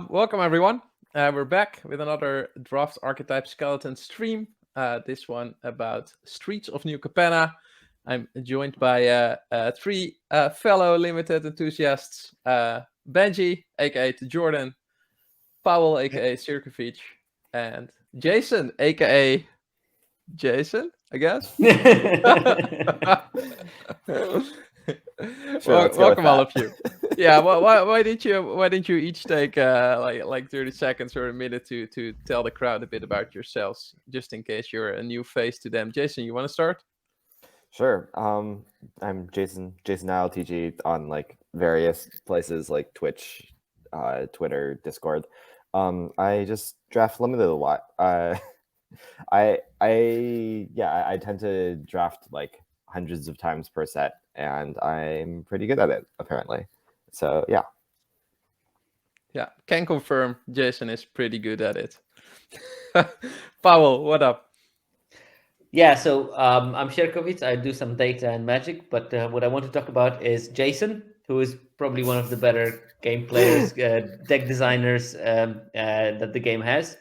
Welcome everyone. We're back with another Draft Archetype Skeleton stream. This one about Streets of New Capenna. I'm joined by three fellow limited enthusiasts: Benji, aka Tajoordan, Pawel, aka Sierkovitz, and Jason, aka Jason, I guess. Sure, let's go with Welcome all that. of you. Yeah, why didn't you each take like 30 seconds or a minute to tell the crowd a bit about yourselves, just in case you're a new face to them. Jason, you want to start? Sure. I'm JasonILTG on like various places like Twitch, Twitter, Discord. I just draft limited a lot. I tend to draft like hundreds of times per set, and I'm pretty good at it apparently. So yeah. Yeah, can confirm Jason is pretty good at it. Pawel, what up? Yeah, so I'm Sierkovitz. I do some data and magic, but what I want to talk about is Jason, who is probably one of the better game players, deck designers that the game has.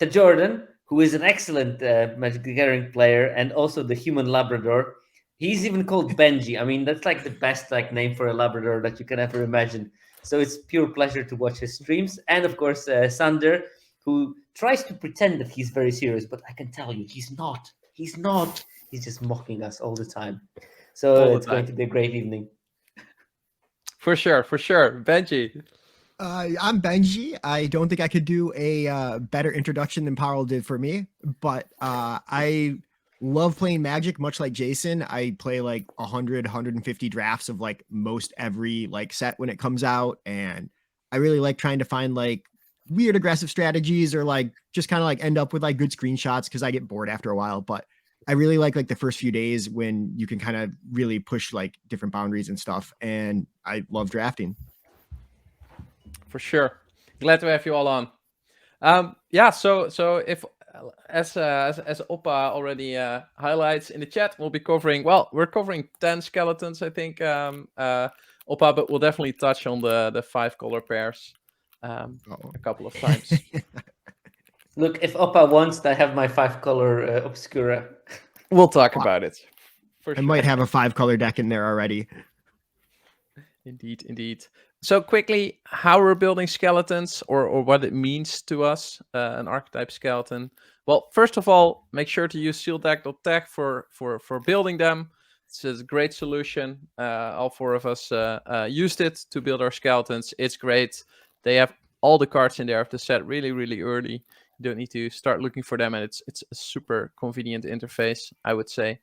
Tajoordan, who is an excellent Magic the Gathering player and also the human Labrador. He's even called Benji. I mean, that's like the best name for a Labrador that you can ever imagine. So it's pure pleasure to watch his streams. And of course, Sander, who tries to pretend that he's very serious, but I can tell you, he's not. He's not. He's just mocking us all the time. So it's going to be a great evening. For sure. Benji. I'm Benji. I don't think I could do a better introduction than Pawel did for me, but I love playing Magic, much like Jason. I play like 100, 150 drafts of like most every like set when it comes out, and I really like trying to find like weird aggressive strategies or like just kind of like end up with like good screenshots because I get bored after a while. But I really like the first few days when you can kind of really push like different boundaries and stuff, and I love drafting. For sure. Glad to have you all on. So if as Oppa already highlights in the chat, we'll be covering. Well, we're covering 10 skeletons, I think, Oppa, but we'll definitely touch on the 5 color pairs a couple of times. Look, if Oppa wants, I have my 5 color Obscura. We'll talk about it. For I sure. might have a 5 color deck in there already. Indeed. So quickly, how we're building skeletons or what it means to us, an archetype skeleton. Well, first of all, make sure to use sealdeck.tech for building them. It's a great solution. All 4 of us used it to build our skeletons. It's great. They have all the cards in there of the set really, really early. You don't need to start looking for them, and it's a super convenient interface, I would say.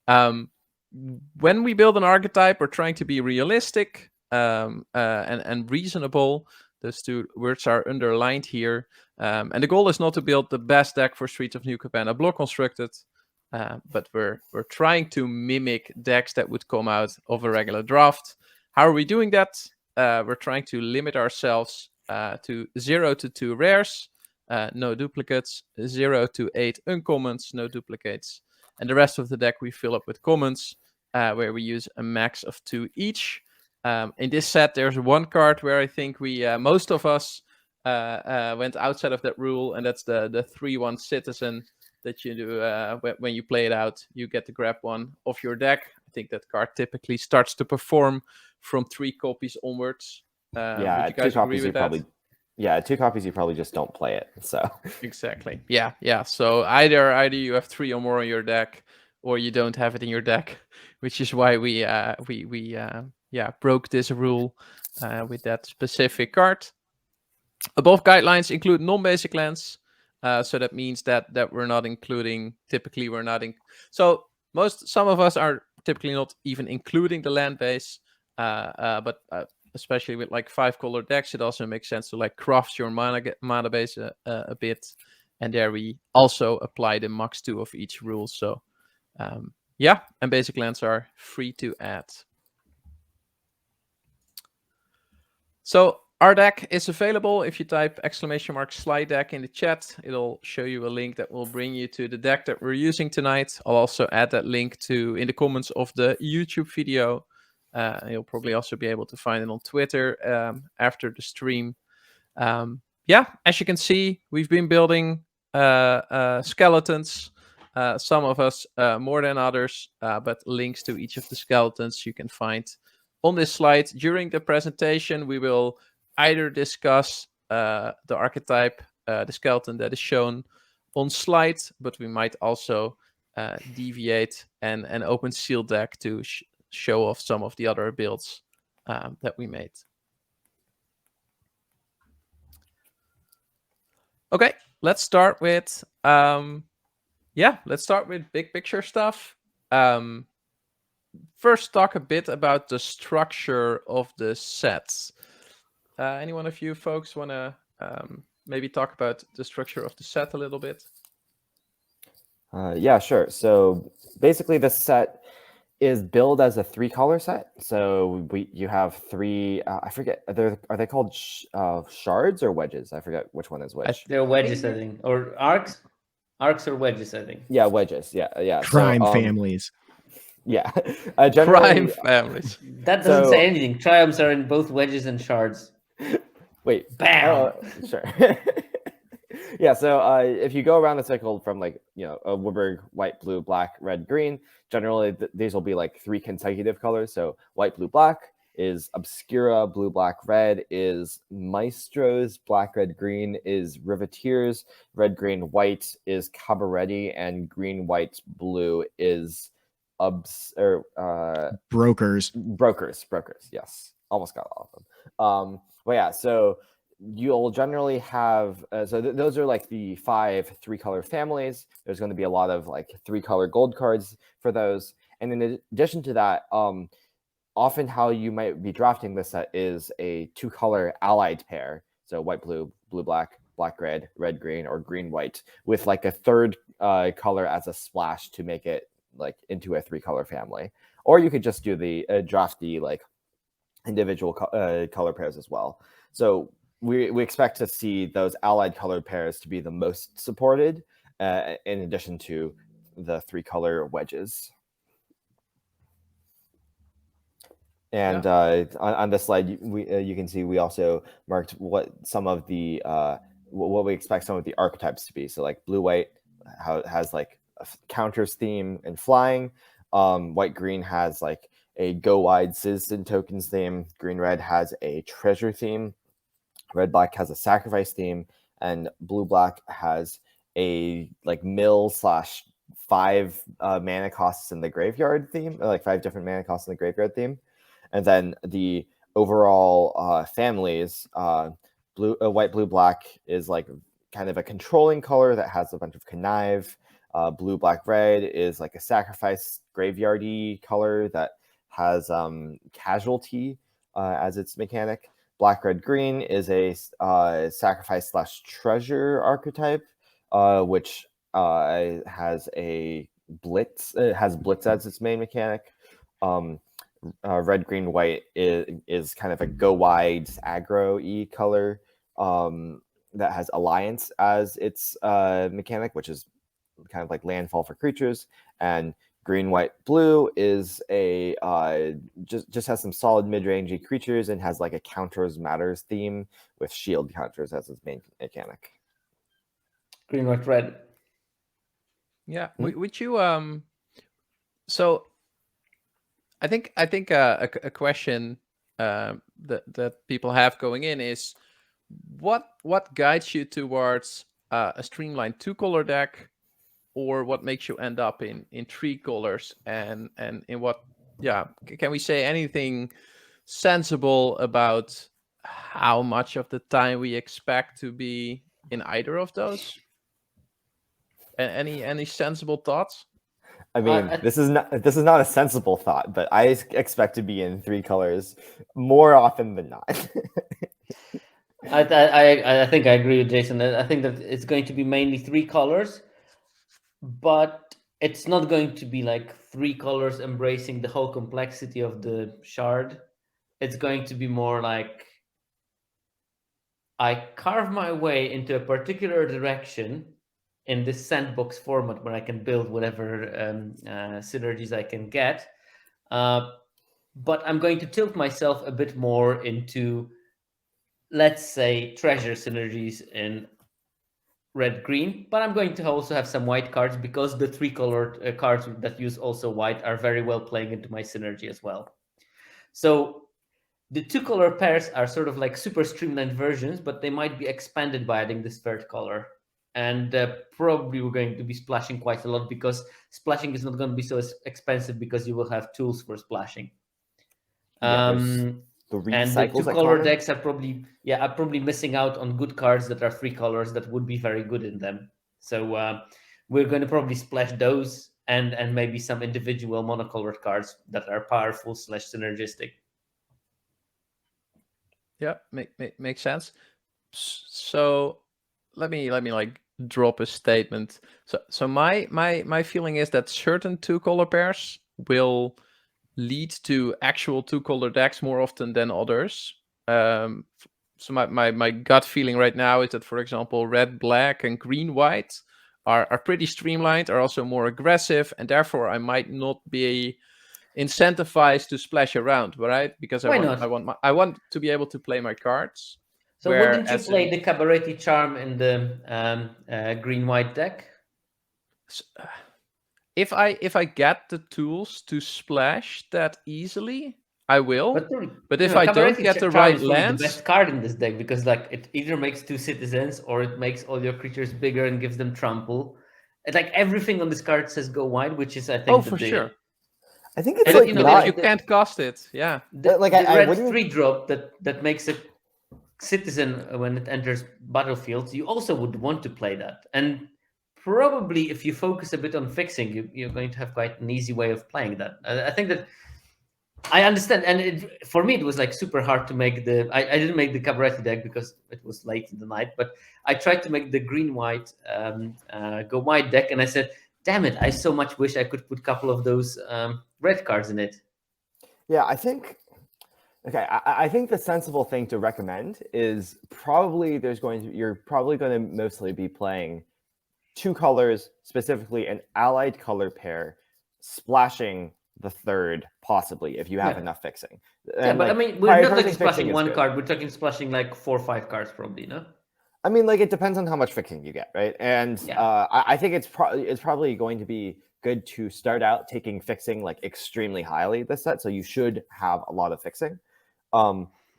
When we build an archetype, we're trying to be realistic and reasonable. Those 2 words are underlined here. And the goal is not to build the best deck for Streets of New Capenna block constructed, but we're trying to mimic decks that would come out of a regular draft. How are we doing that? We're trying to limit ourselves to 0 to 2 rares, no duplicates, 0 to 8 uncommons, no duplicates. And the rest of the deck we fill up with commons, where we use a max of 2 each. In this set, there's 1 card where I think we most of us went outside of that rule, and that's the 3/1 citizen that you do when you play it out. You get to grab 1 off your deck. I think that card typically starts to perform from 3 copies onwards. Yeah, would you guys 2 copies agree with that? Yeah, 2 copies you probably just don't play it. So Exactly. Yeah. So either you have 3 or more on your deck, or you don't have it in your deck, which is why we broke this rule with that specific card. Above guidelines include non-basic lands, so that means that we're not including. Typically, we're not in. So some of us are typically not even including the land base, but especially with like 5 color decks, it also makes sense to like craft your mana base a bit, and there we also apply the max 2 of each rule. So and basic lands are free to add. So our deck is available. If you type !slidedeck in the chat, it'll show you a link that will bring you to the deck that we're using tonight. I'll also add that link in the comments of the YouTube video. You'll probably also be able to find it on Twitter after the stream. Yeah, as you can see, we've been building skeletons. Some of us more than others, but links to each of the skeletons you can find on this slide. During the presentation, we will either discuss the archetype, the skeleton that is shown on slide, but we might also deviate and open SlideDeck to show off some of the other builds that we made. Okay, let's start with let's start with big picture stuff. First, talk a bit about the structure of the sets. Any one of you folks want to maybe talk about the structure of the set a little bit? Yeah, sure. So basically, this set is billed as a 3-color set. So you have 3. I forget. Are they called shards or wedges? I forget which one is which. They're wedges, I think, or arcs. Arcs or wedges, I think. Yeah, wedges. Yeah. Crime so, families. Yeah. Crime Generally, families. That doesn't say anything. Triumphs are in both wedges and shards. Wait. Bam. Sure. Yeah. So if you go around the cycle from a Woodburg white, blue, black, red, green, generally these will be like 3 consecutive colors. So white, blue, black is Obscura, blue, black, red is Maestros, black, red, green is Riveteers, red, green, white is Cabaretti, and green, white, blue is Brokers. Brokers. Yes, almost got all of them. Well, yeah. So you'll generally have those are like the 5 3-color families. There's going to be a lot of like 3-color gold cards for those, and in addition to that, often how you might be drafting this set is a 2-color allied pair. So white, blue, blue, black, black, red, red, green, or green, white, with like a 3rd color as a splash to make it like into a 3-color family. Or you could just do the draft the like individual color pairs as well. So we expect to see those allied color pairs to be the most supported, in addition to the 3-color wedges. And on this slide, you can see we also marked what some of the what we expect some of the archetypes to be. So like blue white has like a counters theme and flying. White green has like a go wide citizen tokens theme. Green red has a treasure theme. Red black has a sacrifice theme, and blue black has a like mill / 5 mana costs in the graveyard theme, or like 5 different mana costs in the graveyard theme. And then the overall families, white, blue, black is like kind of a controlling color that has a bunch of connive. Blue, black, red is like a sacrifice graveyardy color that has casualty as its mechanic. Black, red, green is a sacrifice / treasure archetype, which has a blitz. It has blitz as its main mechanic. Red, green, white is kind of a go wide aggro-y color that has alliance as its mechanic, which is kind of like landfall for creatures. And green, white, blue is a just has some solid mid-rangey creatures and has like a counters matters theme with shield counters as its main mechanic. Green, white, red. Yeah. Would you so I think a question that people have going in is what guides you towards a streamlined 2-color deck, or what makes you end up in 3 colors, and in what can we say anything sensible about how much of the time we expect to be in either of those? Any sensible thoughts? I mean, this is not a sensible thought, but I expect to be in 3 colors more often than not. I think I agree with Jason. I think that it's going to be mainly 3 colors, but it's not going to be like 3 colors embracing the whole complexity of the shard. It's going to be more like I carve my way into a particular direction in this sandbox format where I can build whatever synergies I can get. But I'm going to tilt myself a bit more into let's say, treasure synergies in red-green, but I'm going to also have some white cards because the 3-colored cards that use also white are very well playing into my synergy as well. So the 2-color pairs are sort of like super streamlined versions, but they might be expanded by adding this third color. And probably we're going to be splashing quite a lot because splashing is not going to be so expensive because you will have tools for splashing. The And the recycles 2-color decks are probably missing out on good cards that are 3 colors that would be very good in them. So we're going to probably splash those and maybe some individual monocolored cards that are powerful / synergistic. Yeah, makes sense. So let me like drop a statement. So my feeling is that certain 2-color pairs will lead to actual 2-color decks more often than others. So my gut feeling right now is that, for example, red, black, and green, white are pretty streamlined, are also more aggressive, and therefore I might not be incentivized to splash around, right? Because I want to be able to play my cards. So wouldn't you play the Cabaret Charm in the green-white deck? If I get the tools to splash that easily, I will. But if I don't get the right lands, the best card in this deck because like it either makes 2 citizens or it makes all your creatures bigger and gives them trample. And, like everything on this card says go wide, which is I think for sure. I think it's like if you can't cast it, yeah. The red 3-drop that makes a citizen when it enters battlefield, you also would want to play that. And probably if you focus a bit on fixing, you're going to have quite an easy way of playing that. I think that I understand, and for me it was like super hard to make the. I didn't make the Cabaret deck because it was late in the night, but I tried to make the green-white go white deck, and I said, "Damn it! I so much wish I could put a couple of those red cards in it." Yeah, I think. Okay, I think the sensible thing to recommend is probably you're probably going to mostly be playing 2 colors, specifically an allied color pair, splashing the third, possibly, if you have enough fixing. And but I mean, we're not like splashing 1 card, we're talking splashing like 4 or 5 cards probably, no? I mean, like, it depends on how much fixing you get, right? And I think it's probably going to be good to start out taking fixing like extremely highly this set, so you should have a lot of fixing.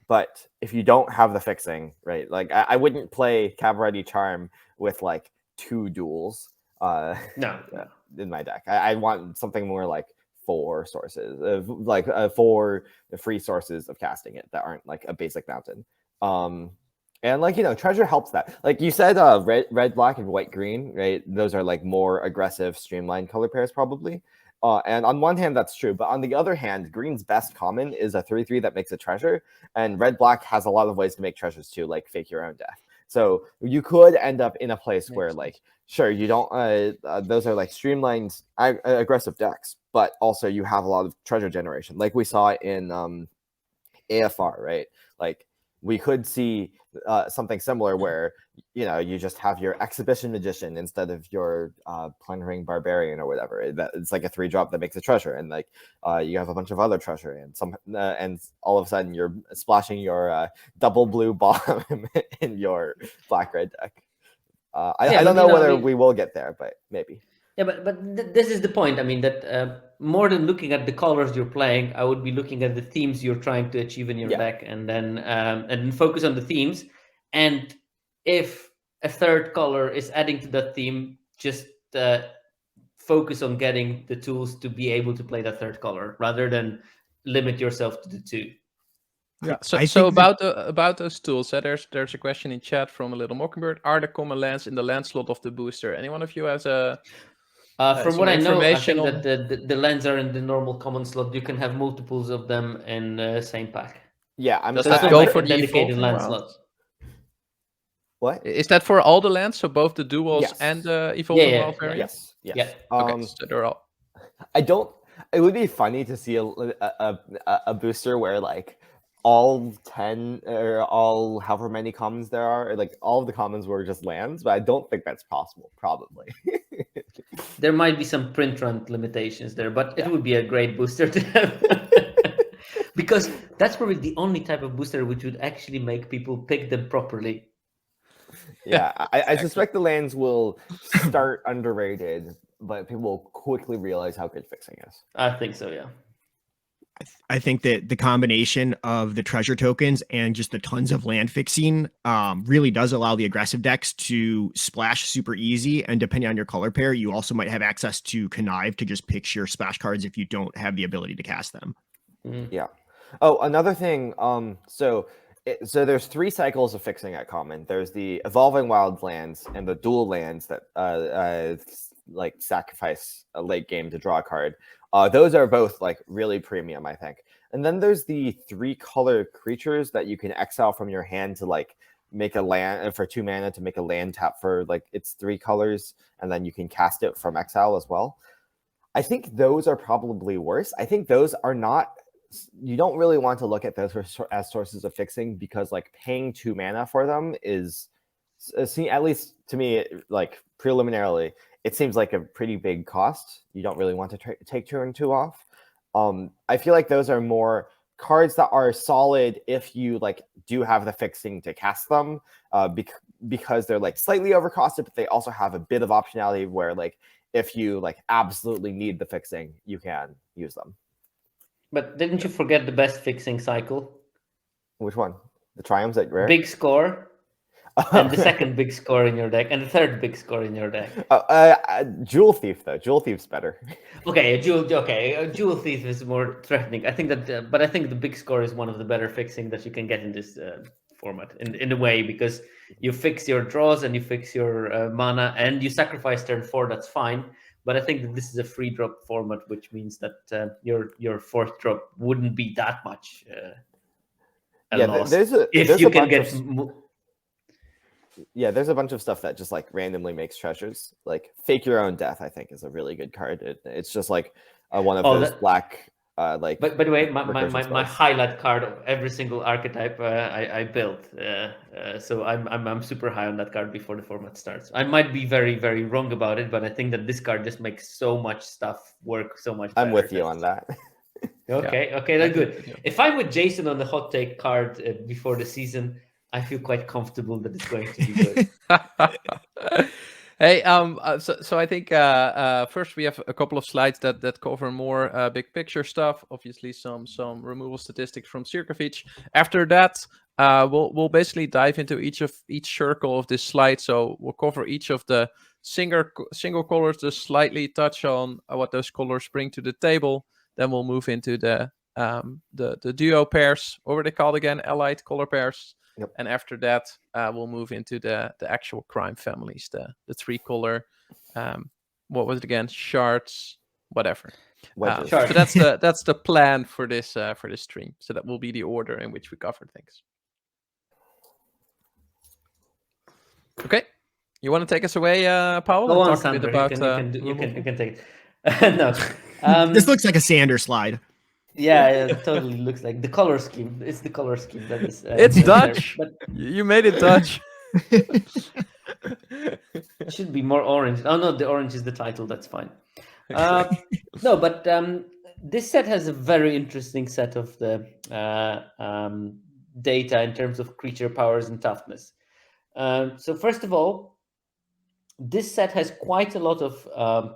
But if you don't have the fixing, right, like I wouldn't play Cabaret Charm with like 2 duels in my deck. I want something more like 4 sources of like 4 free sources of casting it that aren't like a basic mountain. And like, treasure helps that. Like you said, red, black, and white, green, right? Those are like more aggressive, streamlined color pairs probably. And on one hand, that's true. But on the other hand, green's best common is a 3/3 that makes a treasure. And red-black has a lot of ways to make treasures too, like fake your own death. So you could end up in a place where, like, sure, you don't, those are like streamlined, aggressive decks, but also you have a lot of treasure generation, like we saw in AFR, right? Like, we could see something similar where, you just have your exhibition magician instead of your plundering barbarian or whatever. It's like a 3-drop that makes a treasure, and like you have a bunch of other treasure, and all of a sudden you're splashing your double blue bomb in your black red deck. I don't know whether we will get there, but maybe. Yeah, but this is the point. I mean, that more than looking at the colors you're playing, I would be looking at the themes you're trying to achieve in your deck, and then focus on the themes. And if a third color is adding to that theme, just focus on getting the tools to be able to play that third color, rather than limit yourself to the 2. Yeah. So about those tools, there's a question in chat from a little Mockingbird. Are the common lands in the land slot of the booster? Any one of you has a from what I know, I think that the lands are in the normal common slot. You can have multiples of them in same pack. Yeah, does that go for the dedicated land slots? What is that for all the lands? So both the duals and the evolving wild variants? Yes. Yeah. Okay, so they're all. It would be funny to see a booster where like all 10 or all however many commons there are, or like all of the commons were just lands, but I don't think that's possible. Probably. There might be some print run limitations there, but it would be a great booster to have. Because That's probably the only type of booster which would actually make people pick them properly. Yeah, I Exactly. suspect the lands will start underrated, but people will quickly realize how good fixing is. I think so, yeah. I think that the combination of the treasure tokens and just the tons of land fixing really does allow the aggressive decks to splash super easy. And depending on your color pair, you also might have access to Connive to just pick your splash cards if you don't have the ability to cast them. Yeah. Oh, another thing. So there's 3 cycles of fixing at common. There's the evolving wild lands and the dual lands that like sacrifice a late game to draw a card. Those are both like really premium, I think. And then there's the 3 color creatures that you can exile from your hand to like make a land for 2 mana to make a land tap for like its 3 colors, and then you can cast it from exile as well. I think those are probably worse. I think those are not. You don't really want to look at those as sources of fixing, because like paying 2 mana for them is, at least to me, like preliminarily, it seems like a pretty big cost. You don't really want to take turn 2 off. I feel like those are more cards that are solid if you like do have the fixing to cast them, because they're like slightly overcosted, but they also have a bit of optionality where like if you like absolutely need the fixing, you can use them. But didn't you forget the best fixing cycle? Which one? The triumphs at rare? Big score, and the second big score in your deck, and the third big score in your deck. Jewel Thief, though. Jewel Thief's better. Okay, a Jewel Thief is more threatening. I think that, but I think the big score is one of the better fixing that you can get in this format, in a way, because you fix your draws and you fix your mana, and you sacrifice turn 4. That's fine. But I think that this is a free drop format, which means that your 4th drop wouldn't be that much a loss. There's a bunch of stuff that just like randomly makes treasures. Like Fake Your Own Death, I think, is a really good card. It's just like one of those black like. But by the way, my spells. highlight card of every single archetype I built. So I'm super high on that card before the format starts. I might be very, very wrong about it, but I think that this card just makes so much stuff work so much better. I'm with you on that. Okay, that's good. Yeah. If I'm with Jason on the hot take card before the season, I feel quite comfortable that it's going to be good. Hey, so I think first we have a couple of slides that cover more big picture stuff. Obviously, some removal statistics from Sierkovitz. After that, we'll basically dive into each circle of this slide. So we'll cover each of the single colors, just slightly touch on what those colors bring to the table. Then we'll move into the duo pairs, what were they called again? Allied color pairs. Yep. And after that, we'll move into the actual crime families, the 3-color, what was it again? Shards, whatever. So that's the plan for this stream. So that will be the order in which we cover things. Okay, you want to take us away, Pawel? Go on, talk Sander. a bit about You can take it. No. This looks like a Sander slide. Yeah, it totally looks like the color scheme. It's the color scheme that is. It's Dutch. But you made it Dutch. it should be more orange. Oh no, the orange is the title. That's fine. No, but this set has a very interesting set of the data in terms of creature powers and toughness. So first of all, this set has quite a lot of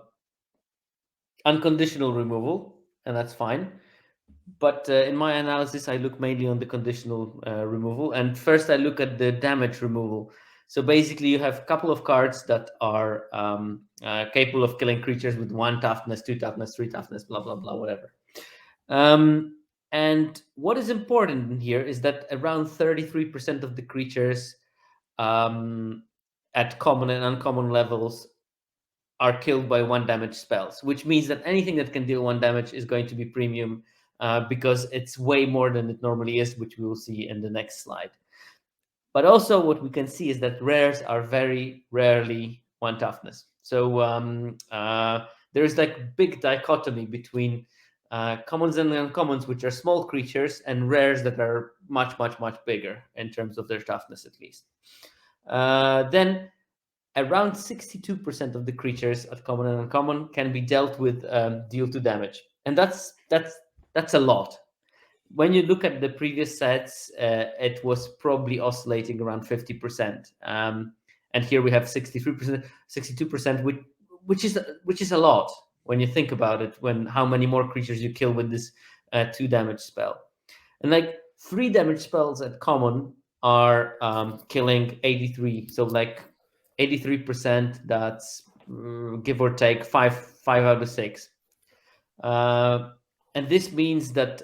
unconditional removal, and that's fine. But in my analysis, I look mainly on the conditional removal. And first, I look at the damage removal. So basically, you have a couple of cards that are capable of killing creatures with 1 toughness, 2 toughness, 3 toughness, blah, blah, blah, whatever. And what is important in here is that around 33% of the creatures at common and uncommon levels are killed by 1 damage spells, which means that anything that can deal 1 damage is going to be premium, because it's way more than it normally is, which we will see in the next slide. But also what we can see is that rares are very rarely 1 toughness. So there's like big dichotomy between commons and uncommons, which are small creatures, and rares that are much, much, much bigger in terms of their toughness, at least. Then around 62% of the creatures at common and uncommon can be dealt with deal 2 damage. And that's a lot. when you look at the previous sets, it was probably oscillating around 50%. And here we have 63%, 62%, which is a lot when you think about it. When how many more creatures you kill with this 2 damage spell, and like 3 damage spells at common are killing 83. So like 83%. That's give or take 5 out of 6. And this means that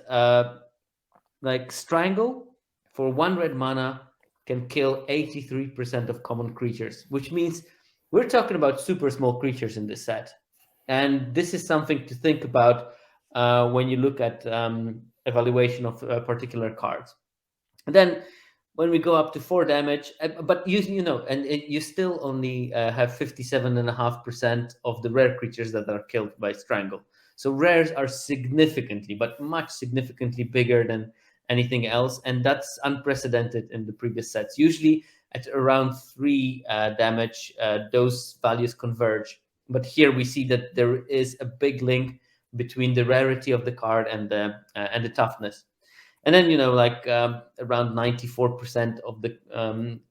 like Strangle for 1 red mana can kill 83% of common creatures, which means we're talking about super small creatures in this set. And this is something to think about when you look at evaluation of particular cards. And then when we go up to 4 damage, but you still only have 57.5% of the rare creatures that are killed by Strangle. So rares are significantly, but significantly bigger than anything else, and that's unprecedented in the previous sets. Usually at around 3 damage, those values converge. But here we see that there is a big link between the rarity of the card and the toughness. And then around 94% of the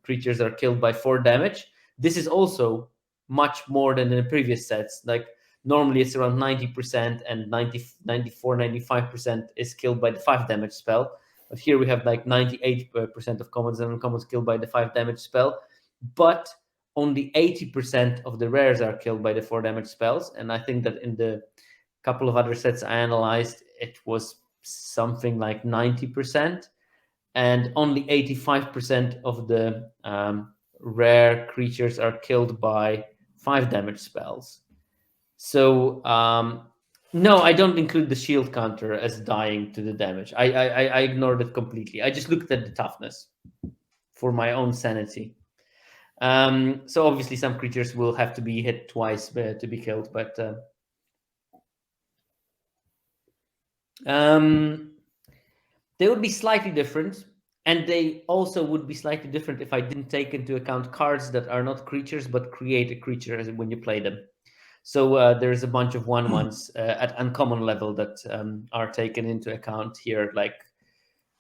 creatures are killed by 4 damage. This is also much more than in the previous sets. Like normally it's around 90%, and 95% is killed by the 5 damage spell. But here we have like 98% of commons and uncommons killed by the 5 damage spell. But only 80% of the rares are killed by the 4 damage spells. And I think that in the couple of other sets I analyzed, it was something like 90%. And only 85% of the rare creatures are killed by 5 damage spells. So no, I don't include the shield counter as dying to the damage. I ignored it completely. I just looked at the toughness for my own sanity. So obviously some creatures will have to be hit twice to be killed, but they would be slightly different. And they also would be slightly different if I didn't take into account cards that are not creatures, but create a creature when you play them. So there's a bunch of 1/1s at uncommon level that are taken into account here, like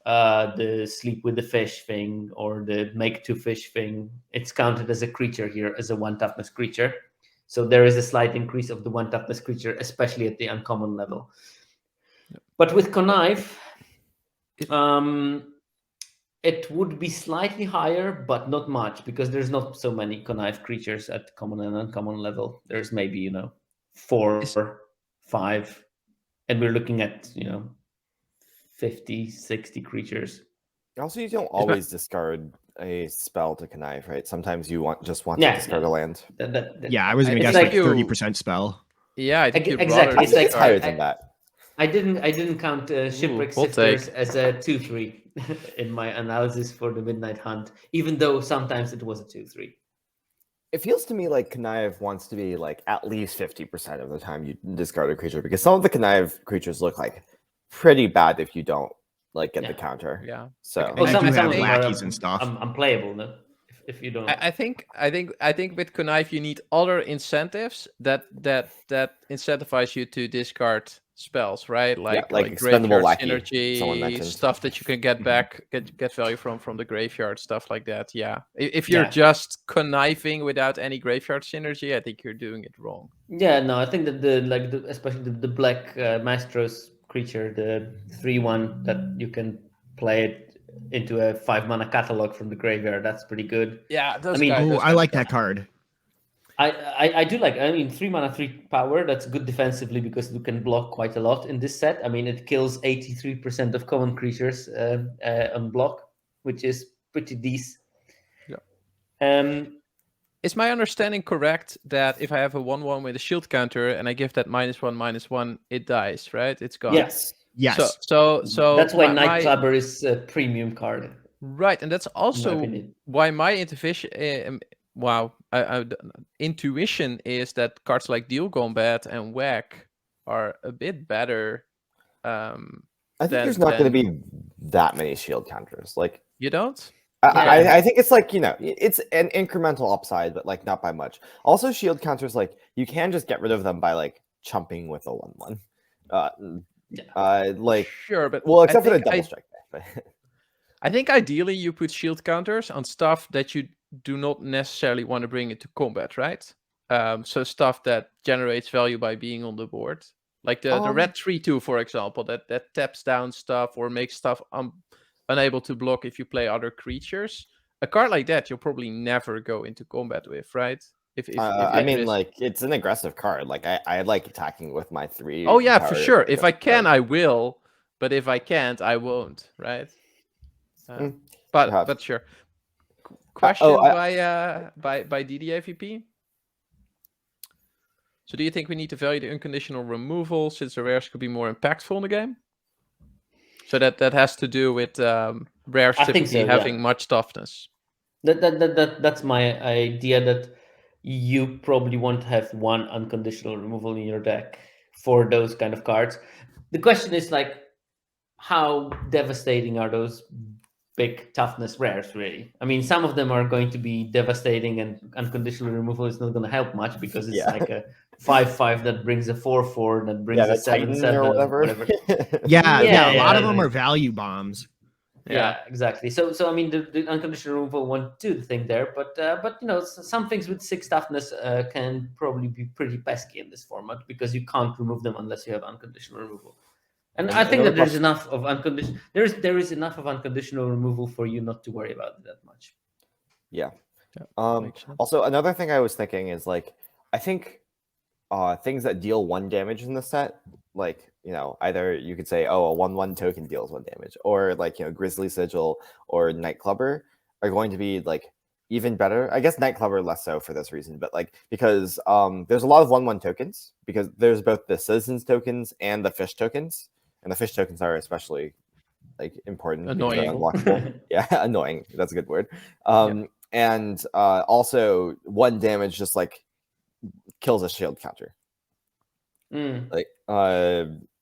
the sleep with the fish thing or the make 2 fish thing. It's counted as a creature here, as a 1 toughness creature. So there is a slight increase of the 1 toughness creature, especially at the uncommon level. Yep. But with Connive, it would be slightly higher, but not much, because there's not so many Connive creatures at common and uncommon level. There's maybe 4 or 5, and we're looking at 50, 60 creatures. Also, you don't always discard a spell to connive, right? Sometimes you just want to discard a land. Yeah, I was going to guess like 30% spell. Yeah, I think exactly. It's higher than that. I didn't count Shipwreck Sifters as a 2/3 in my analysis for the Midnight Hunt, even though sometimes it was a 2/3. It feels to me like Connive wants to be like at least 50% of the time you discard a creature, because some of the Connive creatures look like pretty bad if you don't get the counter. Yeah. So I do have lackeys and stuff. Unplayable, no? If you don't. I think with Connive you need other incentives that incentivize you to discard spells, right? Like expendable graveyard lackey, synergy, stuff that you can get back, get value from the graveyard, stuff like that. Yeah. If you're just conniving without any graveyard synergy, I think you're doing it wrong. Yeah, no, I think that especially the black Maestros creature, the 3/1 that you can play it into a 5 mana catalog from the graveyard, that's pretty good. Yeah, I like that card. I do like. 3 mana 3 power. That's good defensively because you can block quite a lot in this set. I mean, it kills 83% of common creatures on block, which is pretty decent. Yeah. Is my understanding correct that if I have a 1/1 with a shield counter and I give that -1/-1, it dies, right? It's gone. Yes. Yes. So that's why Nightclubber is a premium card. Right, and that's also why my intuition is that cards like Deal Gone Bad and Whack are a bit better. I think there's not going to be that many shield counters. Like, you don't? I think it's it's an incremental upside, but not by much. Also, shield counters, you can just get rid of them by chumping with a 1/1. Like Sure, but well, I except for the think double strike deck. But I think ideally you put shield counters on stuff that you do not necessarily want to bring into combat, right? So stuff that generates value by being on the board, like the red 3/2, for example, that taps down stuff or makes stuff unable to block if you play other creatures. A card like that you'll probably never go into combat with, right? If I it mean, is- like it's an aggressive card. Like I like attacking with my 3. oh yeah, for power sure. If I aggressive can, card. I will, but if I can't, I won't, right? Perhaps. But sure. Question I- by DDAVP. So do you think we need to value the unconditional removal since the rares could be more impactful in the game? So that has to do with rares I think typically so, having yeah. much toughness. That's my idea, that you probably want to have one unconditional removal in your deck for those kind of cards. The question is like, how devastating are those big toughness rares really? I mean, some of them are going to be devastating, and unconditional removal is not going to help much because it's like a 5/5 that brings a 4/4 that brings a the 7/7 Titan or whatever. Yeah, Yeah, a lot of yeah, them like- are value bombs. Yeah, exactly. So I mean, the unconditional removal won't do the thing there, but you know, some things with 6 toughness can probably be pretty pesky in this format because you can't remove them unless you have unconditional removal. And I think that there's enough of unconditional. There is enough of unconditional removal for you not to worry about it that much. Yeah. makes sense. Also, another thing I was thinking is like I think things that deal 1 damage in the set, like either you could say, oh, a 1/1 token deals 1 damage, or like Grizzly Sigil or Nightclubber are going to be like even better. I guess Nightclubber less so for this reason, but like because there's a lot of 1/1 tokens because there's both the Citizens tokens and the Fish tokens, and the Fish tokens are especially like important. Annoying. Because they're unlockable. Yeah, annoying. That's a good word. And also 1 damage just like kills a shield counter. Like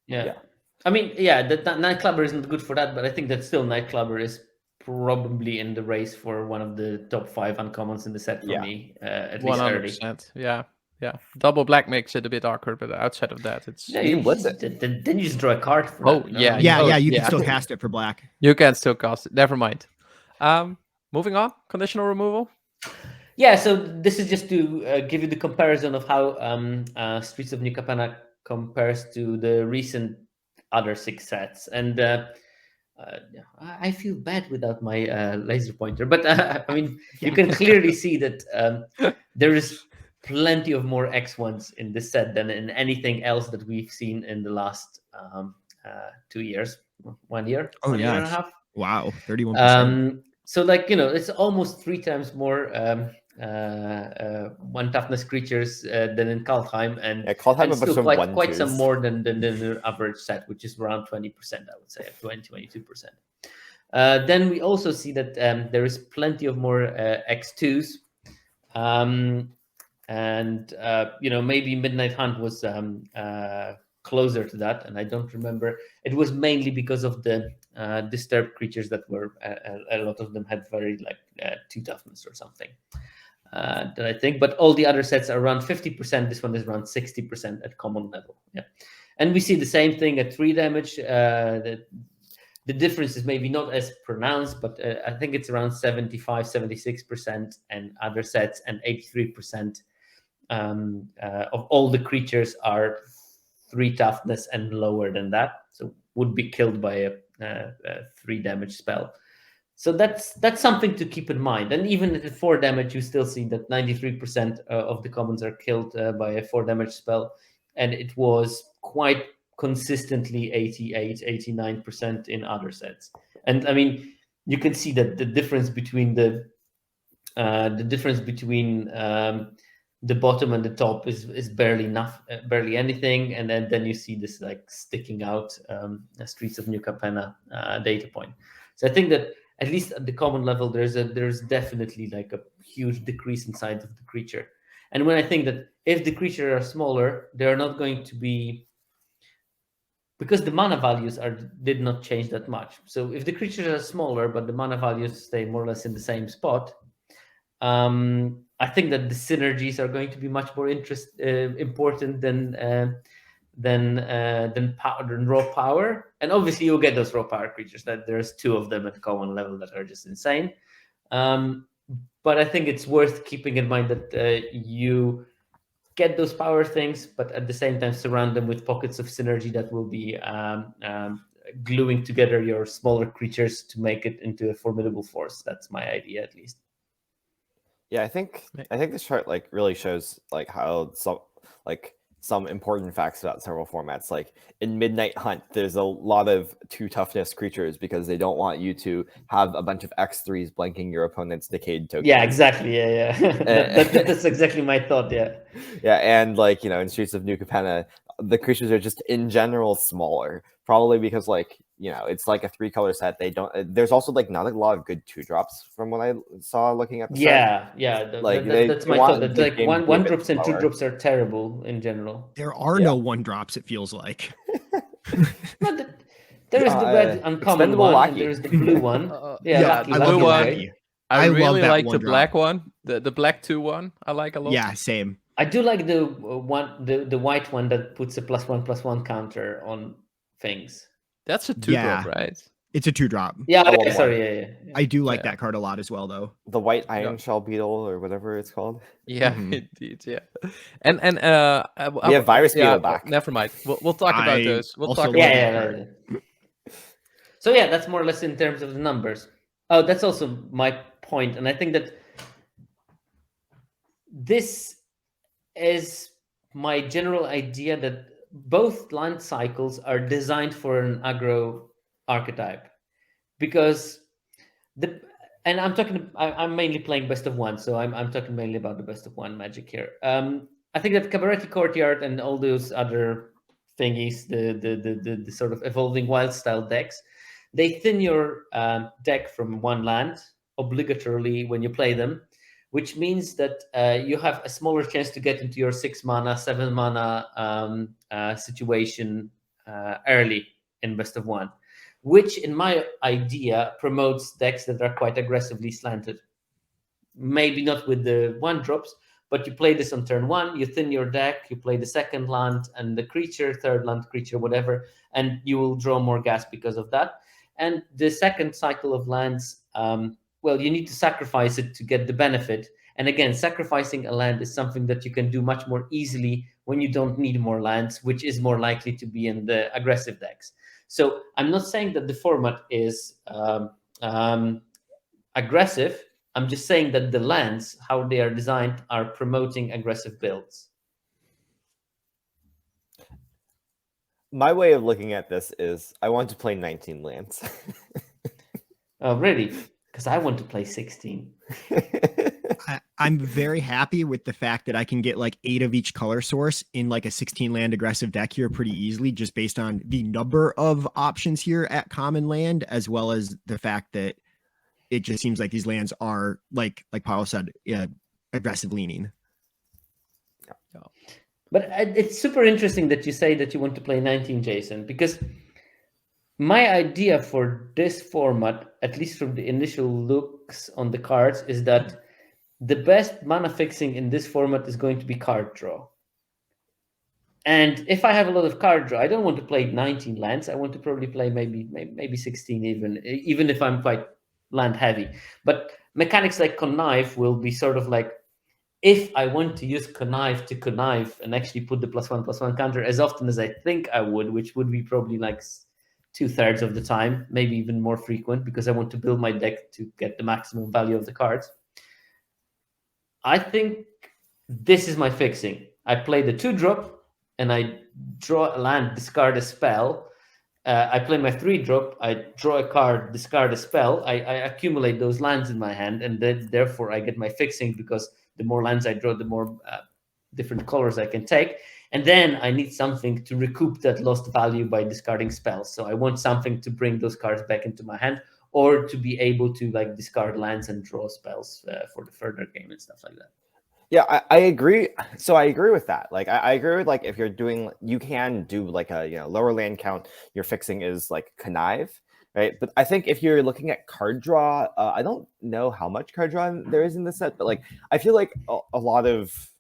yeah. I mean, yeah, that Nightclubber isn't good for that, but I think that still Nightclubber is probably in the race for one of the top 5 uncommons in the set for me, at least early. 100%. Yeah. Double black makes it a bit awkward, but outside of that, it's Yeah, you can blitz then you just draw a card for Oh, that, yeah, You can still cast it for black. you can still cast it. Never mind. Moving on, conditional removal. Yeah, so this is just to give you the comparison of how Streets of New Capenna compares to the recent other 6 sets. And I feel bad without my laser pointer, but I mean, you can clearly see that there is plenty of more X1s in this set than in anything else that we've seen in the last 2 years, 1 year, Oh, 1 year yeah, and a half. Wow, 31%. So like, it's almost 3 times more 1 toughness creatures than in Kaldheim, and Kaldheim still some quite some 1/2s. more than the average set, which is around 20%, I would say, 22%. Then we also see that there is plenty of more X2s, and maybe Midnight Hunt was closer to that, and I don't remember. It was mainly because of the disturbed creatures that were a lot of them had very 2 toughness or something. That I think, but all the other sets are around 50%. This one is around 60% at common level. Yeah, and we see the same thing at 3 damage. The difference is maybe not as pronounced, but I think it's around 75, 76%, and other sets, and 83% of all the creatures are 3 toughness and lower than that, so would be killed by a 3 damage spell. So that's something to keep in mind. And even at 4 damage, you still see that 93% of the commons are killed by a 4 damage spell, and it was quite consistently 88, 89% in other sets. And I mean, you can see that the difference between the bottom and the top is barely enough, barely anything, and then you see this sticking out Streets of New Capenna data point. So I think that at least at the common level, there's definitely a huge decrease in size of the creature. And when I think that if the creatures are smaller, they're not going to be, because the mana values did not change that much. So if the creatures are smaller but the mana values stay more or less in the same spot, I think that the synergies are going to be much more important than than raw power. And obviously you'll get those raw power creatures. That there's 2 of them at common level that are just insane. But I think it's worth keeping in mind that you get those power things, but at the same time surround them with pockets of synergy that will be gluing together your smaller creatures to make it into a formidable force. That's my idea, at least. Yeah, I think this chart like really shows like how some important facts about several formats. Like in Midnight Hunt, there's a lot of 2 toughness creatures because they don't want you to have a bunch of X3s blanking your opponent's decayed tokens. Yeah, exactly. Yeah. That's exactly my thought. Yeah. Yeah, and like, you know, in Streets of New Capenna, the creatures are just in general smaller, probably because like, you know, it's like a 3-color set. They don't. There's also like not a lot of good 2-drops from what I saw looking at the set. That's my thought. That like one drops and 2-drops are terrible in general. There are no 1-drops. It feels like. There is the red uncommon one, and there is the blue one. I love Lucky. I really love that like the 1-drop. black one, the black 2-1. I like a lot. Yeah, same. I do like the white one that puts a +1/+1 counter on things. That's a 2-drop, right? It's a 2-drop. Yeah, Oh, sorry. Yeah. I do like that card a lot as well, though. The white iron shell beetle or whatever it's called. Yeah, indeed. Yeah, and we have virus beetle back. Never mind. We'll talk about those. We'll also talk love about that card. So yeah, that's more or less in terms of the numbers. Oh, that's also my point, and I think that this is my general idea that both land cycles are designed for an aggro archetype, because I'm mainly playing best of 1, so I'm talking mainly about the best of 1 magic here. I think that Cabaret Courtyard and all those other thingies, the sort of evolving wild style decks, they thin your deck from 1 land obligatorily when you play them, which means that you have a smaller chance to get into your 6 mana, 7 mana situation early in best of 1, which in my idea promotes decks that are quite aggressively slanted. Maybe not with the 1-drops, but you play this on turn 1, you thin your deck, you play the 2nd land and the creature, 3rd land creature, whatever, and you will draw more gas because of that. And the 2nd cycle of lands, well, you need to sacrifice it to get the benefit. And again, sacrificing a land is something that you can do much more easily when you don't need more lands, which is more likely to be in the aggressive decks. So I'm not saying that the format is aggressive. I'm just saying that the lands, how they are designed, are promoting aggressive builds. My way of looking at this is I want to play 19 lands. Oh, really? Because I want to play 16. I'm very happy with the fact that I can get like 8 of each color source in like a 16 land aggressive deck here pretty easily, just based on the number of options here at common land, as well as the fact that it just seems like these lands are like Pawel said, aggressive leaning. But it's super interesting that you say that you want to play 19, Jason, because my idea for this format, at least from the initial looks on the cards, is that the best mana fixing in this format is going to be card draw. And if I have a lot of card draw, I don't want to play 19 lands. I want to probably play maybe 16 even if I'm quite land heavy. But mechanics like Connive will be sort of like, if I want to use Connive to connive and actually put the +1/+1 counter as often as I think I would, which would be probably like 2/3 of the time, maybe even more frequent, because I want to build my deck to get the maximum value of the cards. I think this is my fixing. I play the 2-drop and I draw a land, discard a spell. I play my 3-drop, I draw a card, discard a spell. I accumulate those lands in my hand, and then therefore I get my fixing, because the more lands I draw, the more different colors I can take. And then I need something to recoup that lost value by discarding spells. So I want something to bring those cards back into my hand, or to be able to like discard lands and draw spells for the further game and stuff like that. Yeah, I agree. So I agree with that. Like, I agree with like if you're doing, you can do like a lower land count. Your fixing is like connive, right? But I think if you're looking at card draw, I don't know how much card draw there is in the set, but like I feel like a lot of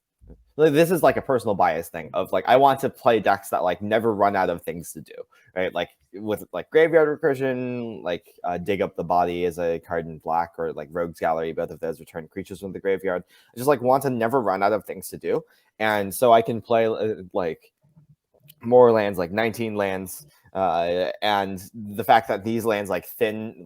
like, this is like a personal bias thing of like I want to play decks that like never run out of things to do, right? Like with like Graveyard Recursion, like Dig Up the Body is a card in black, or like Rogue's Gallery, both of those return creatures from the graveyard. I just like want to never run out of things to do, and so I can play like more lands, like 19 lands. And the fact that these lands like thin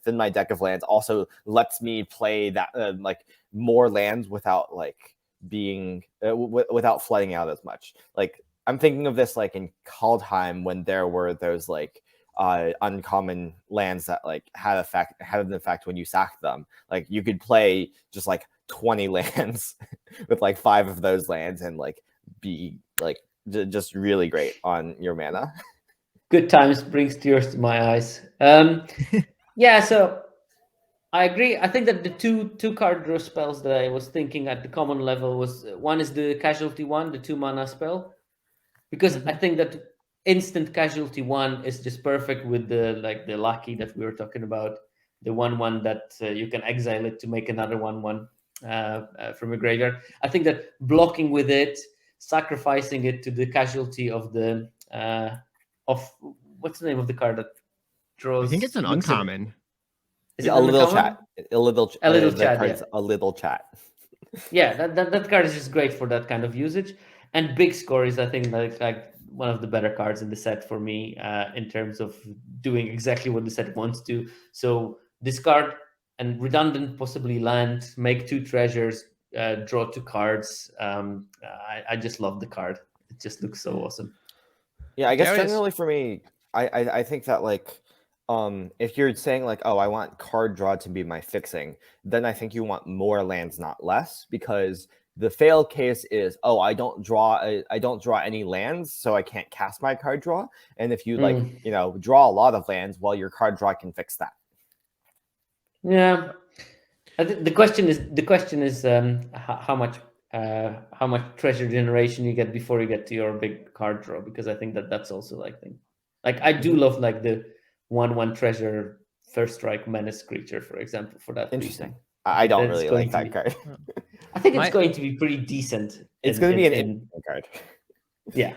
my deck of lands also lets me play that like more lands without like being without flooding out as much. Like I'm thinking of this like in Kaldheim, when there were those like uncommon lands that like had an effect when you sacked them. Like you could play just like 20 lands with like 5 of those lands and like be like just really great on your mana. Good times brings tears to my eyes. Yeah, so I agree. I think that the two card draw spells that I was thinking at the common level was, one is the Casualty 1, the 2-mana spell, because I think that instant Casualty 1 is just perfect with the Lucky that we were talking about, the 1/1 that you can exile it to make another 1/1 from a graveyard. I think that blocking with it, sacrificing it to the Casualty of the what's the name of the card that draws? I think it's an uncommon. Is it a little uncommon? chat. A little chat. Yeah. A little chat. Yeah, that card is just great for that kind of usage. And Big Score is, I think, like one of the better cards in the set for me, in terms of doing exactly what the set wants to. So discard and redundant, possibly land, make 2 treasures, draw 2 cards. I just love the card. It just looks so awesome. Yeah, I guess generally for me, I think that like if you're saying like, oh, I want card draw to be my fixing, then I think you want more lands, not less, because the fail case is, oh, I don't draw any lands, so I can't cast my card draw. And if you like, draw a lot of lands, well, your card draw can fix that. Yeah, I think the question is how much treasure generation you get before you get to your big card draw, because I think that's also like thing. Like I do love like the 1/1 treasure first strike menace creature, for example, for that. Interesting. Reason. I don't really like that card. I think it's going to be pretty decent. It's going to be an interesting card. Yeah.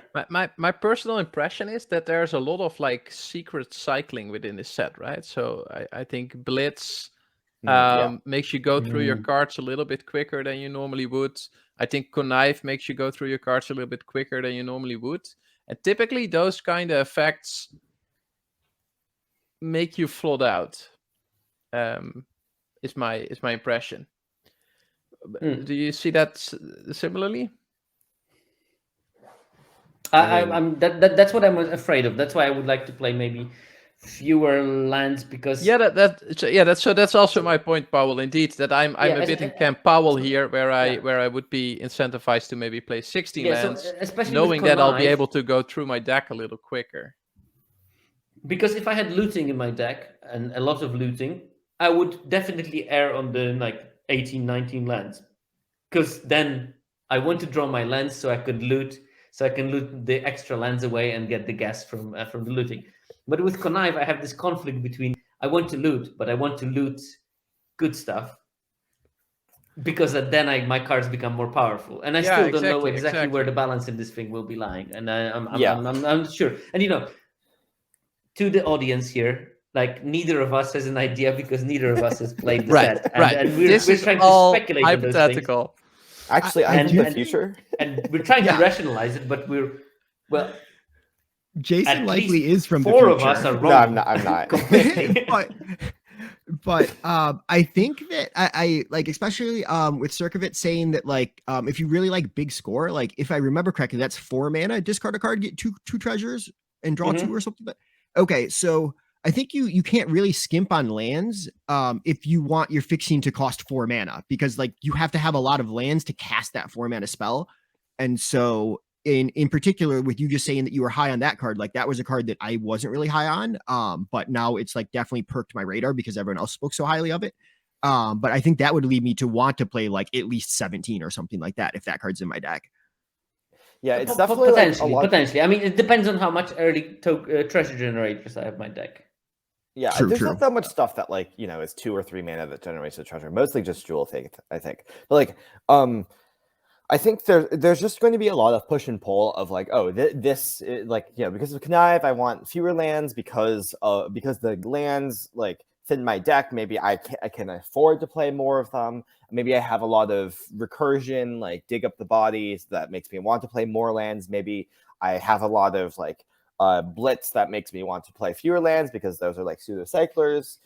My personal impression is that there's a lot of like secret cycling within this set, right? So I think Blitz makes you go through your cards a little bit quicker than you normally would. I think Connive makes you go through your cards a little bit quicker than you normally would. And typically those kind of effects make you flood out. Is my impression. Do you see that similarly? That's what I'm afraid of. That's why I would like to play maybe fewer lands, because that's also my point, Pawel. Indeed, that I'm a bit in camp Pawel here, where I would be incentivized to maybe play 16 lands, especially knowing that I'll be able to go through my deck a little quicker. Because if I had looting in my deck, and a lot of looting, I would definitely err on the like 18, 19 lands. Because then I want to draw my lands so I could loot, so I can loot the extra lands away and get the gas from the looting. But with Connive, I have this conflict between I want to loot, but I want to loot good stuff, because then my cards become more powerful, and I still don't know exactly where the balance in this thing will be lying, and I'm sure. And to the audience here, like neither of us has an idea, because neither of us has played the set, and we're trying to speculate hypothetical. On those things. Actually, I know the future, and we're trying to rationalize it, but Jason likely is from the 4 future. of us are wrong. No, I'm not. but I think that I like, especially with Sierkovitz saying that like if you really like Big Score, like if I remember correctly, that's 4 mana, discard a card, get two treasures, and draw 2 or something. But okay, so I think you can't really skimp on lands if you want your fixing to cost 4 mana, because like you have to have a lot of lands to cast that 4 mana spell. And so in particular, with you just saying that you were high on that card, like that was a card that I wasn't really high on, but now it's like definitely perked my radar because everyone else spoke so highly of it. But I think that would lead me to want to play like at least 17 or something like that if that card's in my deck. Yeah, it's definitely potentially. I mean, it depends on how much early treasure generators I have in my deck. Yeah, there's not that much stuff that like is 2 or 3 mana that generates a treasure. Mostly just Jewel Faith, I think. But like I think there's just going to be a lot of push and pull of like, oh, this like, you know, because of connive, I want fewer lands because the lands like fit in my deck. Maybe I can afford to play more of them. Maybe I have a lot of recursion, like dig up the bodies that makes me want to play more lands. Maybe I have a lot of like blitz that makes me want to play fewer lands because those are like pseudo cyclers.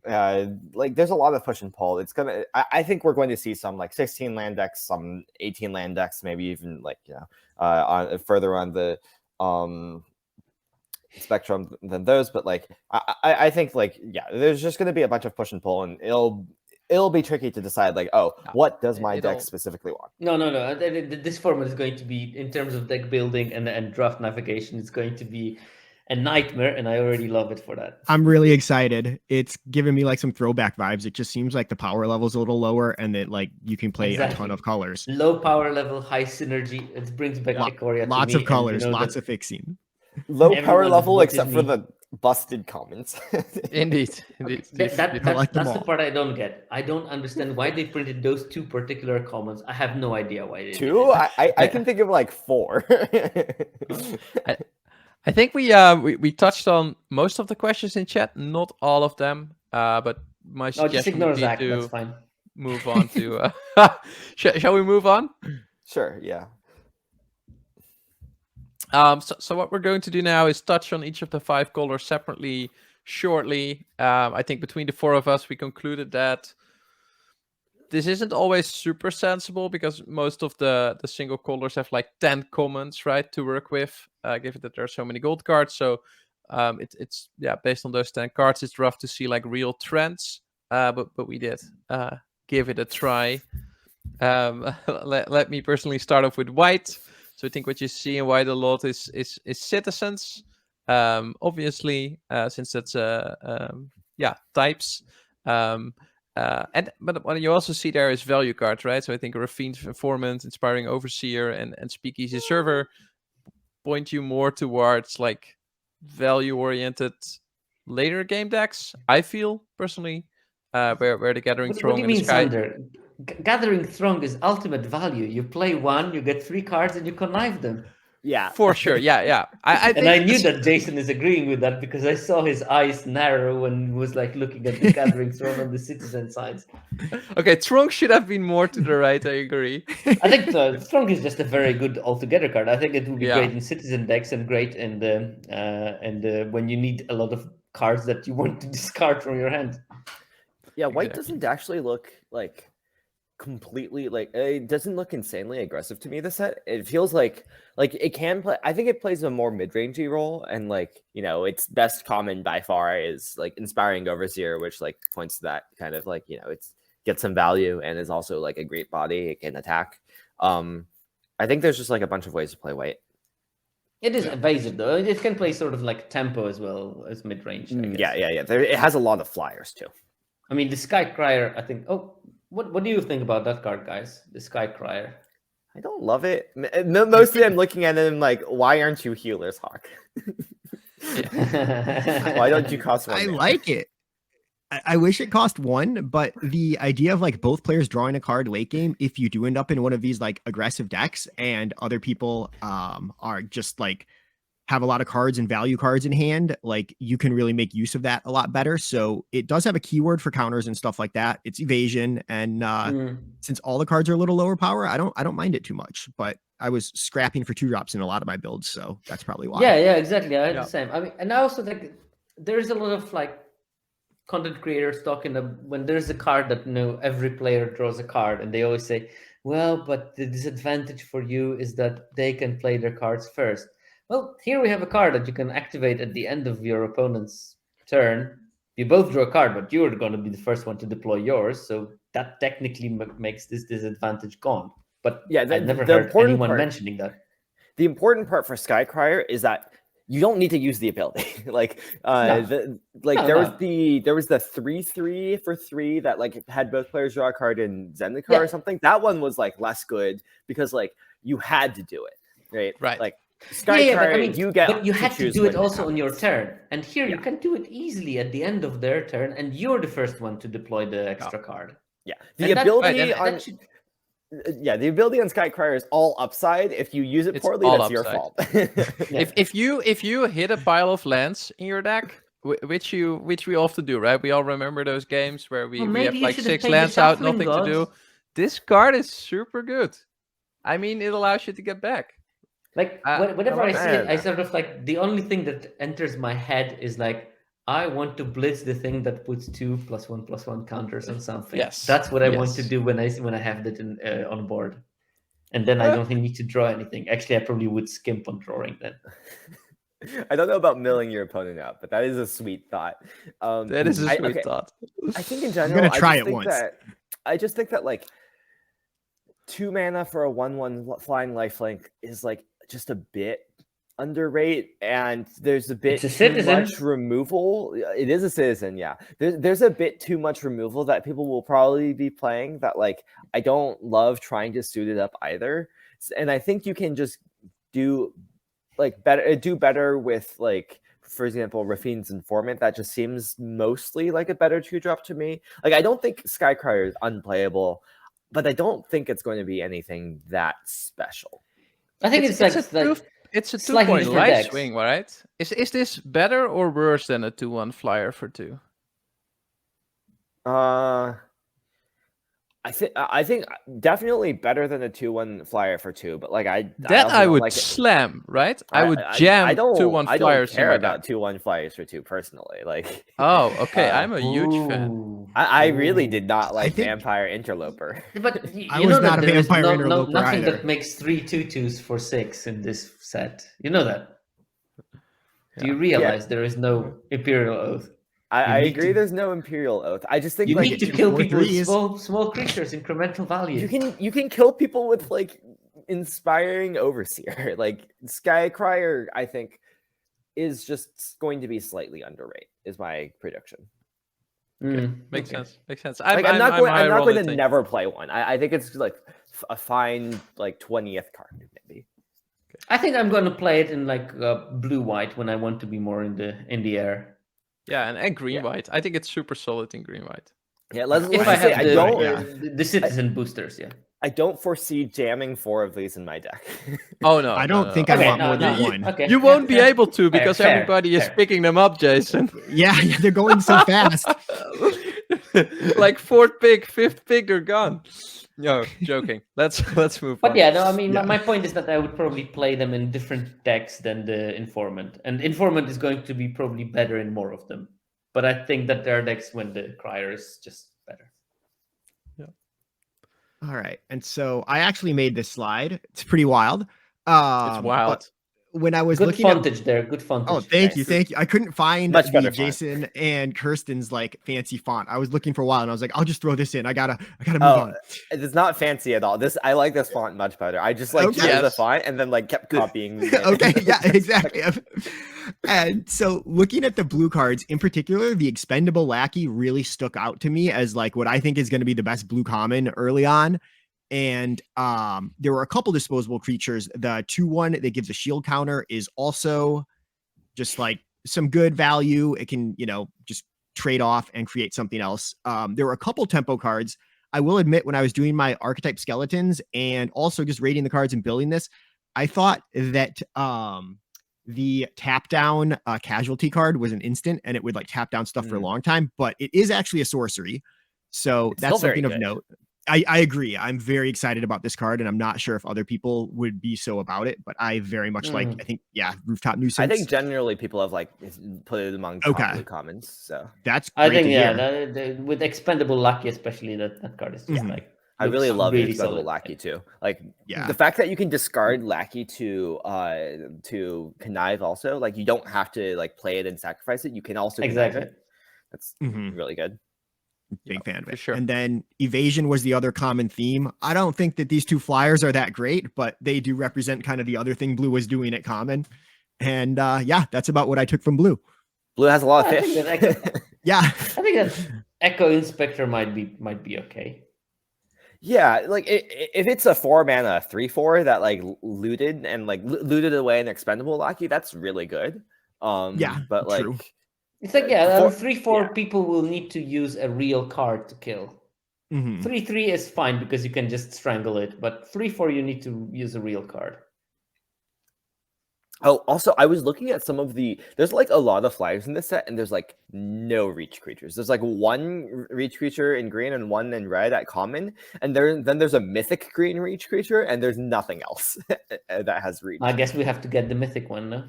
Like there's a lot of push and pull. It's gonna. I think we're going to see some like 16 land decks, some 18 land decks, maybe even like, you know, on further on the spectrum than those. But like I think like, yeah, there's just going to be a bunch of push and pull, and it'll be tricky to decide like, oh, what does my deck specifically want? No. This format is going to be, in terms of deck building and draft navigation, it's going to be a nightmare, and I already love it for that. I'm really excited. It's giving me like some throwback vibes. It just seems like the power level's a little lower, and that like you can play a ton of colors. Low power level, high synergy. It brings back Ikoria. Lots of colors, lots of fixing. Low power level, except for the busted commons. Indeed. That's the part I don't get. I don't understand why they printed those 2 particular commons. I have no idea why they did it. I can think of like 4. I think we touched on most of the questions in chat, not all of them. But my suggestion would be Zach, to that's fine. move on to. Shall we move on? Sure. Yeah. So what we're going to do now is touch on each of the 5 colors separately, shortly. I think between the 4 of us, we concluded that this isn't always super sensible because most of the single colors have like 10 commons, right, to work with, given that there are so many gold cards. So it's based on those 10 cards, it's rough to see like real trends. But we did give it a try. Let me personally start off with white. So I think what you see in white a lot is citizens, obviously, since that's types. But what you also see there is value cards, right? So I think Raffine's Informant, Inspiring Overseer, and Speakeasy Server point you more towards like value-oriented later game decks. I feel personally, where the Gathering Throng. What do you mean, Sander? Gathering Throng is ultimate value. You play 1, you get 3 cards, and you connive them. Yeah, for sure. Yeah. I think I knew that Jason is agreeing with that because I saw his eyes narrow when he was like looking at the Gathering Throng on the citizen sides. Okay, Throng should have been more to the right. I agree. I think Throng is just a very good altogether card. I think it would be great in citizen decks and great in the when you need a lot of cards that you want to discard from your hand. Yeah, white doesn't actually look like completely like, it doesn't look insanely aggressive to me this set. It feels like it can play. I think it plays a more mid-rangey role, and like, you know, its best common by far is like Inspiring Overseer, which like points to that kind of like, you know, it's gets some value and is also like a great body. It can attack. I think there's just like a bunch of ways to play white. It is evasive though. It can play sort of like tempo as well as mid-range. Yeah. It has a lot of flyers too. I mean, the Sky Crier, I think. Oh, what do you think about that card, guys? The Sky Crier. I don't love it. Mostly I'm looking at it and like, why aren't you healers, Hawk? Why don't you cost 1? I like it. I wish it cost 1, but the idea of like both players drawing a card late game, if you do end up in one of these like aggressive decks and other people are just like have a lot of cards and value cards in hand, like you can really make use of that a lot better. So it does have a keyword for counters and stuff like that. It's evasion, and since all the cards are a little lower power, I don't mind it too much. But I was scrapping for 2-drops in a lot of my builds, so that's probably why. Yeah, exactly. I had the same. I mean, and I also think there's a lot of like content creators talking when there's a card that every player draws a card, and they always say, well, but the disadvantage for you is that they can play their cards first. Well, here we have a card that you can activate at the end of your opponent's turn. You both draw a card, but you're going to be the first one to deploy yours. So that technically makes this disadvantage gone. But yeah, I've never heard anyone mentioning that. The important part for Sky Crier is that you don't need to use the ability. There was the 3/3 for 3 that like had both players draw a card in Zendikar or something. That one was like less good because like you had to do it, right? Like Sky Crier, but you had to do it also on your turn. And here you can do it easily at the end of their turn, and you're the first one to deploy the extra card. Yeah, the ability on Yeah, the ability on Skycrier is all upside. If you use it It's poorly, all that's your upside. fault. Yeah. If you hit a pile of lands in your deck, which we often do, right? We all remember those games where we Well, have maybe you like should have 6 played the lands out, Shuffling nothing to do. Gods. This card is super good. I mean, it allows you to get back. Like I whenever I love see it. it, I sort of like the only thing that enters my head is like I want to blitz the thing that puts 2+1/+1 counters on something. Yes, That's what I want to yes. do when I have that on board, and then I don't need to draw anything. Actually, I probably would skimp on drawing then. I don't know about milling your opponent out, but that is a sweet thought. That is a sweet thought. I think in I'm general, gonna try I it once. I just think that like 2 mana for a 1/1 flying lifelink is like just a bit underrated, and there's a bit It's a too citizen. much removal. It is a citizen, yeah. There's a bit too much removal that people will probably be playing that like I don't love trying to suit it up either. And I think you can just do better with like, for example, Rafine's Informant. That just seems mostly like a better 2-drop to me. Like I don't think Skycrier is unplayable, but I don't think it's going to be anything that special. I think it's like It's a slightly 2-point different life decks. swing, right? Is this better or worse than a 2/1 flyer for 2? I think definitely better than a 2/1 flyer for 2, but like I also I don't would like it. slam, right? I would jam 2/1 I flyers don't care in my about deck. 2/1 flyers for 2 personally. Like Oh, okay. I'm a huge fan. Ooh. I really did not like think- Vampire Interloper. But I you was know not that a there is vampire interloper nothing either. that makes 3 2/2s for 6 in this set. You know that. Do you realize there is no Imperial Oath? I need agree. to- There's no Imperial Oath. I just think You like need to two, kill four, people with threes. small creatures, incremental value. you can kill people with like Inspiring Overseer. Like Skycrier, I think, is just going to be slightly underrated. Is my prediction. Makes Okay. sense. Makes sense. Like I'm not going to think. never play one. I think it's like a fine like 20th card maybe. I think I'm going to play it in like blue-white when I want to be more in the air. Yeah, and green-white. I think it's super solid in green-white. Yeah, let's If just I say have the citizen boosters, yeah. I don't foresee jamming 4 of these in my deck. Oh, no. I don't think I Okay, want no, more than no, one. Okay. You won't be able to Fair, because fair, everybody is fair. picking them up, Jason. Yeah, they're going so fast. Like 4th pick, 5th pick, they're gone. No, joking. Let's move on. But yeah, no, I mean, Yeah. my point is that I would probably play them in different decks than the Informant. And Informant is going to be probably better in more of them. But I think that there are decks when the Crier is just better. All right. And so I actually made this slide. It's pretty wild. It's wild. But when I was Good looking at fontage there. Good fontage. Oh, thank Nice. you, thank you. I couldn't find Much better the font. Jason and Kirsten's like fancy font. I was looking for a while, and I was like, I'll just throw this in. I gotta move on. It's not fancy at all. I like this font much better. I just like Okay. chose the Yes. font and then like kept copying. Okay, yeah, exactly. And so looking at the blue cards in particular, the expendable lackey really stuck out to me as like what I think is going to be the best blue common early on. And there were a couple disposable creatures. The 2/1 that gives a shield counter is also just like some good value. It can, just trade off and create something else. There were a couple tempo cards. I will admit, when I was doing my archetype skeletons and also just rating the cards and building this, I thought that the tap down casualty card was an instant and it would like tap down stuff for a long time, but it is actually a sorcery. So It's that's still very something of good. note. I agree. I'm very excited about this card, and I'm not sure if other people would be so about it, but I very much like, I think, Rooftop Nuisance. I think generally people have like put it among top blue commons. So that's I great think, to hear. with expendable lucky, especially that card is just like. I really looks love really expendable solid. lackey too. Like Yeah. the fact that you can discard lackey to connive also. Like you don't have to like play it and sacrifice it. You can also connive Exactly. it. That's Mhm. really good. Big fan of for it. sure. And then evasion was the other common theme. I don't think that these two flyers are that great, but they do represent kind of the other thing blue was doing at common. And that's about what I took from blue. Blue has a lot of I fish. think that Yeah. I think that Echo Inspector might be okay. Yeah, like if it's a 4-mana 3/4 that like looted and like looted away an expendable lackey, that's really good. Yeah, but like true. It's like 3/4 yeah. people will need to use a real card to kill. Mhm. 3/3 is fine because you can just strangle it, but 3/4 you need to use a real card. Oh, also, I was looking at some of there's like a lot of flyers in this set, and there's like no reach creatures. There's like one reach creature in green and one in red at common, and then there's a mythic green reach creature, and there's nothing else that has reach. I guess we have to get the mythic one, no?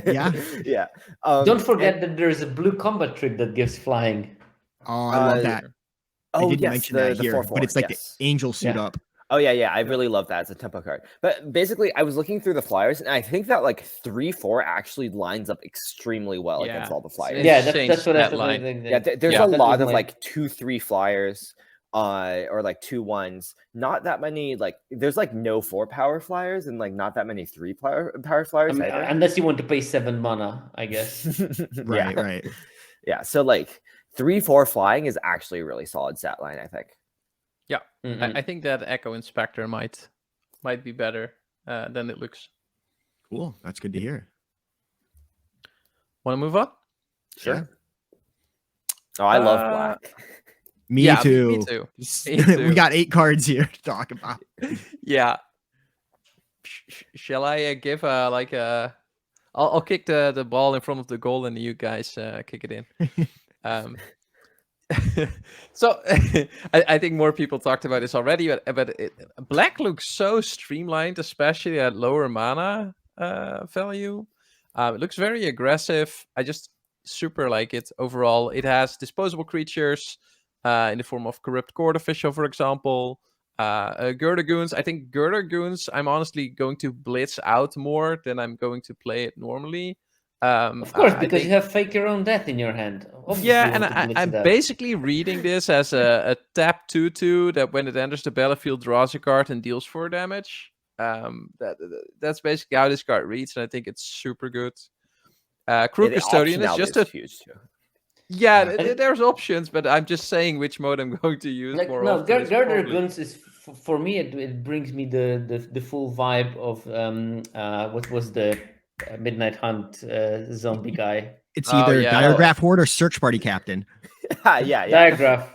Yeah. Yeah. Don't forget that there's a blue combat trick that gives flying. Oh, I love that. I Oh, didn't yes, mention that the here, 4/4, but it's like yes. the angel suit Yeah. up. Oh yeah, I really love that. It's a tempo card. But basically, I was looking through the flyers, and I think that like 3/4 actually lines up extremely well Yeah. against all the flyers. It's Yeah, changed that's what I that thought. line. Yeah, there's Yeah. a That lot was of my- like 2/3 flyers, or like 2/1s. Not that many. Like there's like no 4-power flyers, and like not that many 3-power flyers I mean, either. unless you want to pay 7 mana, I guess. Right, Yeah. right. Yeah, so like 3/4 flying is actually a really solid stat line, I think. Mhm. I think that Echo Inspector might be better than it looks. Cool. That's good to hear. Want to move on? Sure. Oh, I love Uh, black. Me Yeah, too. Me too. Me we too. got 8 cards here to talk about. Yeah. Shall I give like a? I'll kick the ball in front of the goal and you guys kick it in. So I think more people talked about this already, but black looks so streamlined, especially at lower mana value. It looks very aggressive. I just super like it overall. It has disposable creatures in the form of Corrupt Court Official, for example. Girder Goons. I think Girder Goons, I'm honestly going to blitz out more than I'm going to play it normally. Of course, I because think- you have Fake Your Own Death in your hand. Obviously yeah, you and want to blitz I'm it out. basically reading this as a tap 2/2 that when it enters the battlefield draws a card and deals 4 damage. That's basically how this card reads, and I think it's super good. Crew The Custodian is optionality just is a huge too. yeah. Yeah. There's options, but I'm just saying which mode I'm going to use Like, more no, often. is Girder probably- Guns is for me. It brings me the full vibe of what was the Midnight Hunt zombie guy. It's Oh, either yeah. Diagraph Horde or Search Party Captain. yeah. Diagraph.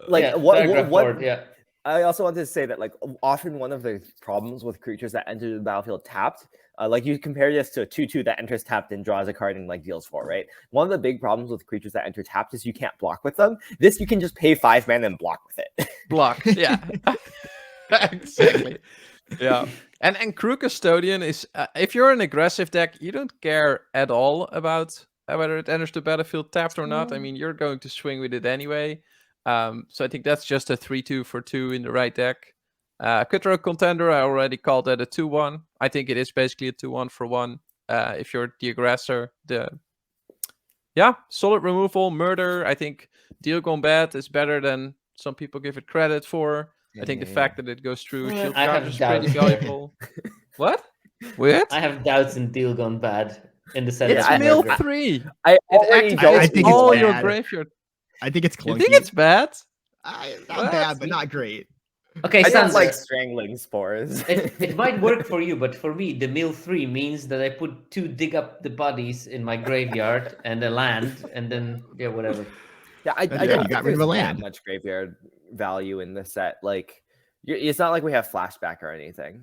Like Yeah, what Diagraph Horde, yeah. I also wanted to say that like often one of the problems with creatures that enter the battlefield tapped, like you compare this to a 2/2 that enters tapped and draws a card and like deals 4, right? One of the big problems with creatures that enter tapped is you can't block with them. This you can just pay 5 mana and block with it. block. Yeah, exactly. Yeah, and Crew Custodian is if you're an aggressive deck, you don't care at all about whether it enters the battlefield tapped or not. I mean, you're going to swing with it anyway. So I think that's just a 3/2 for 2 in the right deck. Cutthroat Contender, I already called that a 2/1. I think it is basically a 2/1 for 1. If you're the aggressor, solid removal, murder. I think Deal Gone Bad is better than some people give it credit for. I think the fact that it goes through shield I charge have is pretty doubts. valuable. What? What? I have doubts in Deal Gone Bad in the sense It's of mill murder. 3. I It already activates don't I think it's all your bad. graveyard. I think it's clunky. You think it's bad? Not What? bad, but not great. Okay, I don't Sansa, like strangling spores. it might work for you, but for me, the mill 3 means that I put 2 dig up the bodies in my graveyard and a land, and then whatever. Yeah, I That's don't fair, you think got rid of a there's that land. much graveyard value in this set. Like, it's not like we have flashback or anything.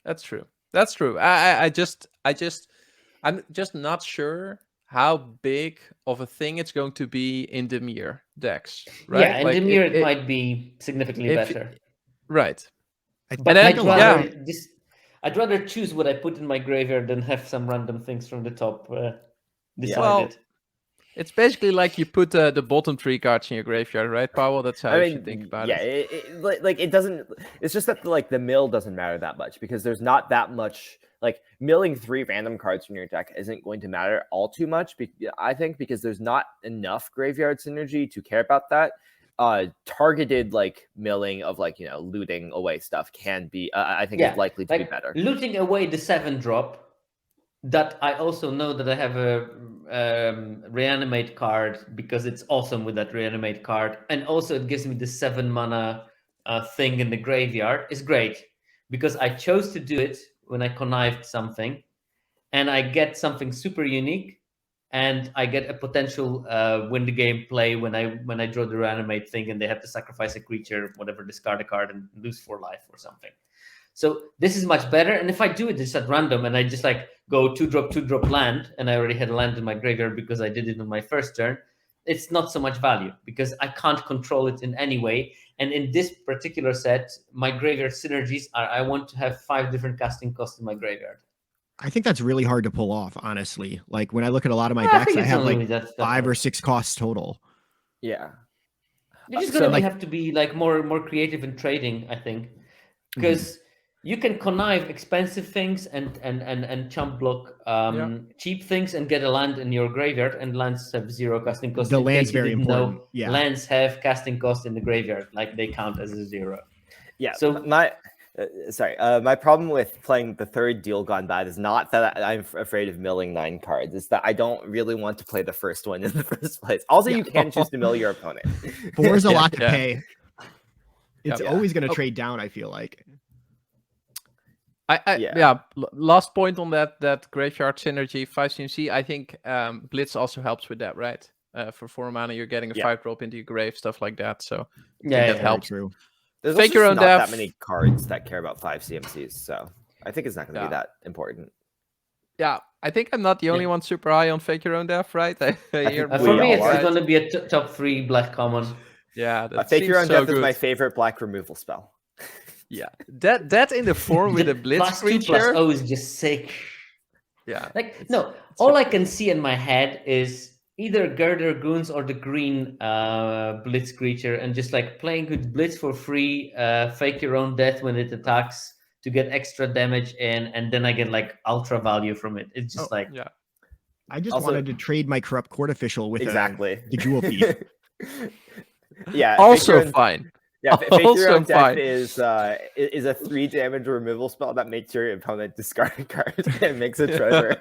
That's true. That's true. I'm just not sure how big of a thing it's going to be in Dimir decks, right? Yeah, in Like, Dimir it might be significantly if- better. Right. But then- I'd yeah. rather I'd rather choose what I put in my graveyard than have some random things from the top decided. Well, It's basically like you put the bottom 3 cards in your graveyard, right, Pawel? That's how you should think about yeah, it. it doesn't. It's just that like the mill doesn't matter that much because there's not that much. Like milling 3 random cards from your deck isn't going to matter all too much. I think because there's not enough graveyard synergy to care about that. Targeted like milling of like looting away stuff can be. I think Yeah, is likely to be like better. looting away the 7-drop. That I also know that I have a reanimate card because it's awesome with that reanimate card, and also it gives me the 7 mana thing in the graveyard. Is great because I chose to do it when I connived something, and I get something super unique. and I get a potential win the game play when I draw the reanimate thing, and they have to sacrifice a creature, whatever, discard a card, and lose 4 life or something. So this is much better. And if I do it just at random, and I just like go 2-drop land, and I already had a land in my graveyard because I did it on my first turn, it's not so much value because I can't control it in any way. And in this particular set, my graveyard synergies are I want to have 5 different casting costs in my graveyard. I think that's really hard to pull off, honestly. Like when I look at a lot of my I decks, think I it's have only like that 5 or hard. 6 costs total. Yeah. You're just So, gonna like- have to be like more creative in trading, I think, because you can connive expensive things and chump block cheap things and get a land in your graveyard, and lands have 0 casting cost. The In land's case you very didn't know, important. Yeah. lands have casting cost in the graveyard, like they count as a 0. Yeah. So- my my problem with playing the third Deal Gone Bad is not that I'm afraid of milling 9 cards. It's that I don't really want to play the first one in the first place. Also, you can choose to mill your opponent. 4 is a lot to Yeah. pay. It's Yeah. always going to Oh. trade down, I feel like. Last point on that graveyard synergy 5 CMC. I think Blitz also helps with that, right? For 4 mana, you're getting a 5-drop into your grave, stuff like that. So Yeah, that yeah. helps. True. There's Fake also your just own not death. that many cards that care about 5 CMCs, so I think it's not going to Yeah. be that important. Yeah, I think I'm not the only one super high on Fake Your Own Death, right? I hear think For we me, all it's are. going to be a top 3 black common. Yeah, that Fake Your seems Own so Death is good. my favorite black removal spell. Yeah, that in the form with a Blitz +2 creature. +0 is just sick. Yeah, Like it's- no, it's all so I can see in my head is either Girder Goons or the green Blitz creature, and just like playing with Blitz for free, Fake Your Own Death when it attacks to get extra damage in, and then I get like ultra value from it. It's just like yeah. I just Also- wanted to trade my corrupt court official with Exactly. the jewel thief. Yeah. Also Fake Your Own- fine. Yeah, Fake Your Also Own Death fine. is a 3 damage removal spell that makes your opponent discard a card and makes a treasure.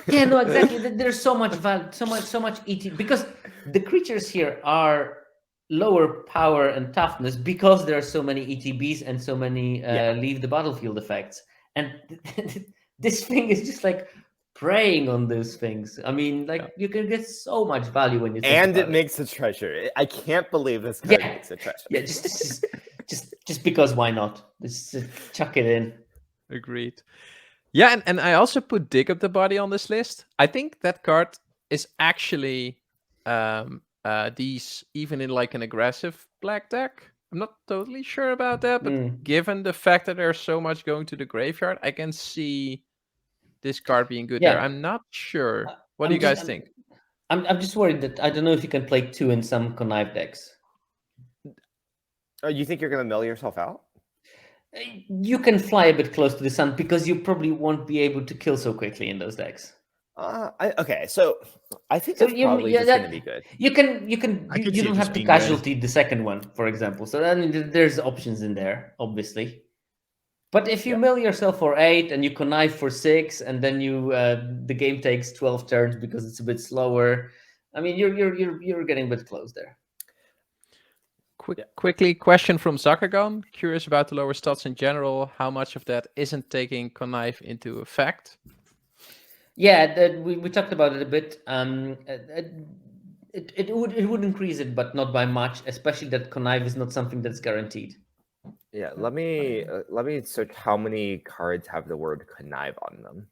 yeah, no, exactly. There's so much value, so much ET because the creatures here are lower power and toughness because there are so many ETBs and so many leave the battlefield effects, and this thing is just like preying on those things. I mean, like you can get so much value when you think And about it makes a treasure. I can't believe this card Yeah. makes a treasure. yeah, just because why not? Just chuck it in. Agreed. Yeah, and I also put Dig Up the Body on this list. I think that card is actually these even in like an aggressive black deck. I'm not totally sure about that, but given the fact that there's so much going to the graveyard, I can see this card being good there. Yeah. I'm not sure. What I'm do you guys just- think? I'm just worried that I don't know if you can play 2 in some connive decks. Oh, you think you're going to mill yourself out? You can fly a bit close to the sun because you probably won't be able to kill so quickly in those decks. Okay, so I think So that's you- probably yeah, just that- going to be good. You can I could you see it don't just have to being good. casualty the second one, for example. So then there's options in there, obviously. But if you mill yourself for 8 and you connive for 6, and then you the game takes 12 turns because it's a bit slower, I mean you're getting a bit close there. Quickly, question from Zakagan. Curious about the lower stats in general. How much of that isn't taking connive into effect? Yeah, we talked about it a bit. It would increase it, but not by much. Especially that connive is not something that's guaranteed. Yeah, let me search how many cards have the word connive on them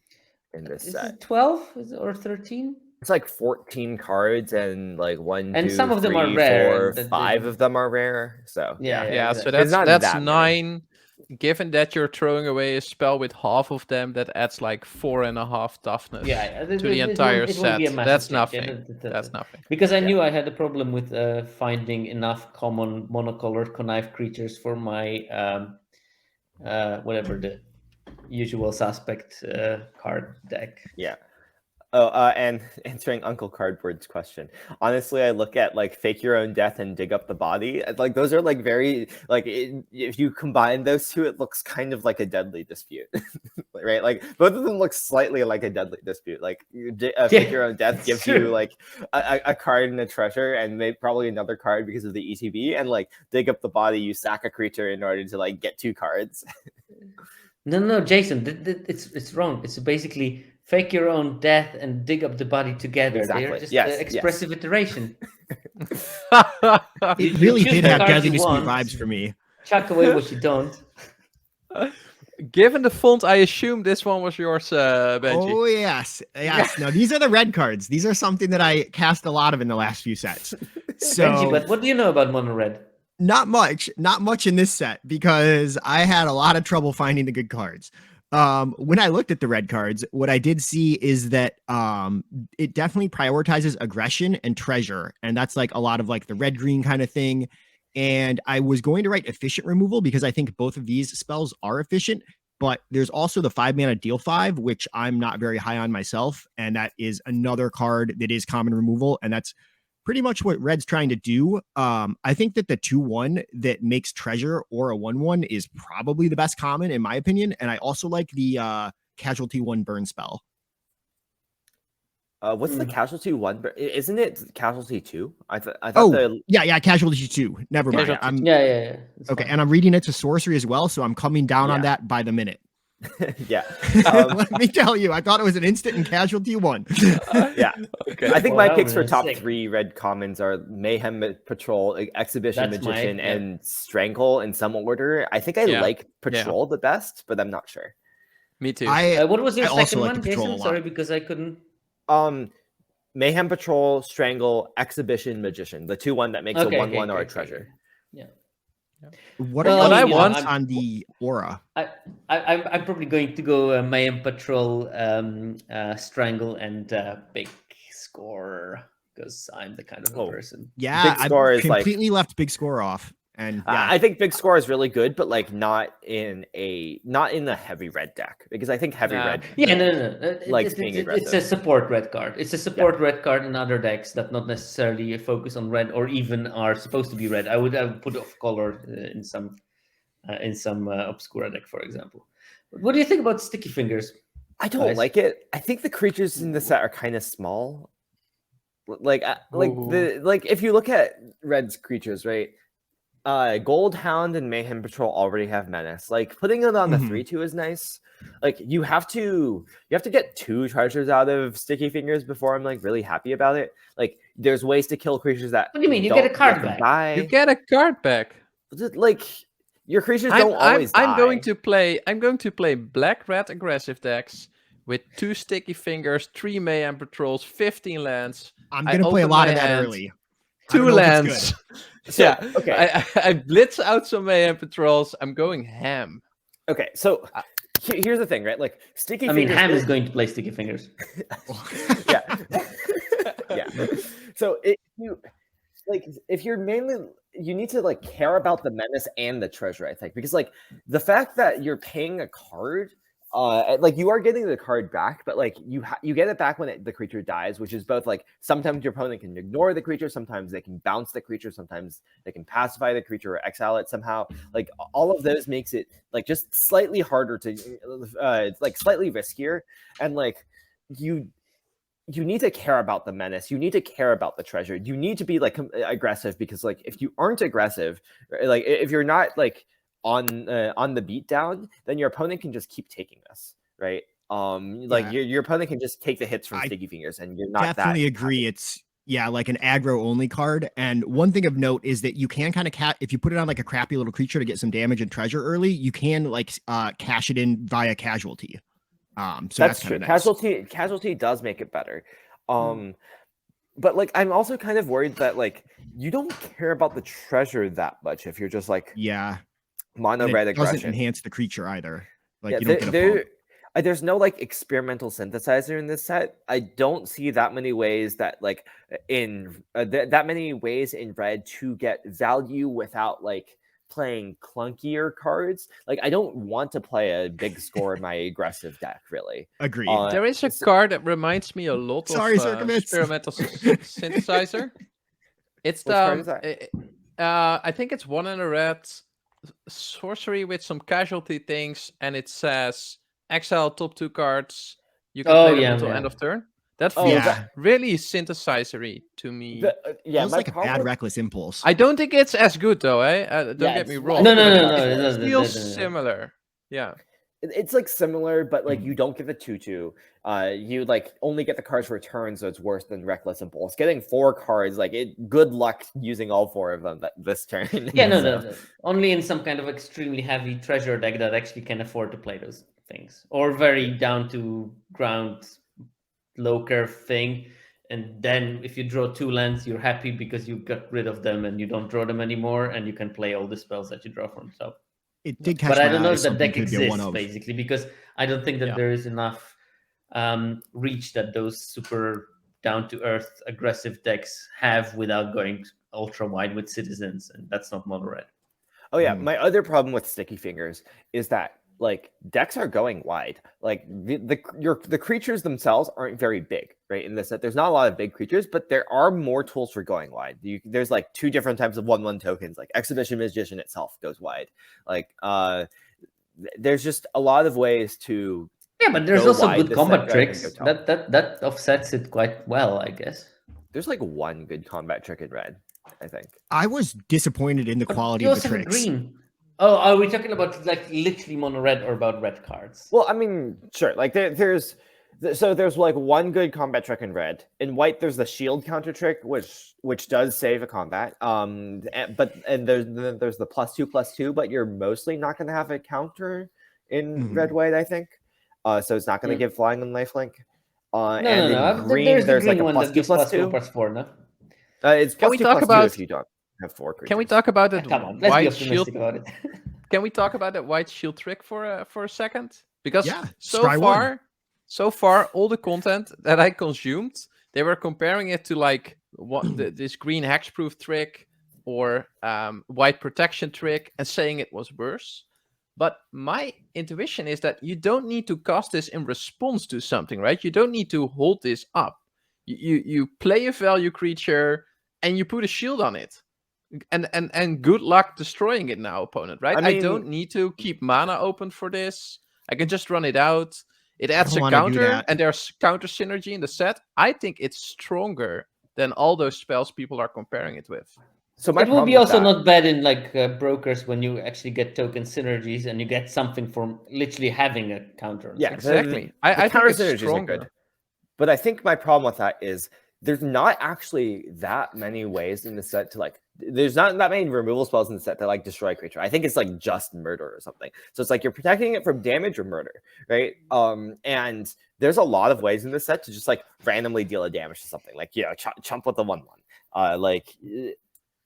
in this Is set. it 12 or 13? It's like 14 cards and like 1, And 2, some of them are 3, rare, 4, and 5 of them are rare. So Yeah, Yeah, so exactly. It's not that's that many. 9. Given that you're throwing away a spell with half of them, that adds like 4.5 toughness Yeah, to the entire set. That's change. nothing. Yeah, That's nothing. Because I knew I had a problem with finding enough common monocolored connive creatures for my whatever the usual suspect card deck. Yeah. Oh, and answering Uncle Cardboard's question. Honestly, I look at like Fake Your Own Death and Dig Up the Body. Like those are like very like if you combine those two, it looks kind of like a deadly dispute, right? Like both of them look slightly like a deadly dispute. Like Fake Your Own Death gives Sure. you like a card and a treasure, and maybe probably another card because of the ETB. And like Dig Up the Body, you sack a creature in order to like get 2 cards. No, Jason, it's wrong. It's basically fake your own death and dig up the body together. They're Exactly. just Yes, expressive iteration. It You really choose did the have card Deadly you Dispute want. vibes for me. Chuck away what you don't. Given the font, I assume this one was yours, Benji. Oh yes, yes. Now these are the red cards. These are something that I cast a lot of in the last few sets. So Benji, but what do you know about mono red? not much in this set because I had a lot of trouble finding the good cards. When I looked at the red cards, what I did see is that it definitely prioritizes aggression and treasure, and that's like a lot of like the red green kind of thing. And I was going to write efficient removal because I think both of these spells are efficient, but there's also the 5-mana deal 5, which I'm not very high on myself, and that is another card that is common removal, and that's pretty much what Red's trying to do. I think that the 2/1 that makes treasure or a 1/1 is probably the best common in my opinion, and I also like the casualty 1 burn spell. What's the casualty one? Isn't it casualty 2? I thought. Oh, yeah, casualty 2. Never mind. Casualty Yeah. It's Okay, fine. and I'm reading it to sorcery as well, so I'm coming down on Yeah. that by the minute. Yeah. Let me tell you, I thought it was an instant and casualty 1. Yeah. Okay. I think Well, my that picks for would've top been sick. 3 red commons are Mayhem Patrol, Exhibition That's my- Magician, yeah. and Strangle in some order. I think I Yeah. like Patrol the best, but I'm not sure. Me too. What was your I also second like one, the Patrol Jason? a lot. Sorry, because I couldn't. Mayhem Patrol, Strangle, Exhibition Magician, the 2/1 that makes a 1/1 or a okay. treasure. Yeah. What Well, are I your mean, thoughts I'm- on the aura? I'm probably going to go Mayhem Patrol, Strangle, and Big Score because I'm the kind of a Oh. person. Yeah, Big Score I is like- completely left Big Score off. And yeah, I think Big Score is really good, but like not in the heavy red deck, because I think heavy Nah. red. Yeah, no. Likes being It's a aggressive. support red card. It's a support red card in other decks that not necessarily focus on red or even are supposed to be red. I would put off color in some Obscura deck, for example. What do you think about Sticky Fingers? I don't Guys. like it. I think the creatures in the set are kind of small. Like if you look at Red's creatures, right? Gold Hound and Mayhem Patrol already have menace. Like putting it on the Mhm. 3/2 is nice. Like you have to get 2 treasures out of Sticky Fingers before I'm like really happy about it. Like there's ways to kill creatures that. What do you mean? You get a don't card let them back. Die. You get a card back. Like your creatures don't always die. I'm going to play black red aggressive decks with 2 Sticky Fingers, 3 Mayhem Patrols, 15 lands, I'm I going to play a open lot my of that hand, early. I 2 don't know if it's lands. So, Yeah. okay. I blitz out some Mayhem Patrols. I'm going ham. Okay, so here's the thing, right? Like Sticky I mean, Fingers. Ham is going to play Sticky Fingers. Yeah. Yeah. So if you're mainly, you need to like care about the menace and the treasure, I think, because like the fact that you're paying a card, like you are getting the card back, but like you get it back when the creature dies, which is both like sometimes your opponent can ignore the creature, sometimes they can bounce the creature, sometimes they can pacify the creature or exile it somehow. Like all of those makes it like just slightly harder to, like slightly riskier, and like you need to care about the menace. You need to care about the treasure. You need to be like aggressive, because like if you aren't aggressive, like if you're not like on the beatdown, then your opponent can just keep taking this, right? Like your opponent can just take the hits from Sticky Fingers, and you're not definitely agree. It's like an aggro only card. And one thing of note is that you can kind of if you put it on like a crappy little creature to get some damage and treasure early, you can like cash it in via casualty. So that's true. Nice. Casualty does make it better. But like I'm also kind of worried that like you don't care about the treasure that much if you're just like mono And red it doesn't aggression. enhance the creature either. Like Yeah, you don't get a pump. there's no like experimental synthesizer in this set. I don't see that many ways that like in that many ways in red to get value without like playing clunkier cards. Like I don't want to play a big score in my aggressive deck, really. Agreed. There is a card that reminds me a lot Sorry, of Sierkovitz. experimental synthesizer. It's Which card is I think it's 1 and a red sorcery with some casualty things, and it says exile top 2 cards. You can play them until end of turn. That feels really synthesizery to me. Feels like a bad reckless impulse. I don't think it's as good though, eh? Don't get me wrong. No. It feels similar. Yeah. It's like similar, but like Mm. you don't get the 2/2. You like only get the cards for a turn, so it's worse than Reckless Impulse. Getting 4 cards, like good luck using all 4 of them this turn. Yeah, no, So- no. Only in some kind of extremely heavy treasure deck that actually can afford to play those things, or very down to ground, low curve thing. And then if you draw 2 lands, you're happy because you got rid of them and you don't draw them anymore, and you can play all the spells that you draw from. So, It did catch but I my don't know eye if as that something deck could be a one exists of. basically, because I don't think that Yeah. there is enough reach that those super down to earth aggressive decks have without going ultra wide with citizens, and that's not mono red. Oh yeah, Mhm. my other problem with Sticky Fingers is that like decks are going wide. Like the creatures themselves aren't very big, right? In this set, there's not a lot of big creatures, but there are more tools for going wide. There's like 2 different types of 1/1 tokens. Like Exhibition Magician itself goes wide. Like there's just a lot of ways to. Yeah, but there's go also wide good this combat set rather than tricks. go tall. That offsets it quite well, I guess. There's like 1 good combat trick in red, I think. I was disappointed in the But quality you of the also have tricks. green. Oh, are we talking about like literally mono red or about red cards? Well, I mean, sure. Like there's like 1 good combat trick in red. In white, there's the shield counter trick, which does save a combat. And there's the +2/+2, but you're mostly not going to have a counter in Mhm. red white, I think. So it's not going to give flying and lifelink. No, and no, in no. green, There's the there's like green a one that gives +2/+2. +4, no? It's Can we talk +2/+2 about- if you don't have 4 creatures. Can we talk about that Come on, let's be white shield? optimistic about it. Can we talk about that white shield trick for a second? Because Yeah, so try one. far, all the content that I consumed, they were comparing it to like this green hexproof trick or white protection trick and saying it was worse. But my intuition is that you don't need to cast this in response to something, right? You don't need to hold this up. You play a value creature and you put a shield on it. And good luck destroying it now, opponent, right? I don't mean- need to keep mana open for this. I can just run it out. It adds don't a wanna do counter, that. and there's counter synergy in the set. I think it's stronger than all those spells people are comparing it with. So my It will problem be with also that- not bad in like brokers when you actually get token synergies and you get something from literally having a counter. Yeah, Exactly. The I think counter it's synergies are stronger. good. But I think my problem with that is there's not actually that many ways in the set to like. There's not that many removal spells in the set that like destroy a creature. I think it's like just murder or something. So it's like you're protecting it from damage or murder, right? And there's a lot of ways in the set to just like randomly deal a damage to something. Like chump with the 1/1. Like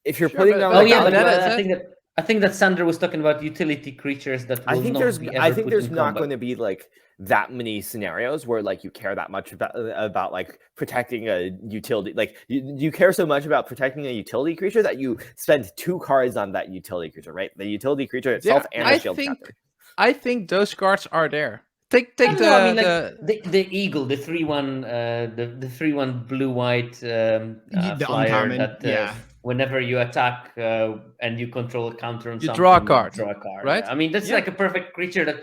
if you're Sure, putting but- down. Oh like, yeah, a- but that- I think that Sander was talking about utility creatures that will I think not there's be I ever think put there's in not combat. going to be like that many scenarios where like you care that much about like protecting a utility. Like you care so much about protecting a utility creature that you spend 2 cards on that utility creature, right? The utility creature itself and the shield counter. I think those cards are there. Take I don't know, I mean, the like the eagle, the 3/1, the 3/1 blue white The flyer uncommon, that yeah. whenever you attack and you control a counter on You something, draw a card, draw a card, right? yeah. I mean, that's Yeah. like a perfect creature that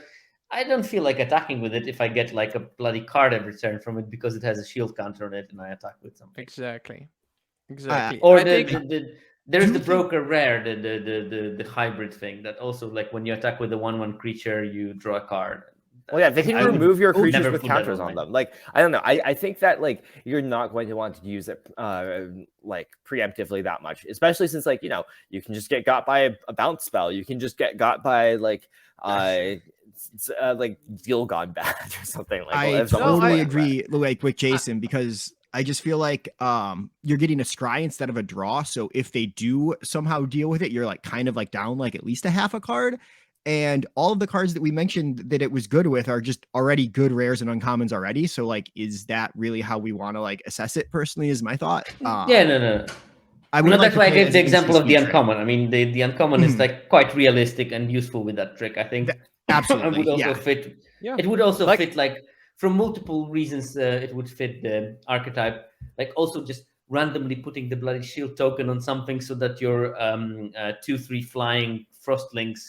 I don't feel like attacking with it if I get like a bloody card every turn from it because it has a shield counter on it and I attack with something. Exactly. Or I think there's Do the you broker rare, the hybrid thing that also like when you attack with a 1/1 creature, you draw a card. Well, yeah, they can I would remove your creatures never with put that counters on online. them. Like, I don't know. I think that like you're not going to want to use it like preemptively that much, especially since like you can just get got by a bounce spell. You can just get got by like deal gone bad or something like. I if someone's totally playing agree, like with Jason, because I just feel like you're getting a scry instead of a draw. So if they do somehow deal with it, you're like kind of like down like at least a half a card. And all of the cards that we mentioned that it was good with are just already good rares and uncommons already. So like, is that really how we want to like assess it? Personally, is my thought. Yeah, no. I would No, like that's to why I play it gave as the an example of the instant speed trick. uncommon. I mean, the uncommon is like quite realistic and useful with that trick. I think Absolutely, it would also yeah. fit. Yeah. It would also Like- fit like from multiple reasons. It would fit the archetype. Like also just randomly putting the bloody shield token on something so that your 2/3 flying frostlings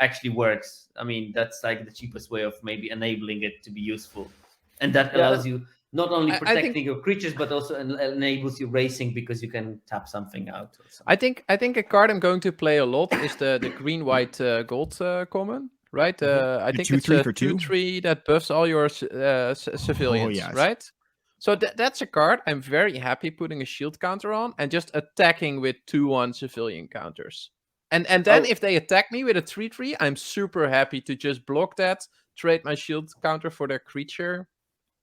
actually works. I mean, that's like the cheapest way of maybe enabling it to be useful, and that Yeah. allows you not only I think- protecting your creatures but also enables you racing because you can tap something out. Or something. I think a card I'm going to play a lot is the green white gold common. right? I The think 2/3 it's a for 2? 2/3 that buffs all your civilians, yes. right? So that's a card I'm very happy putting a shield counter on and just attacking with 2/1 civilian counters. And then if they attack me with a 3/3, I'm super happy to just block that, trade my shield counter for their creature.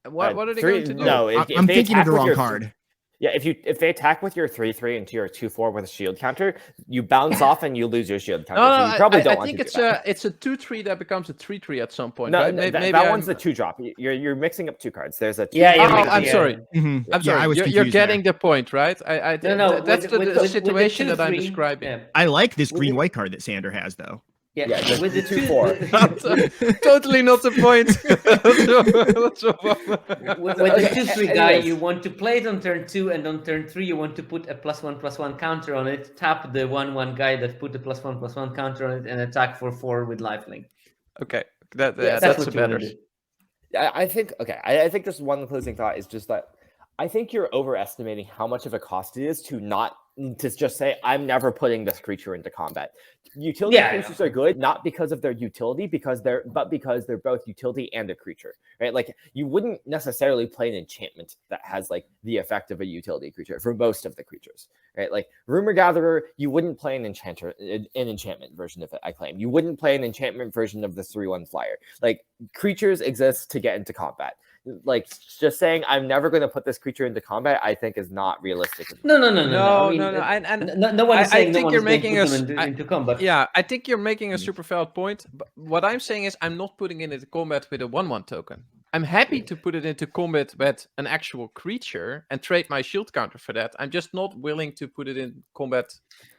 What are they going to do? No, if I'm they thinking of attack the with wrong your card. Yeah, if they attack with your 3/3 into your 2/4 with a shield counter, you bounce off and you lose your shield counter. No, so you probably don't I want think to do that. it's a 2/3 that becomes a 3/3 at some point. No, right? that one's the 2-drop. You're mixing up two cards. There's a Yeah, Oh, mixing I'm it. sorry. Mhm. I'm sorry. I was You're confused getting there. the point, right? No, that's with the situation with the that I'm 2/3, describing. Yeah, I like this With green-white card that Sander has, though. yeah. Yeah, With the the 2/4. Totally not the point. With the 2/3 guy, anyways. you want to play it on turn 2, and on turn 3, you want to put a +1/+1 counter on it. Tap the 1/1 guy that put a +1/+1 counter on it, and attack for 4 with lifelink. Okay, Yeah, that's what a you want better. to do. I think I think just one closing thought is just that I think you're overestimating how much of a cost it is to just say I'm never putting this creature into combat. Utility creatures are good not because of their utility, because they're both utility and a creature, right? Like you wouldn't necessarily play an enchantment that has like the effect of a utility creature for most of the creatures, right? Like Rumor Gatherer, you wouldn't play an enchantment version of it. I claim you wouldn't play an enchantment version of the 3/1 flyer. Like creatures exist to get into combat. Like just saying I'm never going to put this creature into combat, I think is not realistic. No. I No, mean, no. And no one is saying I think no one you're is going making to put us. them into combat. Yeah, I think you're making a super valid point. But what I'm saying is, I'm not putting it into combat with a 1/1 token. I'm happy to put it into combat with an actual creature and trade my shield counter for that. I'm just not willing to put it in combat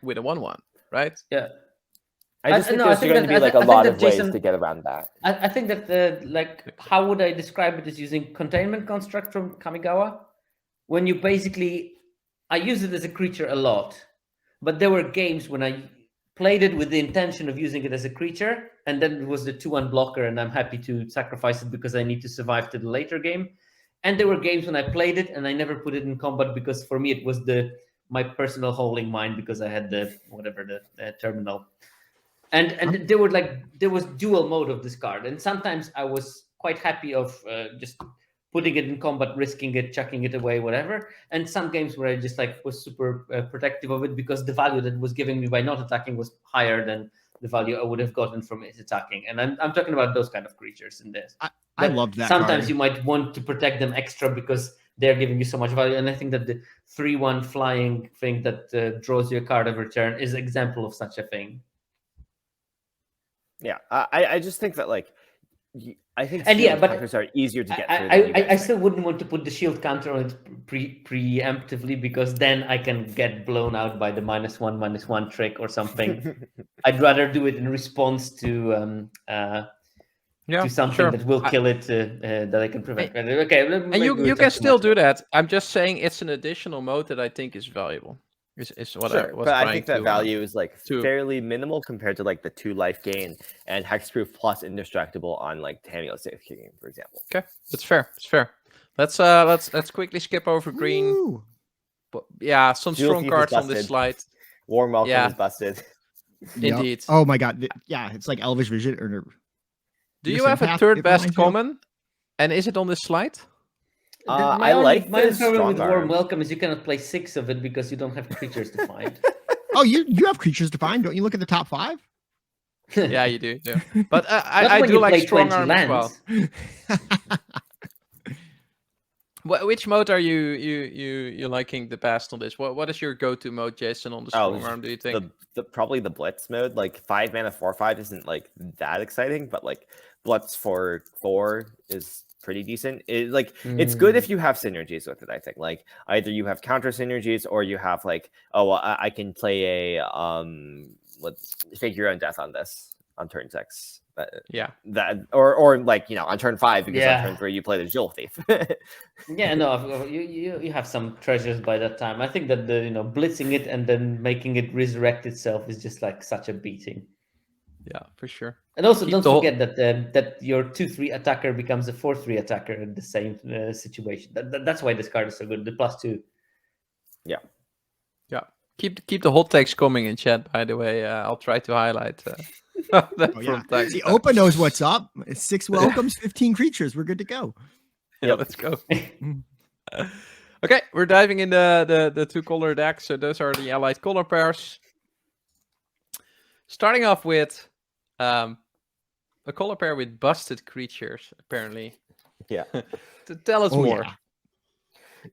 with a 1/1, right? Yeah. I just think there's going to be like a lot of ways to get around that. I think that like how would I describe it is using containment construct from Kamigawa, when you basically I use it as a creature a lot, but there were games when I played it with the intention of using it as a creature, and then it was the 2/1 blocker, and I'm happy to sacrifice it because I need to survive to the later game. And there were games when I played it and I never put it in combat because for me it was my personal hole in mind because I had the terminal. And there was dual mode of this card, and sometimes I was quite happy of just putting it in combat, risking it, chucking it away, whatever. And some games where I just like was super protective of it because the value that it was giving me by not attacking was higher than the value I would have gotten from it attacking. And I'm talking about those kind of creatures in this. I love that. Sometimes card. you might want to protect them extra because they're giving you so much value. And I think that the 3/1 flying thing that draws you a card every turn is an example of such a thing. Yeah, I just think that like I think counters are easier to get through. I still wouldn't want to put the shield counter on it preemptively because then I can get blown out by the -1/-1 trick or something. I'd rather do it in response to something that will kill it that I can prevent. Okay, and you can still do that. I'm just saying it's an additional mode that I think is valuable. Is what I was but trying I think that value is like fairly minimal compared to like the 2 life gain and hexproof plus indestructible on like Tamiyo's Safe King, for example. Okay, that's fair. It's fair. Let's quickly skip over green. Woo. But yeah, some Jewel strong Thief cards is on this busted. slide. Warm Welcome is busted. Yep. Indeed. Oh my god. Yeah, it's like Elvish Vision or Do you have a third best common? And is it on this slide? My problem with Warm Arm. Welcome is you cannot play 6 of it because you don't have creatures to find. Oh, you have creatures to find. Don't you look at the top 5? Yeah, you do. Yeah. But I do like strong arm as well. Which mode are you liking the best on this? What is your go-to mode, Jason, on the strong arm? Do you think probably the Blitz mode? Like 5 mana 4/5 isn't like that exciting, but like Blitz for 4 is pretty decent. It's good if you have synergies with it. I think like either you have counter synergies or you have like I can play a fake your own death on this on turn 6. Or like on turn 5 because on turn 3 you play the Jewel Thief. Yeah, no, you have some treasures by that time. I think that the blitzing it and then making it resurrect itself is just like such a beating. Yeah, for sure. And also, don't forget that your 2/3 attacker becomes a 4/3 attacker in the same situation. That's why this card is so good. The +2. Yeah. Keep the hot takes coming in chat. By the way, I'll try to highlight. That Oh yeah. from time See, to time. Opa knows what's up. It's 6 welcomes, 15 creatures. We're good to go. Yeah, Yep. let's go. Okay, we're diving in the two color decks. So those are the allied color pairs. Starting off with a color pair with busted creatures, apparently. Yeah. To tell us Oh more. yeah.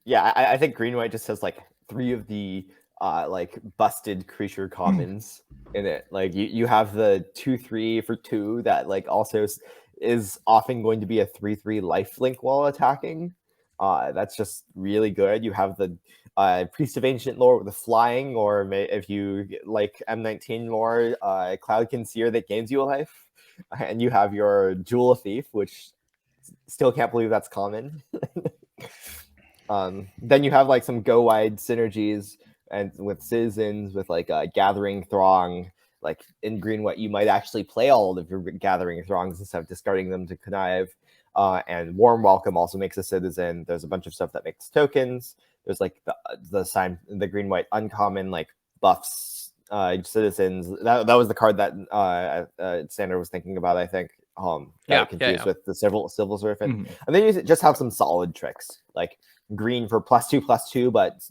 Yeah, I think green white just has like 3 of the like busted creature commons in it. Like you have the 2/3 for 2 that like also is often going to be a 3/3 lifelink while attacking. That's just really good. You have the Priest of Ancient Lore with the flying, or if you like M19 lore, Cloud Conceer that gains you a life, and you have your Jewel Thief, which still can't believe that's common. Then you have like some go wide synergies and with citizens, with like Gathering Throng. Like in green white, you might actually play all of your Gathering Throngs instead of discarding them to connive. And Warm Welcome also makes a citizen. There's a bunch of stuff that makes tokens. There's like the green white uncommon like buffs citizens. That was the card that Sander was thinking about, I think. Got confused with the Civil Servant. And then you just have some solid tricks like green for +2/+2, but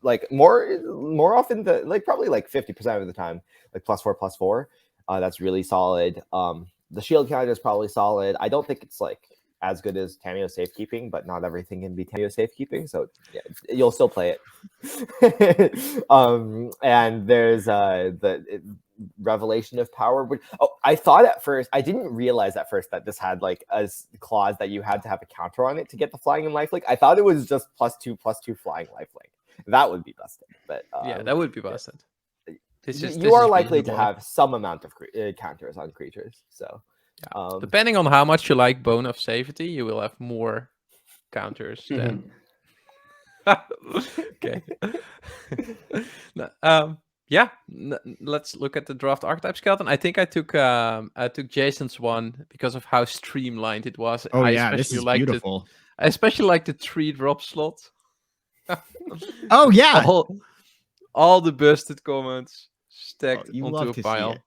like more often probably like 50% of the time, like +4/+4. That's really solid. The shield counter is probably solid. I don't think it's like as good as Tameo Safekeeping, but not everything can be Tameo Safekeeping, so yeah, you'll still play it. And there's the Revelation of Power. I thought at first, I didn't realize at first that this had like a clause that you had to have a counter on it to get the flying and lifelink. I thought it was just +2/+2 flying lifelink. That would be busted. But yeah, that would be busted. You are likely to have some amount of counters on creatures. So depending on how much you like Bone of Safety, you will have more counters than. Okay. Yeah, let's look at the draft archetype skeleton. I think I took Jason's one because of how streamlined it was. Oh yeah, this is beautiful. I especially like the 3-drop slot. Oh yeah. All the busted comments stacked you onto love a to see pile. it.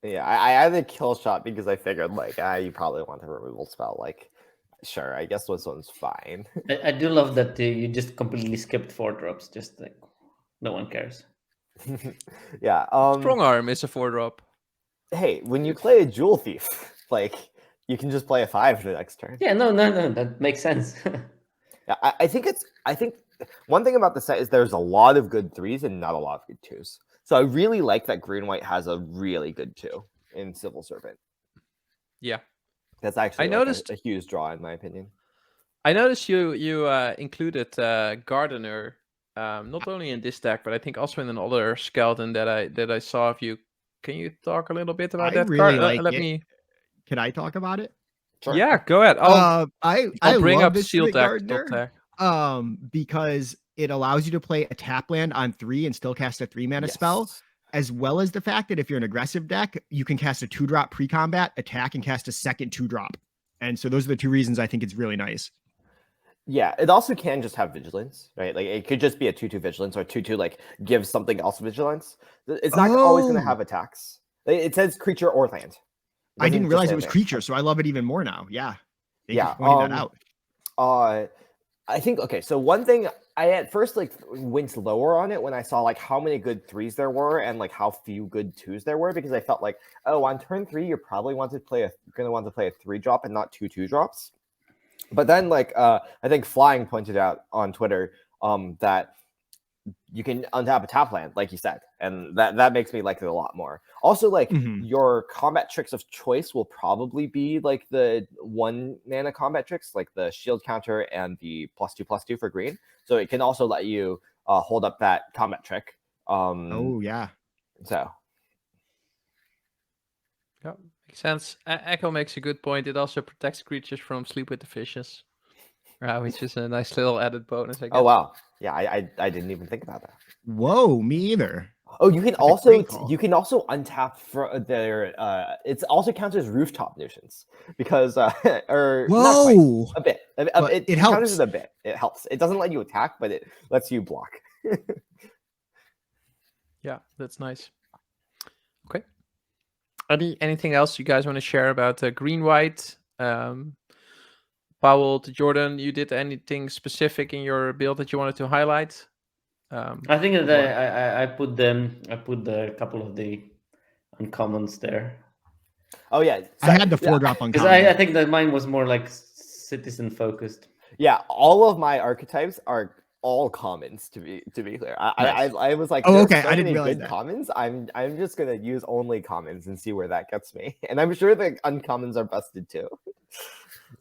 Yeah, I had a kill shot because I figured like you probably want a removal spell. Like, sure, I guess this one's fine. I do love that you just completely skipped 4 drops. Just like no one cares. Yeah. Strong Arm is a 4-drop. Hey, when you play a Jewel Thief, like you can just play a 5 the next turn. Yeah, no, that makes sense. Yeah, I think one thing about the set is there's a lot of good 3s and not a lot of good 2s. So I really like that green white has a really good 2 in Civil Servant. Yeah, that's actually I noticed a huge draw in my opinion. I noticed you included Gardener not only in this deck, but I think also in another skeleton that I saw of you. Can you talk a little bit about that really card? like it. Can I talk about it? Sure. Yeah, go ahead. I'll bring love up this Shield deck. Because it allows you to play a tap land on 3 and still cast a 3-mana spell, as well as the fact that if you're an aggressive deck, you can cast a 2-drop pre-combat, attack, and cast a second 2-drop. And so those are the 2 reasons I think it's really nice. Yeah, it also can just have vigilance, right? Like it could just be a 2/2 vigilance or 2/2 like give something else vigilance. It's not always going to have attacks. It says creature or land. I didn't realize it was creature, so I love it even more now. Yeah. Thank you for pointing that out. I think so one thing I at first like went lower on it when I saw like how many good 3s there were and like how few good 2s there were, because I felt like, oh, on turn 3 you're probably going to play a 3-drop and not 2 2-drops. But then like I think Flying pointed out on Twitter that you can untap a tap land, like you said, and that makes me like it a lot more. Also, like your combat tricks of choice will probably be like the 1-mana combat tricks, like the shield counter and the +2/+2 for green. So it can also let you hold up that combat trick. Oh yeah. So. Yeah, makes sense. Echo makes a good point. It also protects creatures from Sleep with the Fishes, which is a nice little added bonus, I guess. Oh wow, yeah, I didn't even think about that. Whoa, me either. Oh, you can also untap for their. It also counts as Rooftop Nuisance because or whoa, not quite, a bit. It helps. Counters it a bit. It helps. It doesn't let you attack, but it lets you block. Yeah, that's nice. Okay. Anything else you guys want to share about green white? Pawel, Tajoordan, you did anything specific in your build that you wanted to highlight? I think that or- I put them. I put a couple of the uncommons there Oh yeah, I had the yeah. 4-drop because uncommon. I think that mine was more like citizen focused. Yeah, all of my archetypes are all commons. To be clear, Nice. I was like, Oh, there are okay, so I didn't many realize good that. commons. I'm just gonna use only commons and see where that gets me. And I'm sure the uncommons are busted too.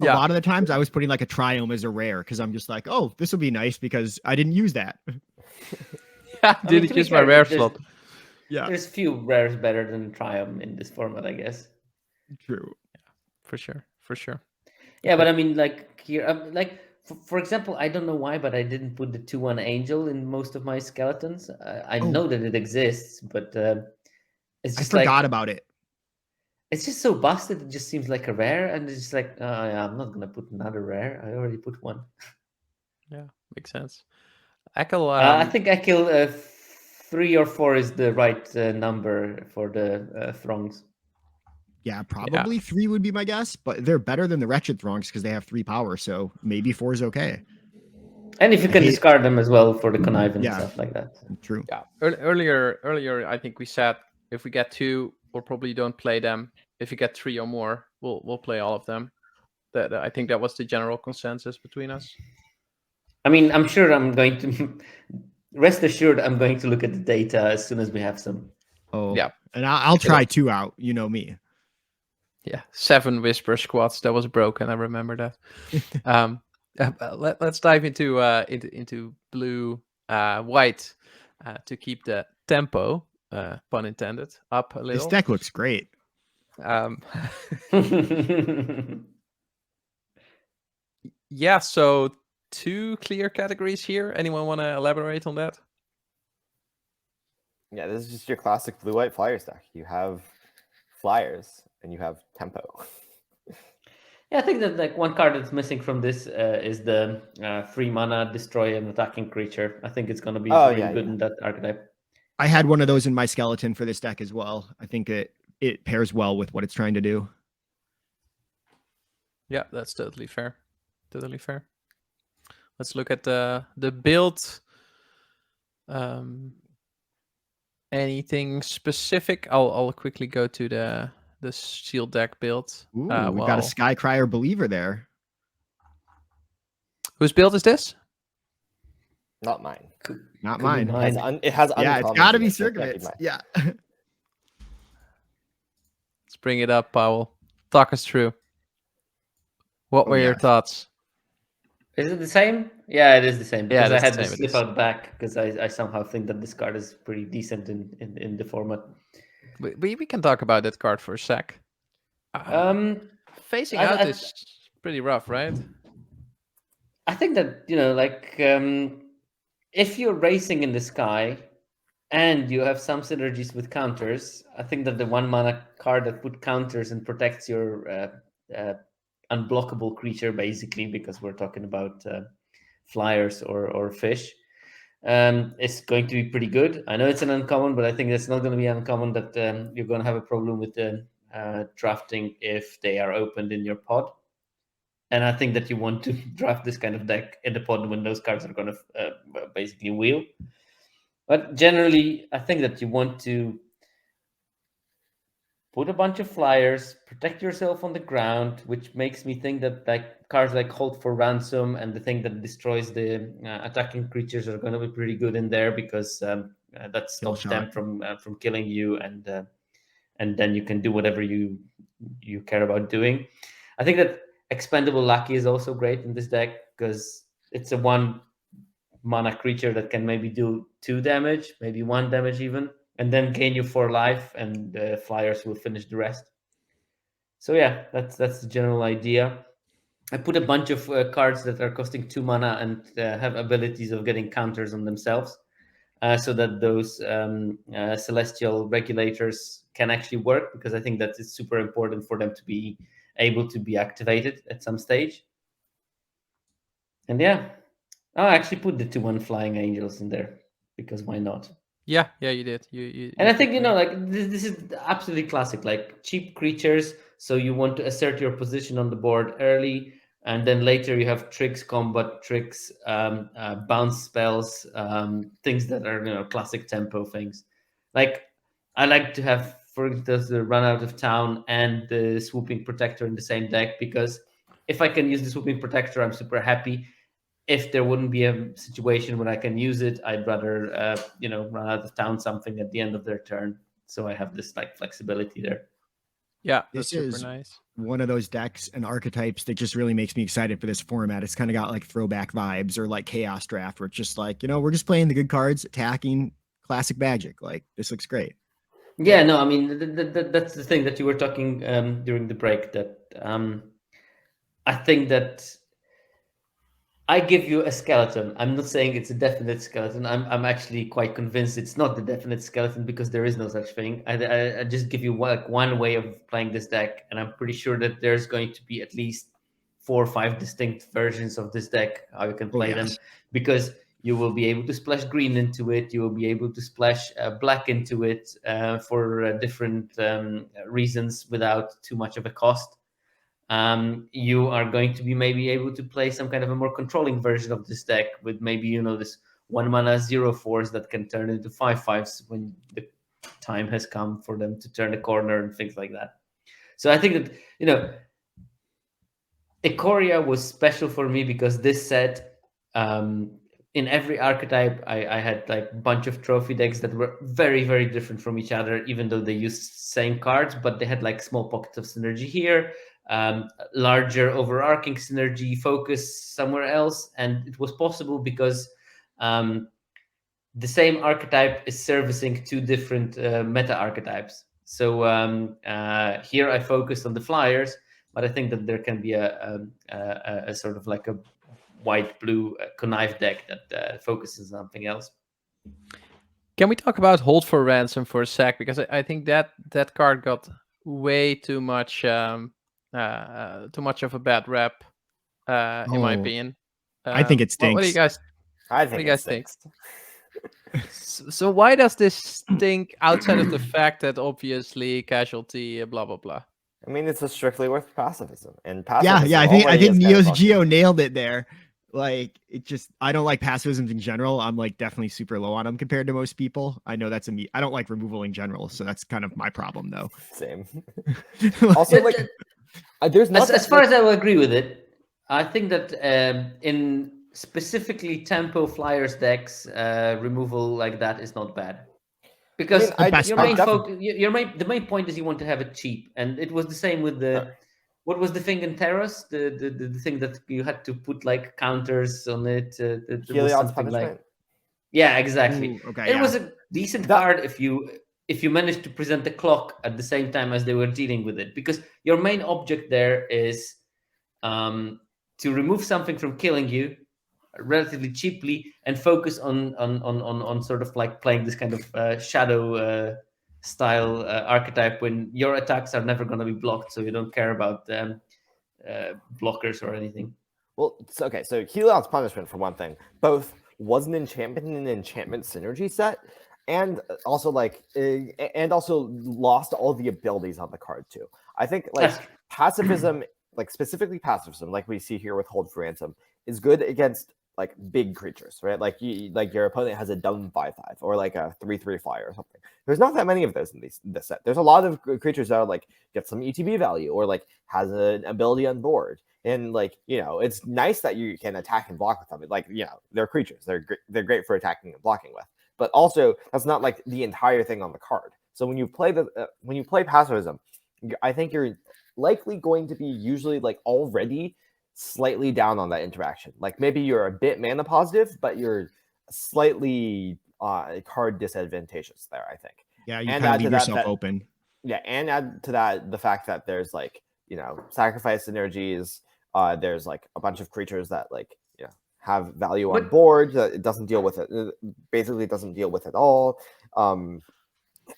A Yeah. lot of the times I was putting like a triome as a rare because I'm just like, oh, this will be nice because I didn't use that. Yeah, I mean, didn't to be use my fair, rare there's- slot. Yeah, There's few rares better than Triumph in this format, I guess. true. For sure. Yeah, Okay. but I mean, like here, like for example, I don't know why, but I didn't put the 2/1 Angel in most of my skeletons. I Oh. know that it exists, but it's I just forgot like about it. it's just so busted. It just seems like a rare, and it's just like, yeah, I'm not gonna put another rare. I already put one. Yeah, makes sense. Ekel, I think I kill 3 or 4 is the right number for the throngs. Yeah, probably 3 would be my guess, but they're better than the Wretched Throngs because they have 3 power, so maybe 4 is okay. And if you I can hate- discard them as well for the conniving and Yeah. stuff like that. True. yeah. Earlier, I think we said if we get 2, we'll probably don't play them. If you get 3 or more, we'll play all of them. That I think that was the general consensus between us. I mean, I'm sure I'm going to rest assured I'm going to look at the data as soon as we have some. Oh, Yeah. And I'll try 2 out. You know me. Yeah, 7 Whisper squads. That was broken. I remember that. Let's dive into blue, white to keep the tempo, pun intended, up a This little. deck looks great. Yeah, so 2 clear categories here. Anyone want to elaborate on that? Yeah, this is just your classic blue-white flyers deck. You have flyers and you have tempo. Yeah, I think that like one card that's missing from this is the 3 mana destroy an attacking creature. I think it's going to be really good in that archetype. I had one of those in my skeleton for this deck as well. I think it pairs well with what it's trying to do. Yeah, that's totally fair. Totally fair. Let's look at the build. Anything specific? I'll quickly go to the shield deck build. Ooh, we've got a Skycrier Believer there. Whose build is this? Not mine. Not Could be mine. mine. It has Yeah, it's uncommons got to in be it, so it can't be Sierkovitz. mine. Yeah. Let's bring it up, Pawel. Talk us through. What were your thoughts? Is it the same? Yeah, it is the same. Yeah, Because I it's had the to same, it slip is. out back because I somehow think that this card is pretty decent in the format. We can talk about that card for a sec. Facing out is pretty rough, right? I think that, like if you're racing in the sky and you have some synergies with counters, I think that the 1 mana card that put counters and protects your unblockable creature, basically, because we're talking about flyers or fish, is going to be pretty good. I know it's an uncommon, but I think it's not going to be uncommon that you're going to have a problem with the drafting if they are opened in your pod. And I think that you want to draft this kind of deck in the pod when those cards are going to basically wheel. But generally, I think that you want to put a bunch of flyers, protect yourself on the ground, which makes me think that like cards like Hold for Ransom and the thing that destroys the attacking creatures are going to be pretty good in there because that stops them from killing you, and then you can do whatever you care about doing. I think that Expendable Lucky is also great in this deck because it's a 1 mana creature that can maybe do 2 damage, maybe 1 damage even, and then gain you 4 life, and the flyers will finish the rest. So yeah, that's the general idea. I put a bunch of cards that are costing 2 mana and have abilities of getting counters on themselves, so that those celestial regulators can actually work, because I think that it's super important for them to be able to be activated at some stage. And yeah, I actually put the 2/1 Flying Angels in there because why not? Yeah, you did. You And I think, took me. like this is absolutely classic, like cheap creatures. So you want to assert your position on the board early, and then later you have tricks, combat tricks, bounce spells, things that are, classic tempo things. Like I like to have, for instance, the Run Out of Town and the Swooping Protector in the same deck, because if I can use the Swooping Protector, I'm super happy. If there wouldn't be a situation where I can use it, I'd rather, Run Out of Town something at the end of their turn. So I have this like flexibility there. Yeah, This that's super is nice. one of those decks and archetypes that just really makes me excited for this format. It's kind of got like throwback vibes, or like Chaos Draft, where it's just like, we're just playing the good cards, attacking classic Magic. Like, this looks great. Yeah, no, I mean, that's the thing that you were talking during the break, that I think that I give you a skeleton. I'm not saying it's a definite skeleton. I'm actually quite convinced it's not the definite skeleton, because there is no such thing. I just give you one way of playing this deck, and I'm pretty sure that there's going to be at least 4 or 5 distinct versions of this deck, how you can play them, because you will be able to splash green into it. You will be able to splash black into it for different reasons without too much of a cost. You are going to be maybe able to play some kind of a more controlling version of this deck with maybe, this 1 mana 0/4s that can turn into 5/5s when the time has come for them to turn the corner and things like that. So I think that, Ikoria was special for me because this set, in every archetype, I had like a bunch of trophy decks that were very, very different from each other, even though they used same cards, but they had like small pockets of synergy here, larger overarching synergy focus somewhere else. And it was possible because the same archetype is servicing 2 different meta archetypes. So here I focused on the flyers, but I think that there can be a sort of like a white-blue connive deck that focuses on something else. Can we talk about Hold for Ransom for a sec? Because I think that card got way too much of a bad rep, in my opinion. I think it stinks. What do you guys? I think it stinks. So why does this stink outside of the fact that obviously casualty, blah blah blah? I mean, it's a strictly with pacifism, and Yeah, pacifism I think already is kind of Neo's fucking- Geo nailed it there. Like, I don't like pacifisms in general. I'm like definitely super low on them compared to most people. I know that's I don't like removal in general, so that's kind of my problem though. Same. Also, like, there's not as far as I will agree with it, I think that in specifically tempo flyers decks, removal like that is not bad, because the main point is you want to have it cheap, and it was the same with the what was the thing in Terros, the thing that you had to put like counters on it. Heliod's Punishment. Yeah, exactly. Ooh, okay, it was a decent card if you managed to present the clock at the same time as they were dealing with it, because your main object there is to remove something from killing you relatively cheaply and focus on sort of like playing this kind of shadow style archetype when your attacks are never going to be blocked, so you don't care about blockers or anything. Well, okay, so Heliod's Punishment, for one thing, both was an enchantment and an enchantment synergy set, and also lost all the abilities on the card too. I think like pacifism, like specifically pacifism, like we see here with Hold for Ransom, is good against like big creatures, right? Like your opponent has a dumb 5/5 or like a 3/3 flyer or something. There's not that many of those in this set. There's a lot of creatures that are like get some ETB value or like has an ability on board. And like, it's nice that you can attack and block with them. Like, they're creatures. They're great for attacking and blocking with. But also, that's not like the entire thing on the card. So when you play pacifism, I think you're likely going to be usually like already slightly down on that interaction. Like maybe you're a bit mana positive, but you're slightly card disadvantageous there, I think. Yeah, you kind of leave yourself open. Yeah, and add to that the fact that there's like, sacrifice synergies. There's like a bunch of creatures that like have value on board that it doesn't deal with it. Basically, it doesn't deal with it all.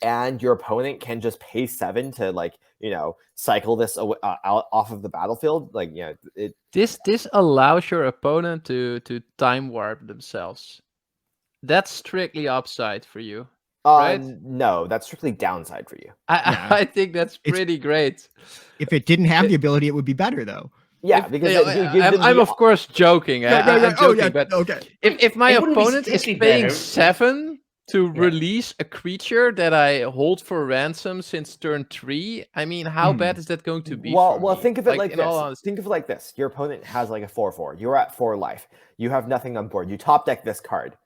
And your opponent can just pay 7 to like cycle this out off of the battlefield. Like this allows your opponent to time warp themselves. That's strictly upside for you. right? No, that's strictly downside for you. Yeah. I think that's It's- pretty great. If it didn't have the ability, it would be better though. Yeah, If- because yeah, you give them I'm the of course joking. I'm Oh joking, yeah. but Okay. if my It wouldn't be opponent is strictly paying better. 7 to Yeah. release a creature that I hold for ransom since turn 3, I mean, how bad is that going to be? Well, for me? think of it like in all this. honesty. Think of it like this. Your opponent has like a 4/4. You're at 4 life. You have nothing on board. You top deck this card.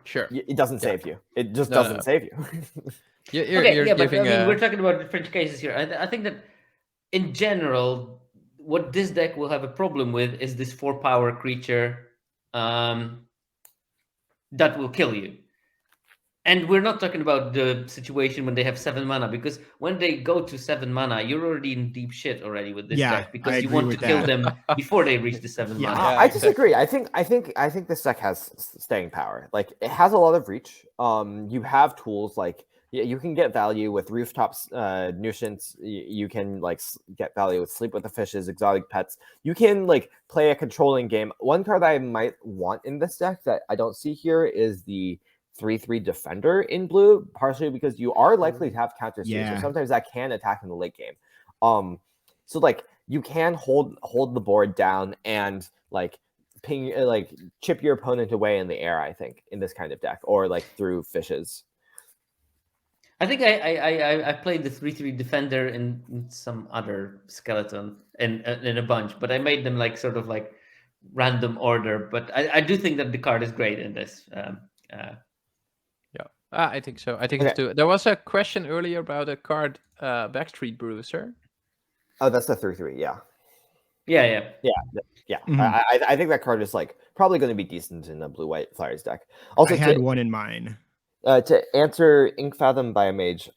Sure. It doesn't save you. It just No, doesn't no. save you. You're Okay, yeah, but I giving mean, we're talking about different cases here. I think that in general, what this deck will have a problem with is this 4-power creature that will kill you. And we're not talking about the situation when they have 7 mana, because when they go to 7 mana, you're already in deep shit already with this Yeah, deck, because I you agree want to with kill that. them before they reach the 7 Yeah. mana. Yeah, I exactly. disagree. I think this deck has staying power. Like it has a lot of reach. You have tools like you can get value with rooftops, nuisance. You can like get value with sleep with the fishes, exotic pets. You can like play a controlling game. One card I might want in this deck that I don't see here is the 3/3 defender in blue, partially because you are likely to have counters here, Yeah. so sometimes that can attack in the late game. So like you can hold the board down and like ping like chip your opponent away in the air. I think in this kind of deck, or like through fishes. I think I played the 3/3 defender in some other skeleton in a bunch, but I made them like sort of like random order. But I do think that the card is great in this. I think so. I think it's too. There was a question earlier about a card, Backstreet Bruiser. Oh, that's the 3/3. Yeah. Yeah. Mhm. I think that card is like probably going to be decent in a blue-white Flyers deck. Also, I had one in mind. To answer Ink Fathom by a Mage,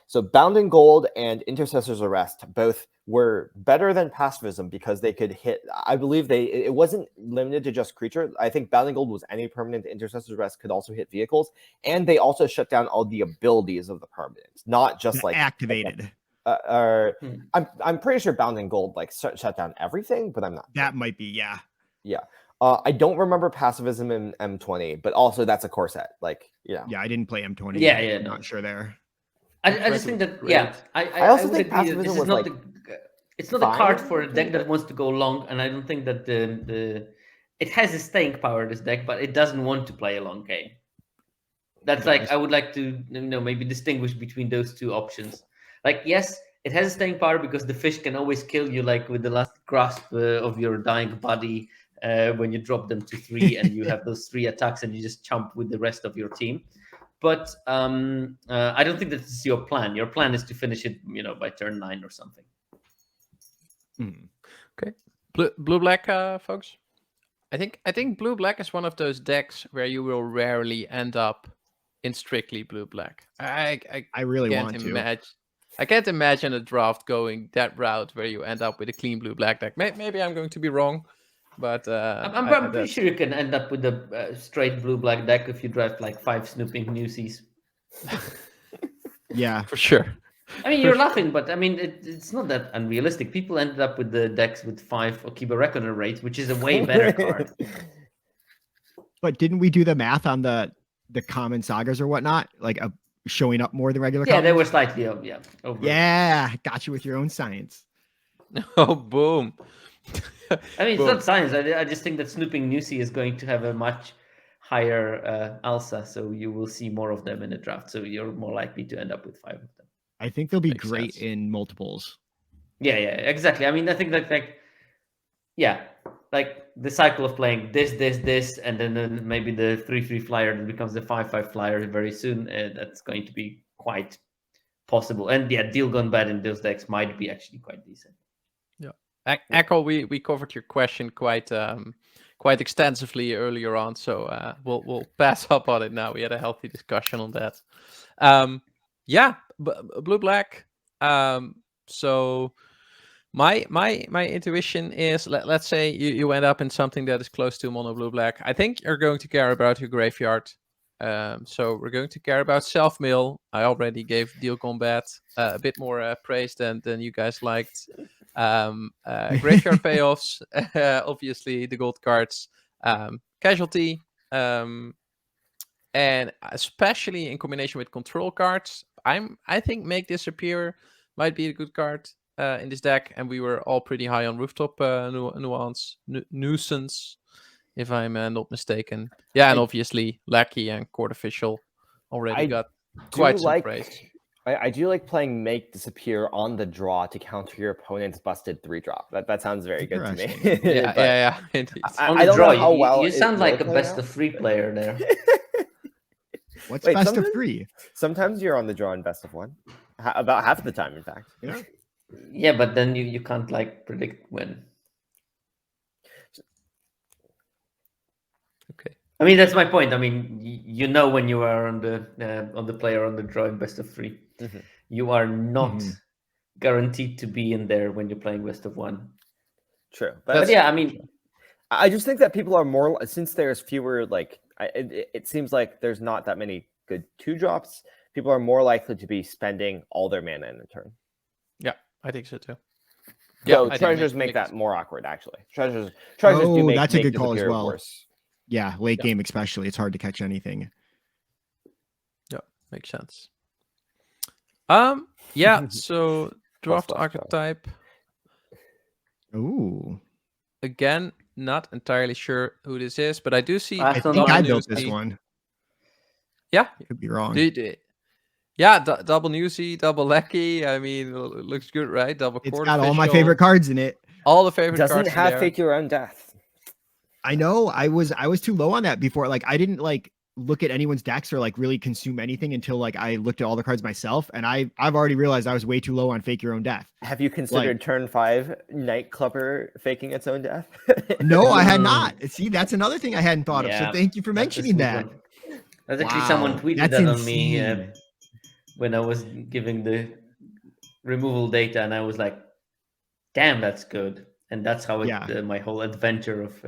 so Bound in Gold and Intercessor's Arrest both were better than Pacifism because they could hit. I believe it wasn't limited to just creature. I think Bound in Gold was any permanent. Intercessor's Arrest could also hit vehicles, and they also shut down all the abilities of the permanents, not just like Activated. I'm pretty sure Bound in Gold like shut down everything, but I'm not. That might be, yeah. Yeah. I don't remember Pacifism in M20, but also that's a core set. Like, Yeah, I didn't play M20. Yeah, I'm no. not sure there. I just think that Great. I also would think agree that pacifism this is was, not like, it's not a card fine, for a deck that but- wants to go long, and I don't think that the it has a staying power, this deck, but it doesn't want to play a long game. That's like I would like to maybe distinguish between those two options. Like, yes, it has a staying power because the fish can always kill you, like with the last grasp of your dying body when you drop them to 3 and you have those 3 attacks and you just chump with the rest of your team. But I don't think that this is your plan. Your plan is to finish it, by turn 9 or something. Okay, blue black, folks. I think blue black is one of those decks where you will rarely end up in strictly blue black. I really can't want to. imagine. I can't imagine a draft going that route where you end up with a clean blue black deck. Maybe I'm going to be wrong, but I'm pretty sure you can end up with a straight blue black deck if you draft like 5 snooping newsies. Yeah. for sure. I mean, you're laughing, but I mean, it's not that unrealistic. People ended up with the decks with 5 Okiba Reckoner rates, which is a way better card. But didn't we do the math on the common sagas or whatnot? Like showing up more than regular Yeah, they commons? were slightly over. Yeah, got you with your own science. Oh, boom. I mean, it's Boom. not science. I just think that snooping newsie is going to have a much higher alpha, so you will see more of them in the draft. So you're more likely to end up with 5 of them. I think they'll be Makes great sense. in multiples. Yeah, exactly. I mean, I think that like the cycle of playing this, and then maybe the 3/3 flyer that becomes the 5/5 flyer very soon. That's going to be quite possible. And yeah, deal gone bad in those decks might be actually quite decent. Echo, we covered your question quite extensively earlier on, so we'll pass up on it now. We had a healthy discussion on that. Blue black. So my intuition is let's say you end up in something that is close to mono blue black. I think you're going to care about your graveyard. So we're going to care about self-mill. I already gave Deal Combat a bit more praise than you guys liked. Graveyard payoffs, obviously the gold cards, casualty, and especially in combination with control cards, I think Make Disappear might be a good card in this deck, and we were all pretty high on Rooftop Nuisance, if I'm not mistaken. Yeah, and obviously Lackey and Court Official already got quite some praise. I do like playing Make Disappear on the draw to counter your opponent's busted 3-drop. That sounds very good to me. Yeah, indeed. On the draw, you sound like a best of 3 player there. What's best of 3? Sometimes you're on the draw in best of 1. About half the time, in fact. Yeah. Yeah, but then you can't like predict when. Okay. I mean, that's my point. I mean, you know when you are on the player on the draw in best of 3, you are not guaranteed to be in there when you're playing best of 1. True, but yeah, I mean, I just think that people are more, since there's fewer, like it seems like there's not that many good 2-drops. People are more likely to be spending all their mana in a turn. Yeah, I think so too. So treasures make that more awkward, actually. Treasures do make that's a good call as well. Worse. Yeah, late game especially, it's hard to catch anything. Yeah, makes sense. Yeah, so draft archetype. Ooh. Again, not entirely sure who this is, but I do see. I think I built this one. Yeah, could be wrong. Yeah, double Newsy, double Lecky. I mean, it looks good, right? Double It's Court got Official, all my favorite cards in it. All the favorite cards. Doesn't have Fake Your Own Death. I know. I was too low on that before. Like, I didn't like look at anyone's decks or like really consume anything until like I looked at all the cards myself, and I've already realized I was way too low on Fake Your Own Death. Have you considered turn 5 Nightclubber faking its own death? No, I had not. See, that's another thing I hadn't thought of. So thank you for mentioning that. That's actually someone tweeted that on me when I was giving the removal data, and I was like, "Damn, that's good." And that's how my whole adventure of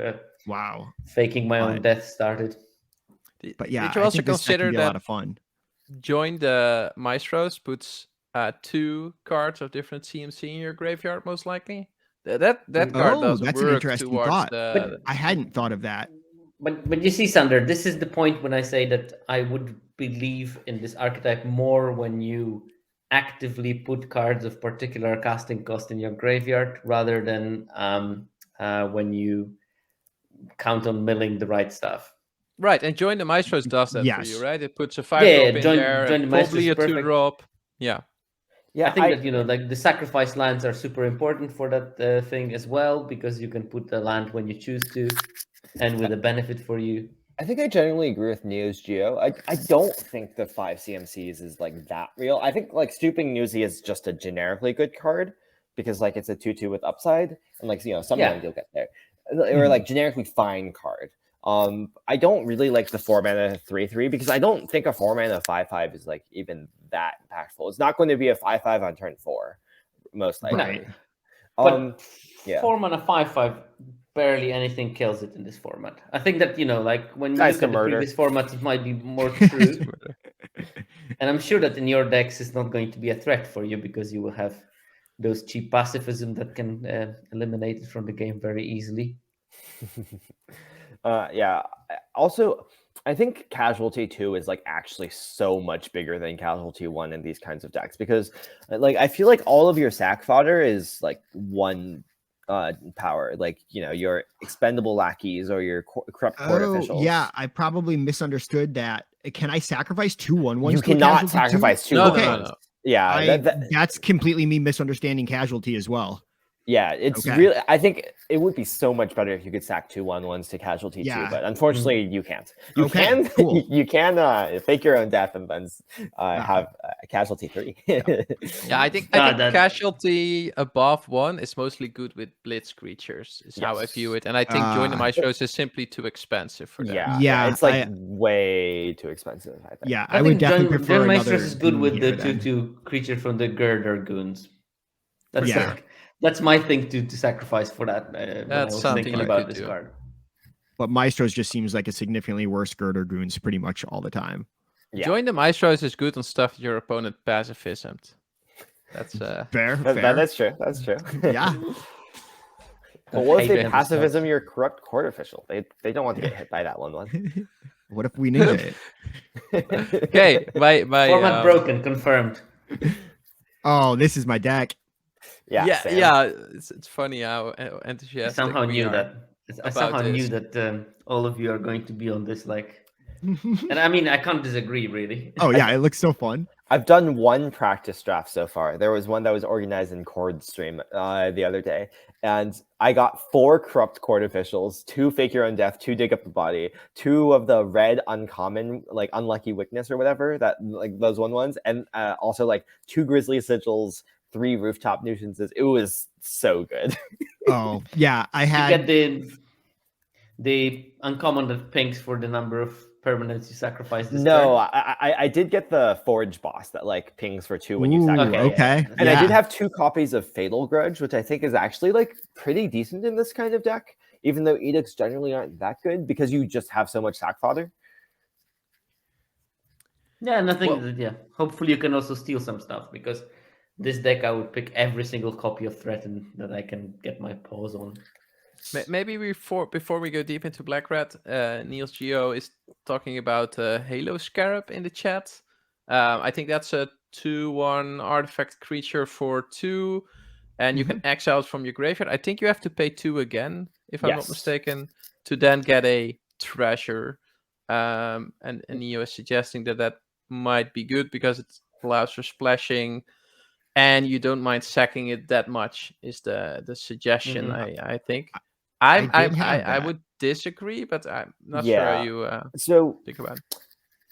faking my own death started. But yeah, did you also consider that a lot of fun? Join the Maestros puts 2 cards of different CMC in your graveyard, most likely. That card does that's work an interesting towards thought. the. I hadn't thought of that. But you see, Sander, this is the point when I say that I would believe in this archetype more when you actively put cards of particular casting cost in your graveyard rather than when you count on milling the right stuff. Right, and Join the Maestros does that for you, right? It puts a 5-drop in there, Join the probably a Maestros 2-drop. Yeah. I think that, like the sacrifice lands are super important for that thing as well, because you can put the land when you choose to and with a benefit for you. I think I generally agree with Neo's Geo. I don't think the 5 CMCs is like that real. I think like Stooping Newsy is just a generically good card because like it's a 2/2 with upside, and like sometimes you'll get there. Or like generically fine card. I don't really like the 4-mana 3/3 because I don't think a 4-mana 5/5 is like even that impactful. It's not going to be a 5/5 on turn 4, most likely. But 4-mana 5/5. Barely anything kills it in this format. I think that, like when you look at the previous formats, it might be more true. And I'm sure that in your decks, it's not going to be a threat for you because you will have those cheap pacifism that can eliminate it from the game very easily. Also, I think Casualty 2 is like actually so much bigger than Casualty 1 in these kinds of decks because like I feel like all of your sack fodder is like 1 power, like your expendable lackeys or your corrupt court officials. Yeah, I probably misunderstood that. Can I sacrifice 2 1/1s? You cannot sacrifice 2 1/1s. No. Yeah, that's completely me misunderstanding Casualty as well. Yeah, it's really. I think it would be so much better if you could sack 2 1/1s to Casualty 2, but unfortunately you can't. You can fake your own death and then have Casualty 3. I think Casualty above 1 is mostly good with Blitz creatures. Is how I view it, and I think Join the Maestros is simply too expensive for that. Yeah, it's like way too expensive. I think. Yeah, I would definitely prefer. Join Maestros is good with the 2/2 creature from the Girder Goons. That's my thing to sacrifice for that. That's something thinking about this card. But Maestros just seems like a significantly worse Girder Goons pretty much all the time. Yeah. Join the Maestros is good on stuff your opponent pacifismed. That's fair. That's true. That's true. Yeah. But what if they Payback pacifism is your corrupt court official? They don't want to get hit by that one. What if we ninja it? Okay, my format broken, confirmed. Oh, this is my deck. Yeah, Sam. yeah. It's funny how I enthusiastic somehow we knew are that. I about somehow knew this. that all of you are going to be on this. Like, and I mean, I can't disagree really. Oh yeah, it looks so fun. I've done one practice draft so far. There was one that was organized in Cord stream the other day, and I got 4 corrupt court officials, 2 fake your own death, 2 dig up the body, 2 of the red uncommon, like unlucky weakness or whatever, that like those ones, and also like 2 grizzly sigils, 3 rooftop nuisances. It was so good. Oh yeah, I You had get the uncommon that pinks for the number of permanents you sacrifice this No, turn. I did get the forge boss that like pings for 2 when you Ooh, sacrifice. okay. And I Yeah. did have 2 copies of Fatal Grudge, which I think is actually like pretty decent in this kind of deck, even though edicts generally aren't that good because you just have so much sack fodder. Yeah, and I think Well- that, yeah, hopefully you can also steal some stuff, because this deck I would pick every single copy of Threaten that I can get my paws on. Maybe before we go deep into Black Red, Niels Geo is talking about Halo Scarab in the chat. I think that's a 2/1 artifact creature for 2, and you can exile it from your graveyard. I think you have to pay 2 again, if I'm not Yes. mistaken, to then get a treasure. And Neo is suggesting that might be good because it allows for splashing, and you don't mind sacking it that much. Is the suggestion? I think. I did have I that. would disagree, but I'm not Yeah. sure how you So think about it.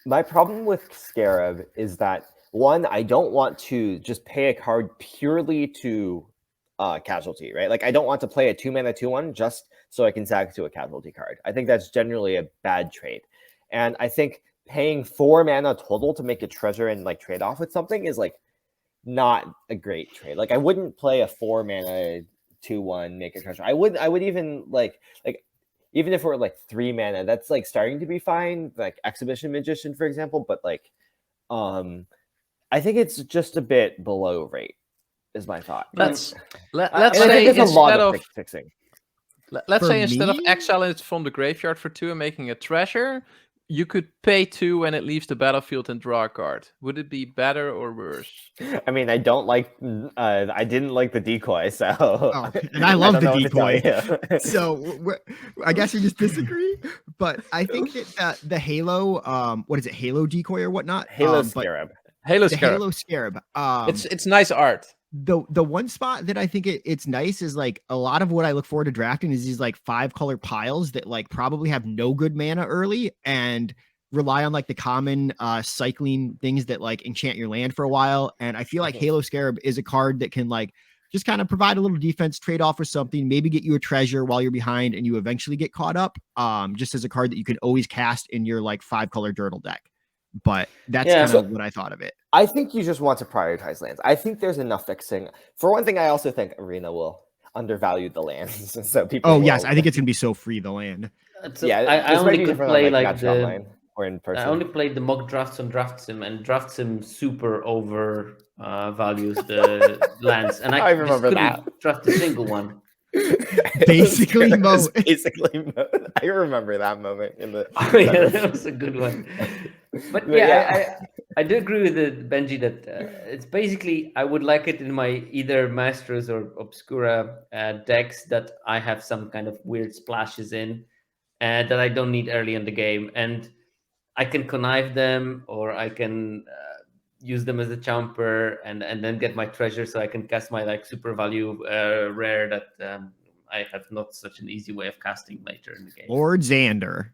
my problem with Scarab is that, one, I don't want to just pay a card purely to casualty, right? Like I don't want to play a 2-mana 2/1 just so I can sack to a casualty card. I think that's generally a bad trade. And I think paying 4 mana total to make a treasure and like trade off with something is like not a great trade. Like I wouldn't play a 4 mana 2/1 make a treasure. I would even like even if we're like 3 mana, that's like starting to be fine. Like Exhibition Magician, for example, but like I think it's just a bit below rate, is my thought. Let's And let's I say think there's a lot instead of of fixing. let's For say instead of me? exiling it from the graveyard for 2 and making a treasure, you could pay 2 when it leaves the battlefield and draw a card. Would it be better or worse? I mean, I don't like. I didn't like the decoy, so. Oh, and I love don't the know what to tell decoy. you. So I guess we just disagree. But I think that the Halo, what is it, Halo decoy or whatnot? Halo but Scarab. Halo the Scarab. Halo Scarab. It's nice art. The one spot that I think it's nice is like a lot of what I look forward to drafting is these like 5-color piles that like probably have no good mana early and rely on like the common cycling things that like enchant your land for a while. And I feel like Halo Scarab is a card that can like just kind of provide a little defense, trade off for something, maybe get you a treasure while you're behind and you eventually get caught up. Just as a card that you can always cast in your like 5-color Dirtle deck. But that's kind of what I thought of it. I think you just want to prioritize lands. I think there's enough fixing. For one thing, I also think Arena will undervalue the lands, so people. Oh yes, I think it's gonna be so free the land. So Yeah, I this might only be could different play on, like Match the. Online or in person. I only played the mock drafts on DraftSim, and DraftSim super over values the lands, and I remember just that. couldn't draft a single one. Basically mode. Basically mode. I remember that moment in the. Oh, yeah, that was a good one. But yeah, I do agree with Benji that it's basically I would like it in my either Masters or Obscura decks that I have some kind of weird splashes in that I don't need early in the game, and I can connive them or I can use them as a chomper and then get my treasure so I can cast my like super value rare that I have not such an easy way of casting later in the game. Lord Xander.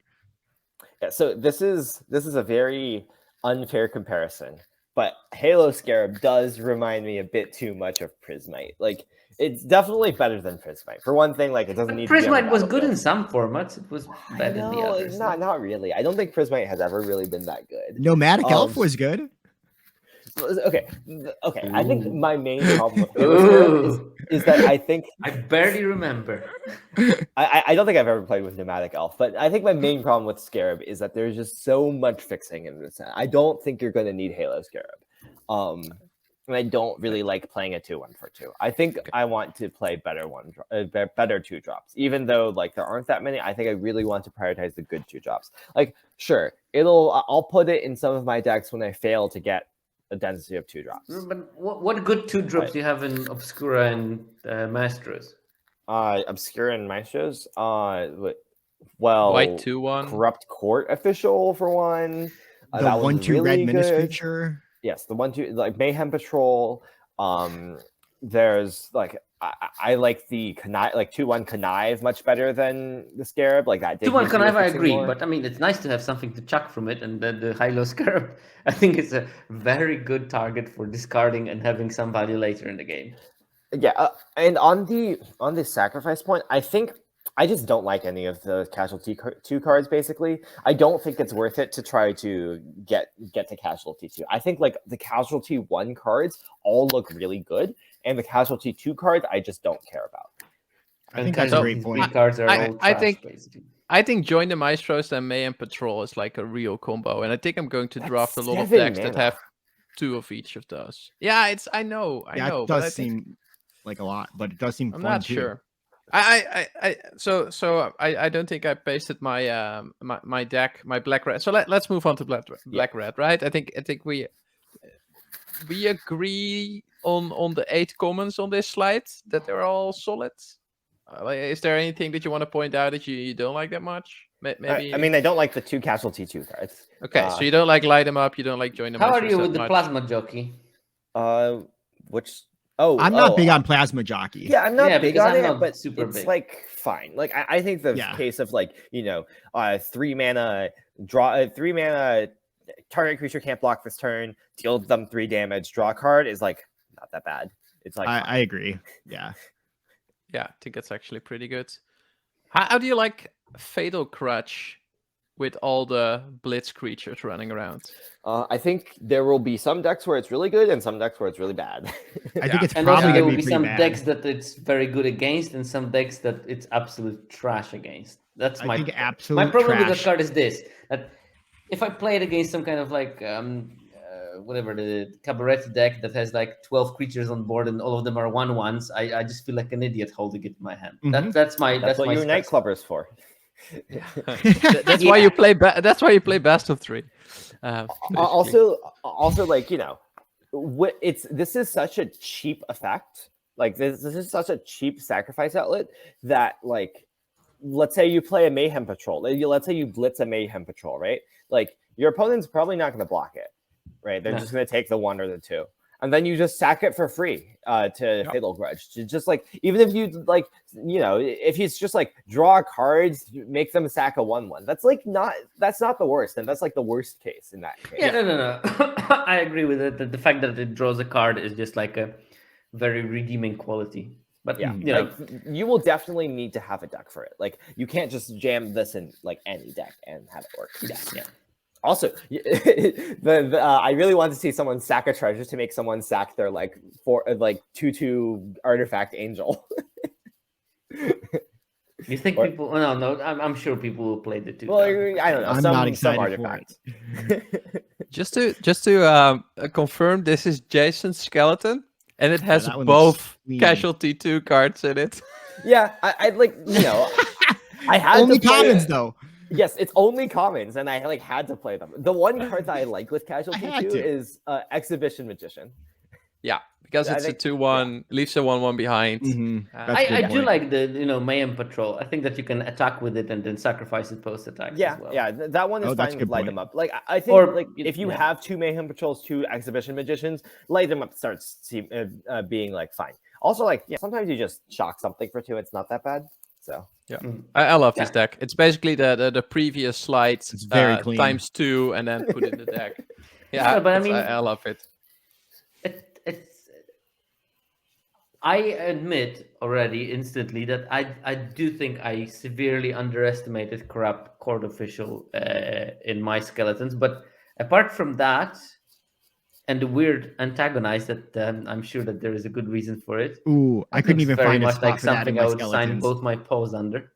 Yeah, so this is a very unfair comparison, but Halo Scarab does remind me a bit too much of Prismite. Like it's definitely better than Prismite. For one thing, like it doesn't need. Prismite was good in some formats. It was bad in the No, others. not really. I don't think Prismite has ever really been that good. Nomadic Elf was good. Okay. I think my main problem with Halo Scarab is that I think I barely remember. I don't think I've ever played with Nomadic Elf, but I think my main problem with Scarab is that there's just so much fixing in this set. I don't think you're going to need Halo Scarab. And I don't really like playing a 2-1 for 2. I think I want to play better better 2-drops. Even though like there aren't that many, I think I really want to prioritize the good 2-drops. Like, sure, I'll put it in some of my decks when I fail to get a density of 2-drops. But what good 2-drops do you have in Obscura and Maestros? Obscura and Maestros. Well, White 2-1. Corrupt Court Official for one. The That was 1/2 really red good. menace creature. Yes, the 1/2 like Mayhem Patrol. There's like I like the connive, like 2/1 connive much better than the Scarab. Like that. 2/1 connive, I agree, but I mean it's nice to have something to chuck from it, and the high-low Scarab, I think it's a very good target for discarding and having some value later in the game. Yeah, and on the sacrifice point, I think I just don't like any of the casualty 2 cards. Basically, I don't think it's worth it to try to get to casualty 2. I think like the casualty 1 cards all look really good, and the casualty 2 cards I just don't care about. I think that's a great point. Cards are all trash, basically. I think Join the Maestros and Mayhem Patrol is like a real combo, and I think I'm going to draft a lot of 7 decks that mana. have 2 of each of those. Yeah, I know, Yeah, it but I does think, seem like a lot, but it does seem I'm fun not too. sure. I don't think I pasted my my deck, my black red. So let's move on to black red, right? I think we agree on the 8 commons on this slide, that they're all solid. Is there anything that you want to point out that you don't like that much? Maybe. I mean, I don't like the 2 casualty 2 cards. Okay, so you don't like Light 'em Up, you don't like Join the How are Maestros you that with the much. Plasma Jockey? Which I'm not big on Plasma Jockey. Yeah, I'm not big because on I'm it, not but super it's big. like fine. Like I think the case of like 3 mana draw 3 mana target creature can't block this turn, deal them 3 damage, draw a card is like not that bad. It's like I agree. Yeah. Yeah, I think that's actually pretty good. How do you like Fatal Crutch with all the blitz creatures running around? I think there will be some decks where it's really good and some decks where it's really bad. I think it's And probably also there going will to be be some pretty bad. decks that it's very good against, and some decks that it's absolute trash against. That's I my think absolute my problem with trash. that card is this: that if I play it against some kind of like whatever the cabaret deck that has like 12 creatures on board and all of them are 1/1s, I just feel like an idiot holding it in my hand. Mhm. That's That's what my your stress. nightclubber's for. That's why you play. That's why you play best of 3. Also, like this is such a cheap effect. Like this is such a cheap sacrifice outlet that like, let's say you play a Mayhem Patrol. Let's say you blitz a Mayhem Patrol, right? Like your opponent's probably not going to block it, right? They're just going to take the 1 or the 2. And then you just sack it for free to Fatal Grudge. Just like, even if you like, if he's just like draw cards, make them sack a 1/1. That's not the worst. And that's like the worst case in that case. Yeah, no. I agree with it. The fact that it draws a card is just like a very redeeming quality. But you will definitely need to have a deck for it. Like you can't just jam this in like any deck and have it work. Yeah. Also, I really want to see someone sack a treasure to make someone sack their 2/2 artifact angel. You think people? No. I'm sure people will play the 2. Well, I don't know. I'm not excited for it. Just to confirm, this is Jason's skeleton, and it has that one both looks casualty 2 cards in it. Yeah, I like I had Only to play commons it. though. Yes, it's only commons, and I had to play them. The one card that I like with casualty 2 is Exhibition Magician. Yeah, because it's a 2/1, leaves a 1/1 behind. Mhm. Uh, That's a good I do point. like the Mayhem Patrol. I think that you can attack with it and then sacrifice it post attack. Yeah, as well. yeah, that one is Oh, that's fine a with good light point. them up. Like I think, Or, like if you yeah. have 2 Mayhem Patrols, 2 Exhibition Magicians, light them up starts being like fine. Also, like sometimes you just shock something for 2; it's not that bad. So I love this deck. It's basically the previous slide It's very clean. times 2 and then put in the deck. Yeah, but I it's- mean- I love it. I admit already instantly that I do think I severely underestimated Corrupt Court Official in my skeletons. But apart from that, and the weird antagonize that I'm sure that there is a good reason for it. Ooh, I couldn't looks even very find a much spot like for that in something my I would sign skeletons. both my paws under.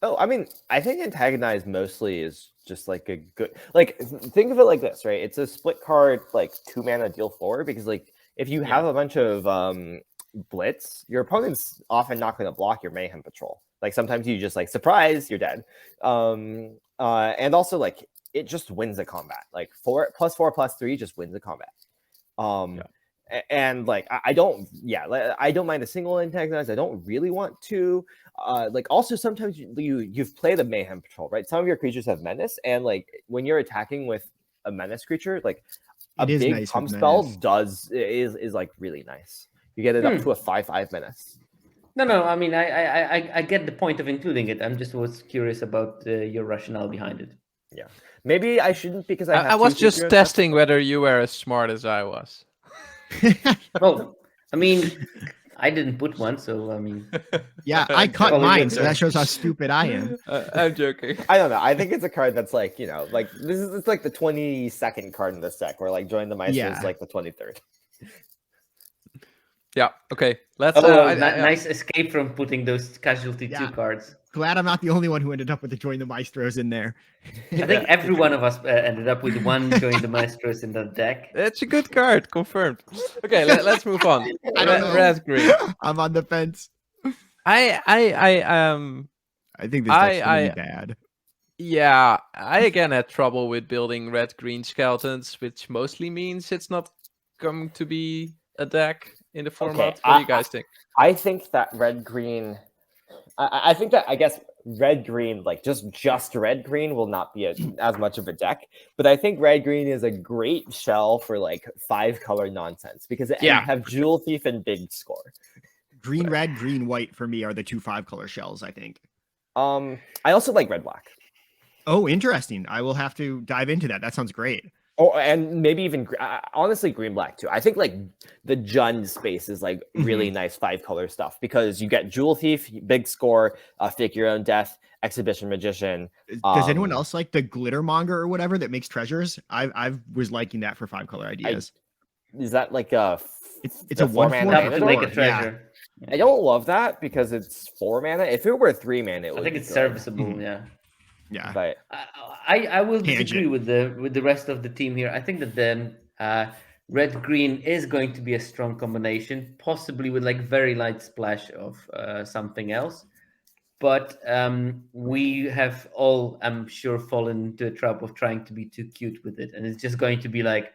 Oh, I mean, I think antagonize mostly is just like a good, like, think of it like this, right? It's a split card, like 2 mana deal 4, because like if you have a bunch of blitz, your opponent's often not going to block your mayhem patrol. Like sometimes you just like surprise, you're dead. And also like it just wins the combat. Like 4+4+3 just wins the combat. And like I don't mind a single antagonize. I don't really want to. Like also sometimes you've played a mayhem patrol, right? Some of your creatures have menace, and like when you're attacking with a menace creature, like a big nice pump with spell menace. is like really nice. You get it up to a 5/5 menace. No. I mean, I get the point of including it. I'm just was curious about your rationale behind it. Yeah, maybe I shouldn't because I was just testing whether you were as smart as I was. Well, I mean, I didn't put one, so I mean. Yeah, I cut Probably mine, good so then. that shows how stupid I am. I'm joking. I don't know. I think it's a card that's like, you know, like it's like the 22nd card in this deck, where like Join the Maestro is like the 23rd. Yeah. Okay. Let's. Nice escape from putting those casualty 2 cards. Glad I'm not the only one who ended up with the Join the Maestros in there. I think every one of us ended up with one Join the Maestros in the deck. It's a good card, confirmed. Okay, let's move on. I don't know. Red green. I'm on the fence. I think this deck's gonna be bad. Yeah, I again had trouble with building red-green skeletons, which mostly means it's not going to be a deck in the format. What do you guys think? I think that red-green... I think that, I guess, red-green, like just red-green will not be as much of a deck. But I think red-green is a great shell for, like, 5-color nonsense. Because it have Jewel Thief and Big Score. Green, red, green, white for me are the 2 5-color shells, I think. I also like red-black. Oh, interesting. I will have to dive into that. That sounds great. Oh, and maybe even honestly green-black too. I think like the Jund space is like really nice 5-color stuff because you get Jewel Thief, Big Score, Fake Your Own Death, Exhibition Magician. Does anyone else like the Glittermonger or whatever that makes treasures? I was liking that for 5-color ideas. Is that like a? It's a 1/4 to make a treasure. I don't love that because it's 4 mana. If it were 3 mana, it would. I think it's serviceable. Yeah, but I will disagree with the rest of the team here. I think that the red green is going to be a strong combination, possibly with like very light splash of something else. But we have all, I'm sure, fallen into a trap of trying to be too cute with it, and it's just going to be like,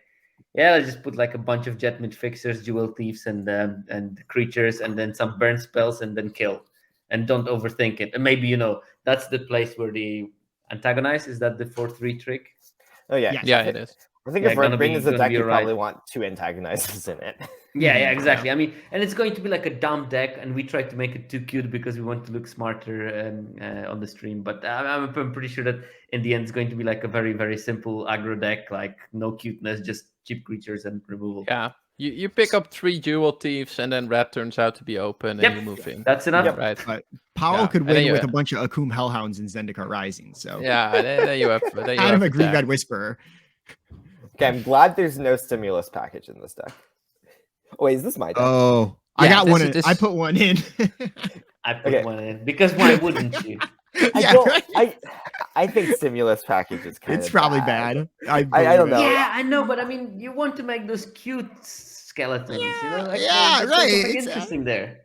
yeah, let's just put like a bunch of Jetmid fixers, Jewel Thieves, and creatures, and then some burn spells, and then kill, and don't overthink it. And maybe that's the place where the antagonize, is that the 4/3 trick? Oh yeah, it is. I think if red green is a deck, you probably want 2 antagonizes in it. Yeah, exactly. I mean, and it's going to be like a dumb deck, and we try to make it too cute because we want to look smarter on the stream. But I'm pretty sure that in the end, it's going to be like a very, very simple aggro deck, like no cuteness, just cheap creatures and removal. Yeah, you pick up 3 Jewel Thieves, and then red turns out to be open, and you move in. That's enough. Yep. Right. But Pawel could win with a bunch of Akum Hellhounds and Zendikar Rising. So yeah, there you have. Kind of a green red whisperer. Okay, I'm glad there's no stimulus package in this deck. Oh, wait, is this my deck? Oh, I got one. I put one in. I put one in because why wouldn't you? I think stimulus package is kind of. It's probably bad. I don't know. Yeah, I know, but I mean, you want to make those cute skeletons, Like, right. Interesting there.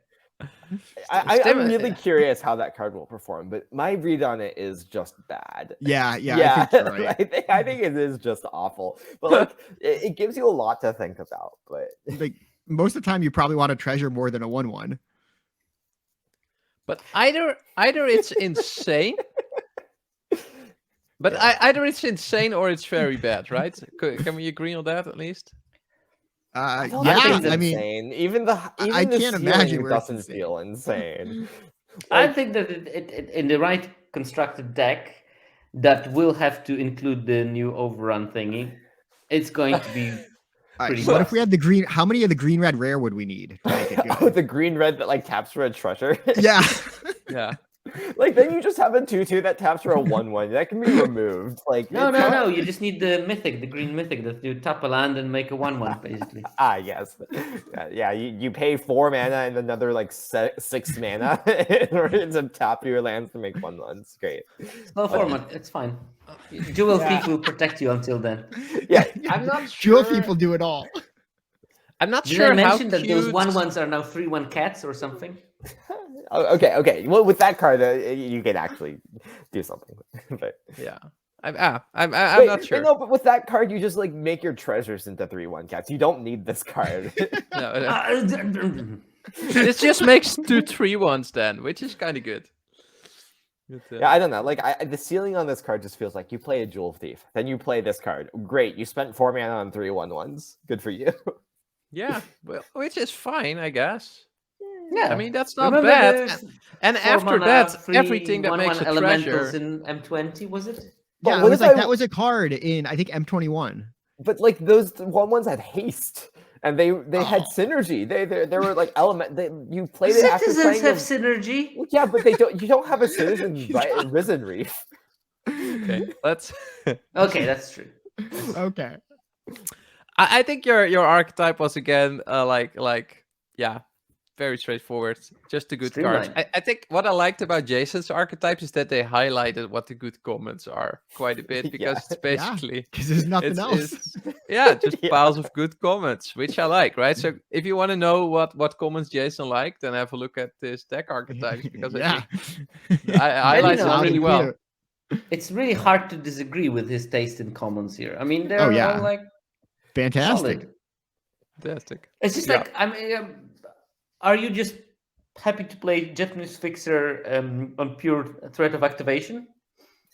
I'm really curious how that card will perform, but my read on it is just bad. Yeah. I think you're right. I think it is just awful. But like, it gives you a lot to think about. But like most of the time, you probably want to treasure more than a 1/1. But either it's insane. But either it's insane or it's very bad, right? Can we agree on that at least? I mean, even I can't imagine where doesn't feel insane. I think that it in the right constructed deck that will have to include the new overrun thingy, it's going to be pretty. What if we had the green? How many of the green red rare would we need to make it good? Oh, the green red that like taps for a treasure. Yeah. Yeah. Like then you just have a 2/2 that taps for a 1/1. That can be removed. Like No. You just need the mythic, the green mythic that you tap a land and make a 1/1 basically. Yes. Yeah. You pay 4 mana and another like 6 mana in order to tap your lands to make 1/1s. Great. Small format, it's fine. Jewel Thief will protect you until then. Yeah. I'm not sure. Jewel people do it all. I'm not Did sure I mention how that those cute- 1/1s are now 3/1 cats or something? Okay. Well, with that card, you can actually do something. But Yeah. I'm wait, not sure. No, but with that card, you just like make your treasures into 3/1 cats. You don't need this card. No, this just makes 2 3/1s then, which is kind of good. Yeah, I don't know. Like the ceiling on this card just feels like you play a Jewel Thief, then you play this card. Great, you spent 4 mana on 3/1/1s. Good for you. Yeah, well, which is fine, I guess. Yeah, I mean, that's not Remember bad. the And 4 after mana, that, 3 everything that 1/1 makes a elementals treasure. in M20, was it? But Yeah, it what was if like I- that was a card in I think M21. But like those 1/1s had haste, and they had synergy. They were like element. You played it after Citizens playing have a- synergy. Well, yeah, but they don't. You don't have a citizen Risen Reef. Okay, let's. Okay, that's true. Okay. I think your archetype was again yeah, very straightforward. Just a good card. Streamlined. I think what I liked about Jason's archetypes is that they highlighted what the good comments are quite a bit because it's basically Because there's nothing else. just Yeah. piles of good comments, which I like, right? So if you want to know what comments Jason liked, then have a look at this deck archetypes because yeah. I like know, it I really mean, well. It's really hard to disagree with his taste in commons here. I mean, they're Oh, yeah. all like Fantastic. solid. Fantastic. It's just Yeah. like, I mean, are you just happy to play Japanese Fixer on pure threat of activation?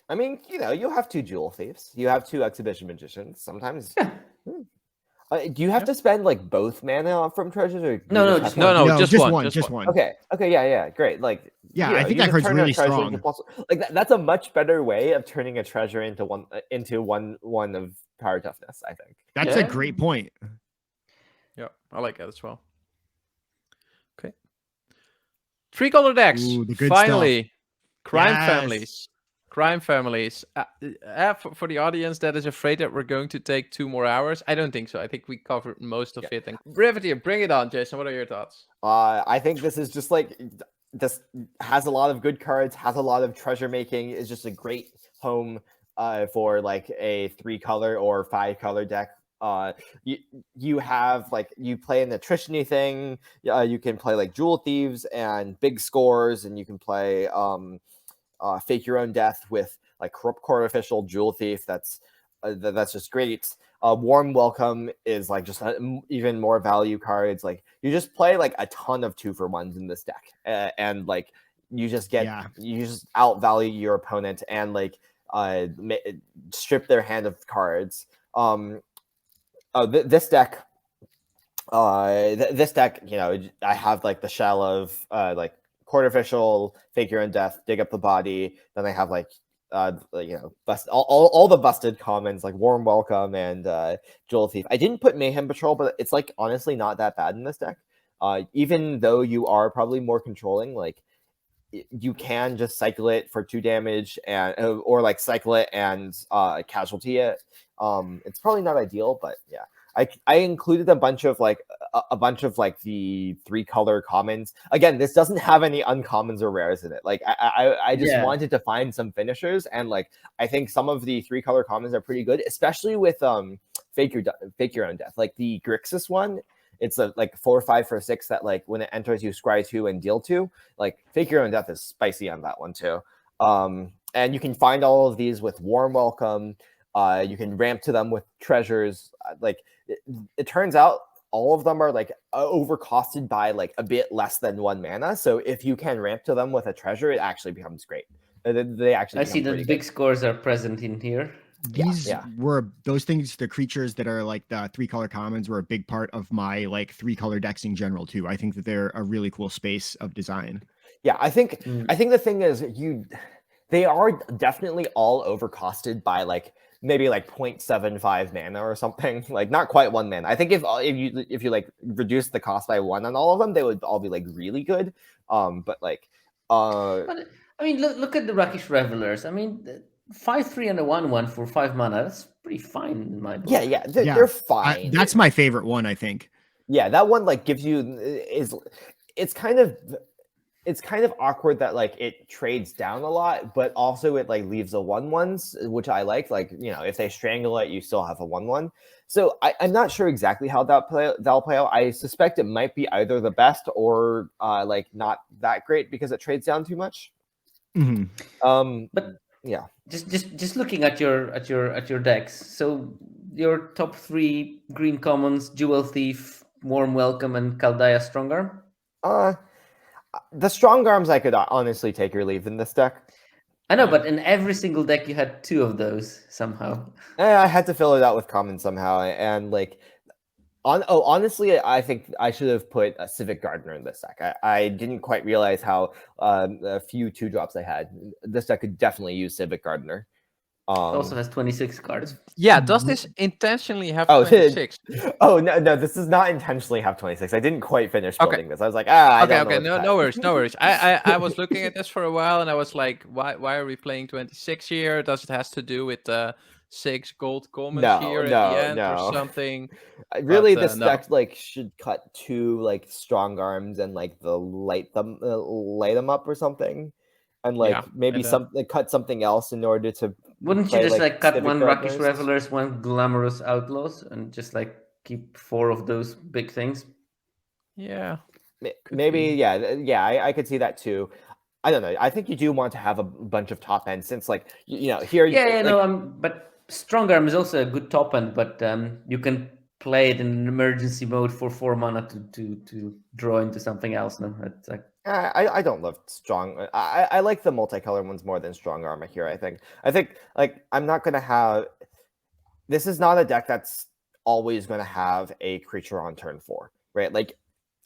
I mean, you have 2 Jewel Thieves. You have 2 Exhibition Magicians. Sometimes. Yeah. Do you have to spend like both mana from treasures, or do No, you no, just just have No, one? no, just one. Just one. Okay. Yeah. Great. Like, Yeah, you I know, think you that just card's turn a really treasure strong. into like that's a much better way of turning a treasure into one of power toughness. I think. That's Yeah. a great point. Yeah, I like that as well. Okay. 3 color decks. Ooh, the good stuff. Finally. Crime Yes. families. Crime families. For the audience that is afraid that we're going to take 2 more hours, I don't think so. I think we covered most of it. And brevity, bring it on, Jason. What are your thoughts? I think this is just like this has a lot of good cards, has a lot of treasure making. Is just a great home for like a 3-color or 5-color deck. You have like you play an attrition-y thing. You can play like Jewel Thieves and big scores, and you can play Fake Your Own Death with like Corrupt Court Official, Jewel Thief. That's just great. Warm Welcome is like just even more value cards. Like you just play like a ton of 2-for-1s in this deck, and like you just outvalue your opponent and like strip their hand of cards. This deck, I have like the shell of like Court Official, Fake Your Own Death, Dig Up the Body. Then I have like all the busted commons like Warm Welcome and Jewel Thief. I didn't put Mayhem Patrol, but it's like honestly not that bad in this deck. Even though you are probably more controlling, like you can just cycle it for 2 damage and or like cycle it and casualty it. It's probably not ideal, but yeah. I included a bunch of like the 3-color commons. Again, this doesn't have any uncommons or rares in it. Like I just wanted to find some finishers, and like I think some of the 3-color commons are pretty good, especially with Fake Your Own Death. Like the Grixis one, it's like 4/5 for 6 that like when it enters you scry 2 and deal 2. Like Fake Your Own Death is spicy on that one too. And you can find all of these with Warm Welcome. You can ramp to them with treasures. Like it turns out all of them are like overcosted by like a bit less than 1 mana. So if you can ramp to them with a treasure, it actually becomes great. They actually. I see that big scores are present in here. These were those things, the creatures that are like the 3-color commons were a big part of my like 3-color decks in general too. I think that they're a really cool space of design. Yeah, I think the thing is they are definitely all overcosted by like maybe like 0.75 mana or something, like not quite 1 mana. I think if you like reduce the cost by 1 on all of them, they would all be like really good. But like But I mean, look at the Rakish Revelers. I mean, 5/3 and a 1/1 for 5 mana. That's pretty fine in my book. Yeah, they're fine. That's my favorite one, I think. Yeah, that one like gives you it's kind of awkward that like it trades down a lot, but also it like leaves a 1/1s, which I like. Like, you know, if they strangle it, you still have a 1/1. So I'm not sure exactly how that'll play out. I suspect it might be either the best or like not that great because it trades down too much. But yeah, just looking at your decks. So your top 3 green commons: Jewel Thief, Warm Welcome, and Kaldaya Strongarm. The strong arms I could honestly take or leave in this deck. I know, but in every single deck you had 2 of those somehow. I had to fill it out with commons somehow, and like honestly, I think I should have put a Civic Gardener in this deck. I didn't quite realize how a few 2-drops I had. This deck could definitely use Civic Gardener. It also has 26 cards. Yeah, does this intentionally have Oh, 26? Oh no, this does not intentionally have 26. I didn't quite finish building this. I was like, I don't know no worries. I was looking at this for a while and I was like, why are we playing 26 here? Does it has to do with 6 gold commons here at the end or something? Really, this deck like should cut 2 like strong arms and like the light them up or something, and like maybe cut something else in order to. Wouldn't you just like cut 1 Rakish Revelers, 1 Glamorous Outlaws, and just like keep 4 of those big things? Yeah, maybe. Yeah. I could see that too. I don't know. I think you do want to have a bunch of top end since, like, you know, here. Yeah, but Strong Arm is also a good top end, but you can play it in an emergency mode for 4 mana to draw into something else. No, it's like. I don't love strong. I like the multicolor ones more than strong armor here. I think like I'm not gonna have. This is not a deck that's always gonna have a creature on turn 4, right? Like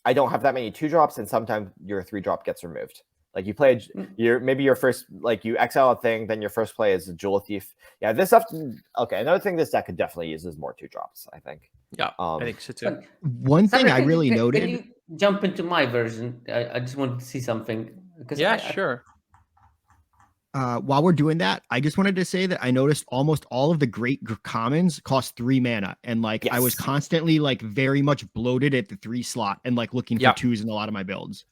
I don't have that many 2-drops, and sometimes your 3-drop gets removed. Like you play maybe your first, like you exile a thing, then your first play is a Jewel Thief. Yeah, this stuff. Okay, another thing this deck could definitely use is more 2-drops. I think. Yeah, I think so too. One thing I really noted. Can you jump into my version? I just wanted to see something. Sure. While we're doing that, I just wanted to say that I noticed almost all of the great commons cost 3 mana, and like I was constantly like very much bloated at the 3 slot and like looking for 2s in a lot of my builds.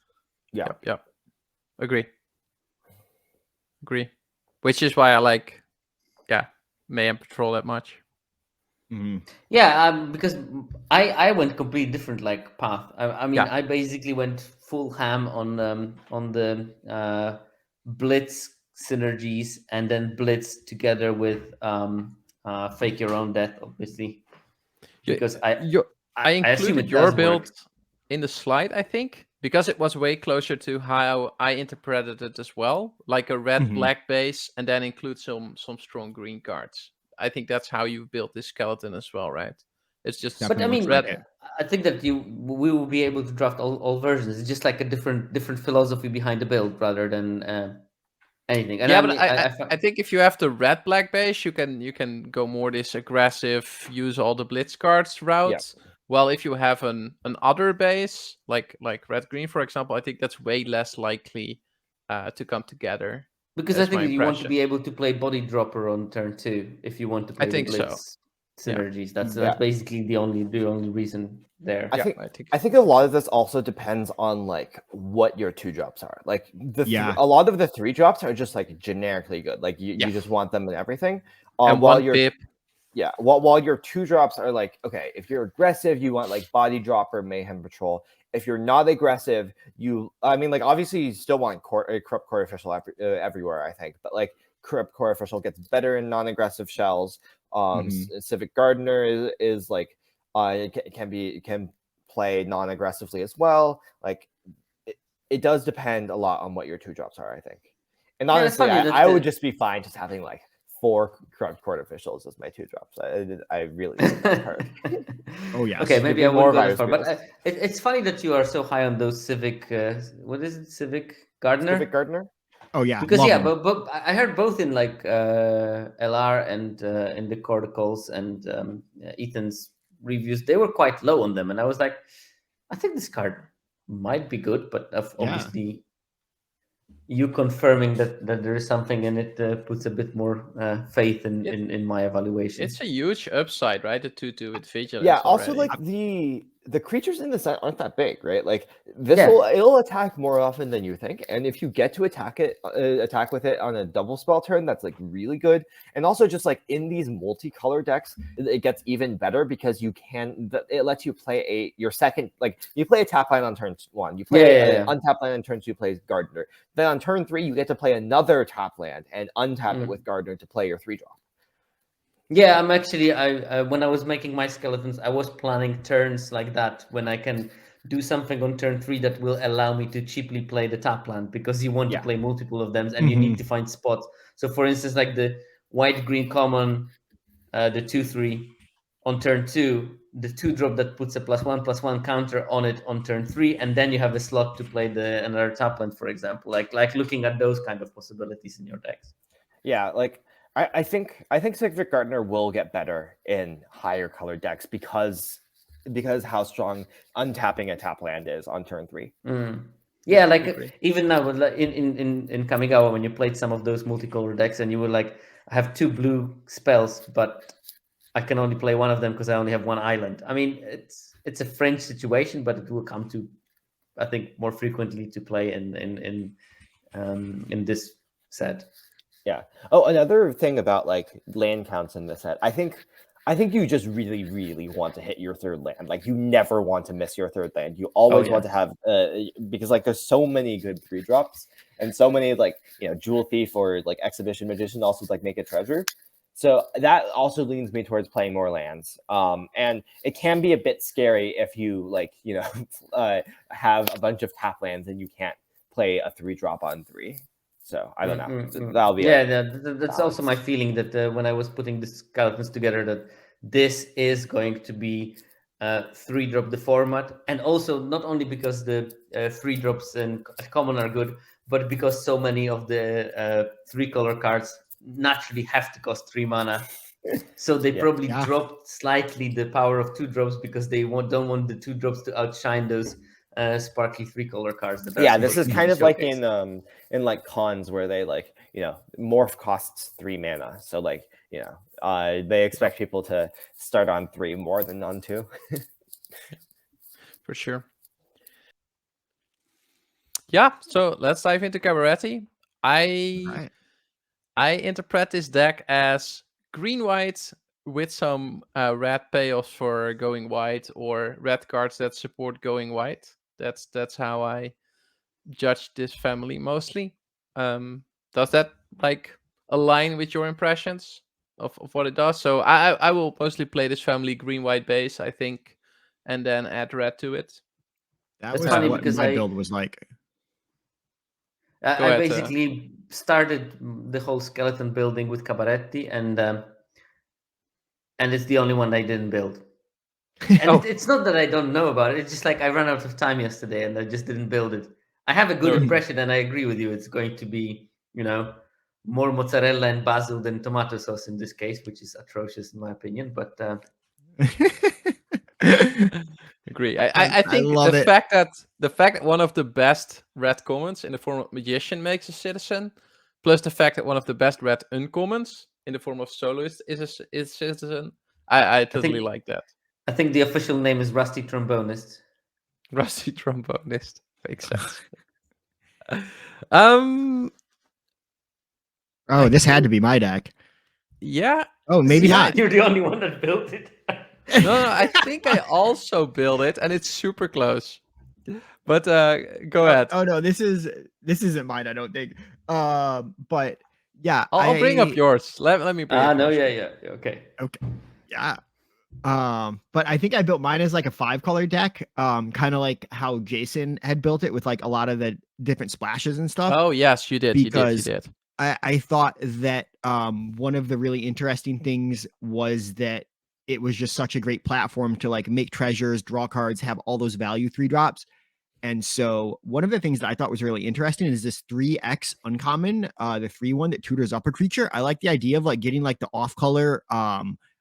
Yep. Agree. Which is why I like, Mayhem Patrol that much. Yeah, because I went completely different like path. I mean, I basically went full ham on the Blitz synergies, and then Blitz together with Fake Your Own Death, obviously. Because I included your build in the slide, I think, because it was way closer to how I interpreted it as well, like a red-black base, and then include some strong green cards. I think that's how you built this skeleton as well, right? It's just. But I mean, I think that we will be able to draft all versions. It's just like a different philosophy behind the build rather than anything. And I think if you have the red-black base, you can go more this aggressive, use all the blitz cards route. Yeah. Well, if you have an other base like red-green, for example, I think that's way less likely to come together. Because I think you want to be able to play Body Dropper on turn 2 if you want to play the Blitz synergies. That's basically the only reason there. I think a lot of this also depends on like what your 2-drops are. Like a lot of the 3-drops are just like generically good. Like you just want them and everything. And while your 2-drops are like, okay, if you're aggressive, you want like Body Dropper, Mayhem Patrol. If you're not aggressive, like obviously you still want Corrupt Court Official everywhere, I think. But like Corrupt Court Official gets better in non-aggressive shells. Civic Gardener is like can play non-aggressively as well. Like it does depend a lot on what your 2-drops are, I think. And honestly, I would just be fine just having like 4 Corrupt Court Officials as my 2-drops. I really think that's hard. Oh yeah. Okay, maybe I won't go that far. But it's funny that you are so high on those Civic. What is it? Civic Gardener. Civic Gardener. Oh yeah. Because but I heard both in like LR and in the Corticals and Ethan's reviews, they were quite low on them, and I was like, I think this card might be good, but obviously. you confirming that there is something, and it puts a bit more faith in my evaluation. It's a huge upside, right? The 2/2 with vigilance. Yeah, also already. like the creatures in the set aren't that big, right? Like this Yeah. it'll attack more often than you think, and if you get to attack with it on a double spell turn, that's like really good. And also just like in these multicolor decks, it gets even better because it lets you play your second, like you play a tap line on turn 1, you play an untap land on turn 2, plays Gardener. Then on turn 3, you get to play another tap land and untap it with Gardener to play your 3-drop. Yeah, I'm actually, when I was making my skeletons, I was planning turns like that when I can do something on turn 3 that will allow me to cheaply play the tap land, because you want to play multiple of them and you need to find spots. So for instance, like the white-green common, the 2/3 on turn 2, the 2-drop that puts a +1/+1 counter on it on turn 3, and then you have a slot to play another tap land, for example. Like looking at those kind of possibilities in your decks. Yeah, like I think Sigvik Gardener will get better in higher color decks because how strong untapping a tap land is on turn 3. Yeah, like even now in Kamigawa, when you played some of those multicolor decks and you were like, I have 2 blue spells, but I can only play one of them because I only have 1 island. I mean, it's a French situation, but it will come to, I think, more frequently to play in this set. Yeah. Oh, another thing about like land counts in this set, I think you just really, really want to hit your 3rd land. Like you never want to miss your 3rd land. You always want to have because like there's so many good 3-drops and so many like, you know, Jewel Thief or like Exhibition Magician also like make a treasure. So that also leans me towards playing more lands. And it can be a bit scary if you like, you know, have a bunch of tap lands and you can't play a 3-drop on 3. So I don't know. That'll be that's also my feeling that when I was putting the skeletons together, that this is going to be 3-drop the format, and also not only because the 3-drops in common are good, but because so many of the 3-color cards naturally have to cost 3 mana. So they probably dropped slightly the power of 2-drops because they don't want the 2-drops to outshine those sparkly 3-color cards. This is kind of like in like cons where they like, you know, morph costs 3 mana. So like, you know, they expect people to start on 3 more than on 2. For sure. Yeah, so let's dive into Cabaretti. I interpret this deck as green-white with some red payoffs for going white, or red cards that support going white. That's how I judge this family mostly. Does that like align with your impressions of what it does? So I will mostly play this family green-white base, I think, and then add red to it. That was funny what my build was like. I basically started the whole skeleton building with Cabaretti, and it's the only one I didn't build. And it's not that I don't know about it. It's just like I ran out of time yesterday and I just didn't build it. I have a good impression, and I agree with you. It's going to be, you know, more mozzarella and basil than tomato sauce in this case, which is atrocious in my opinion. But agree. I think the fact that one of the best red commons in the form of Magician makes a citizen, plus the fact that one of the best red uncommons in the form of Soloist is a citizen, I totally like that. I think the official name is Rusty Trombonist. Rusty Trombonist. Makes sense. Oh, this had to be my deck. Yeah. Oh, maybe not. You're the only one that built it. No, I think I also built it, and it's super close. But go ahead. Oh no, this isn't mine, I don't think. But yeah, I'll bring up yours. Let me bring up yours. Yeah. Okay. Yeah. But I think I built mine as like a 5-color deck, kind of like how Jason had built it with like a lot of the different splashes and stuff. Oh yes, you did. Because you did. I thought that one of the really interesting things was that it was just such a great platform to like make treasures, draw cards, have all those value 3-drops. And so one of the things that I thought was really interesting is this 3X uncommon, the 3/1 that tutors up a creature. I like the idea of like getting like the off-color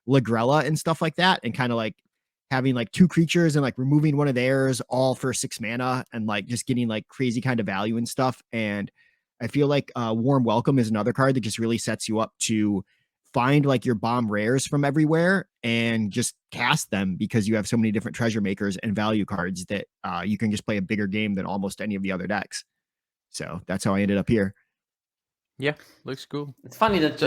Lagrella and stuff like that, and kind of like having like 2 creatures and like removing one of theirs all for 6 mana and like just getting like crazy kind of value and stuff. And I feel like Warm Welcome is another card that just really sets you up to find like your bomb rares from everywhere and just cast them because you have so many different treasure makers and value cards that you can just play a bigger game than almost any of the other decks. So that's how I ended up here. Yeah, looks cool. It's funny that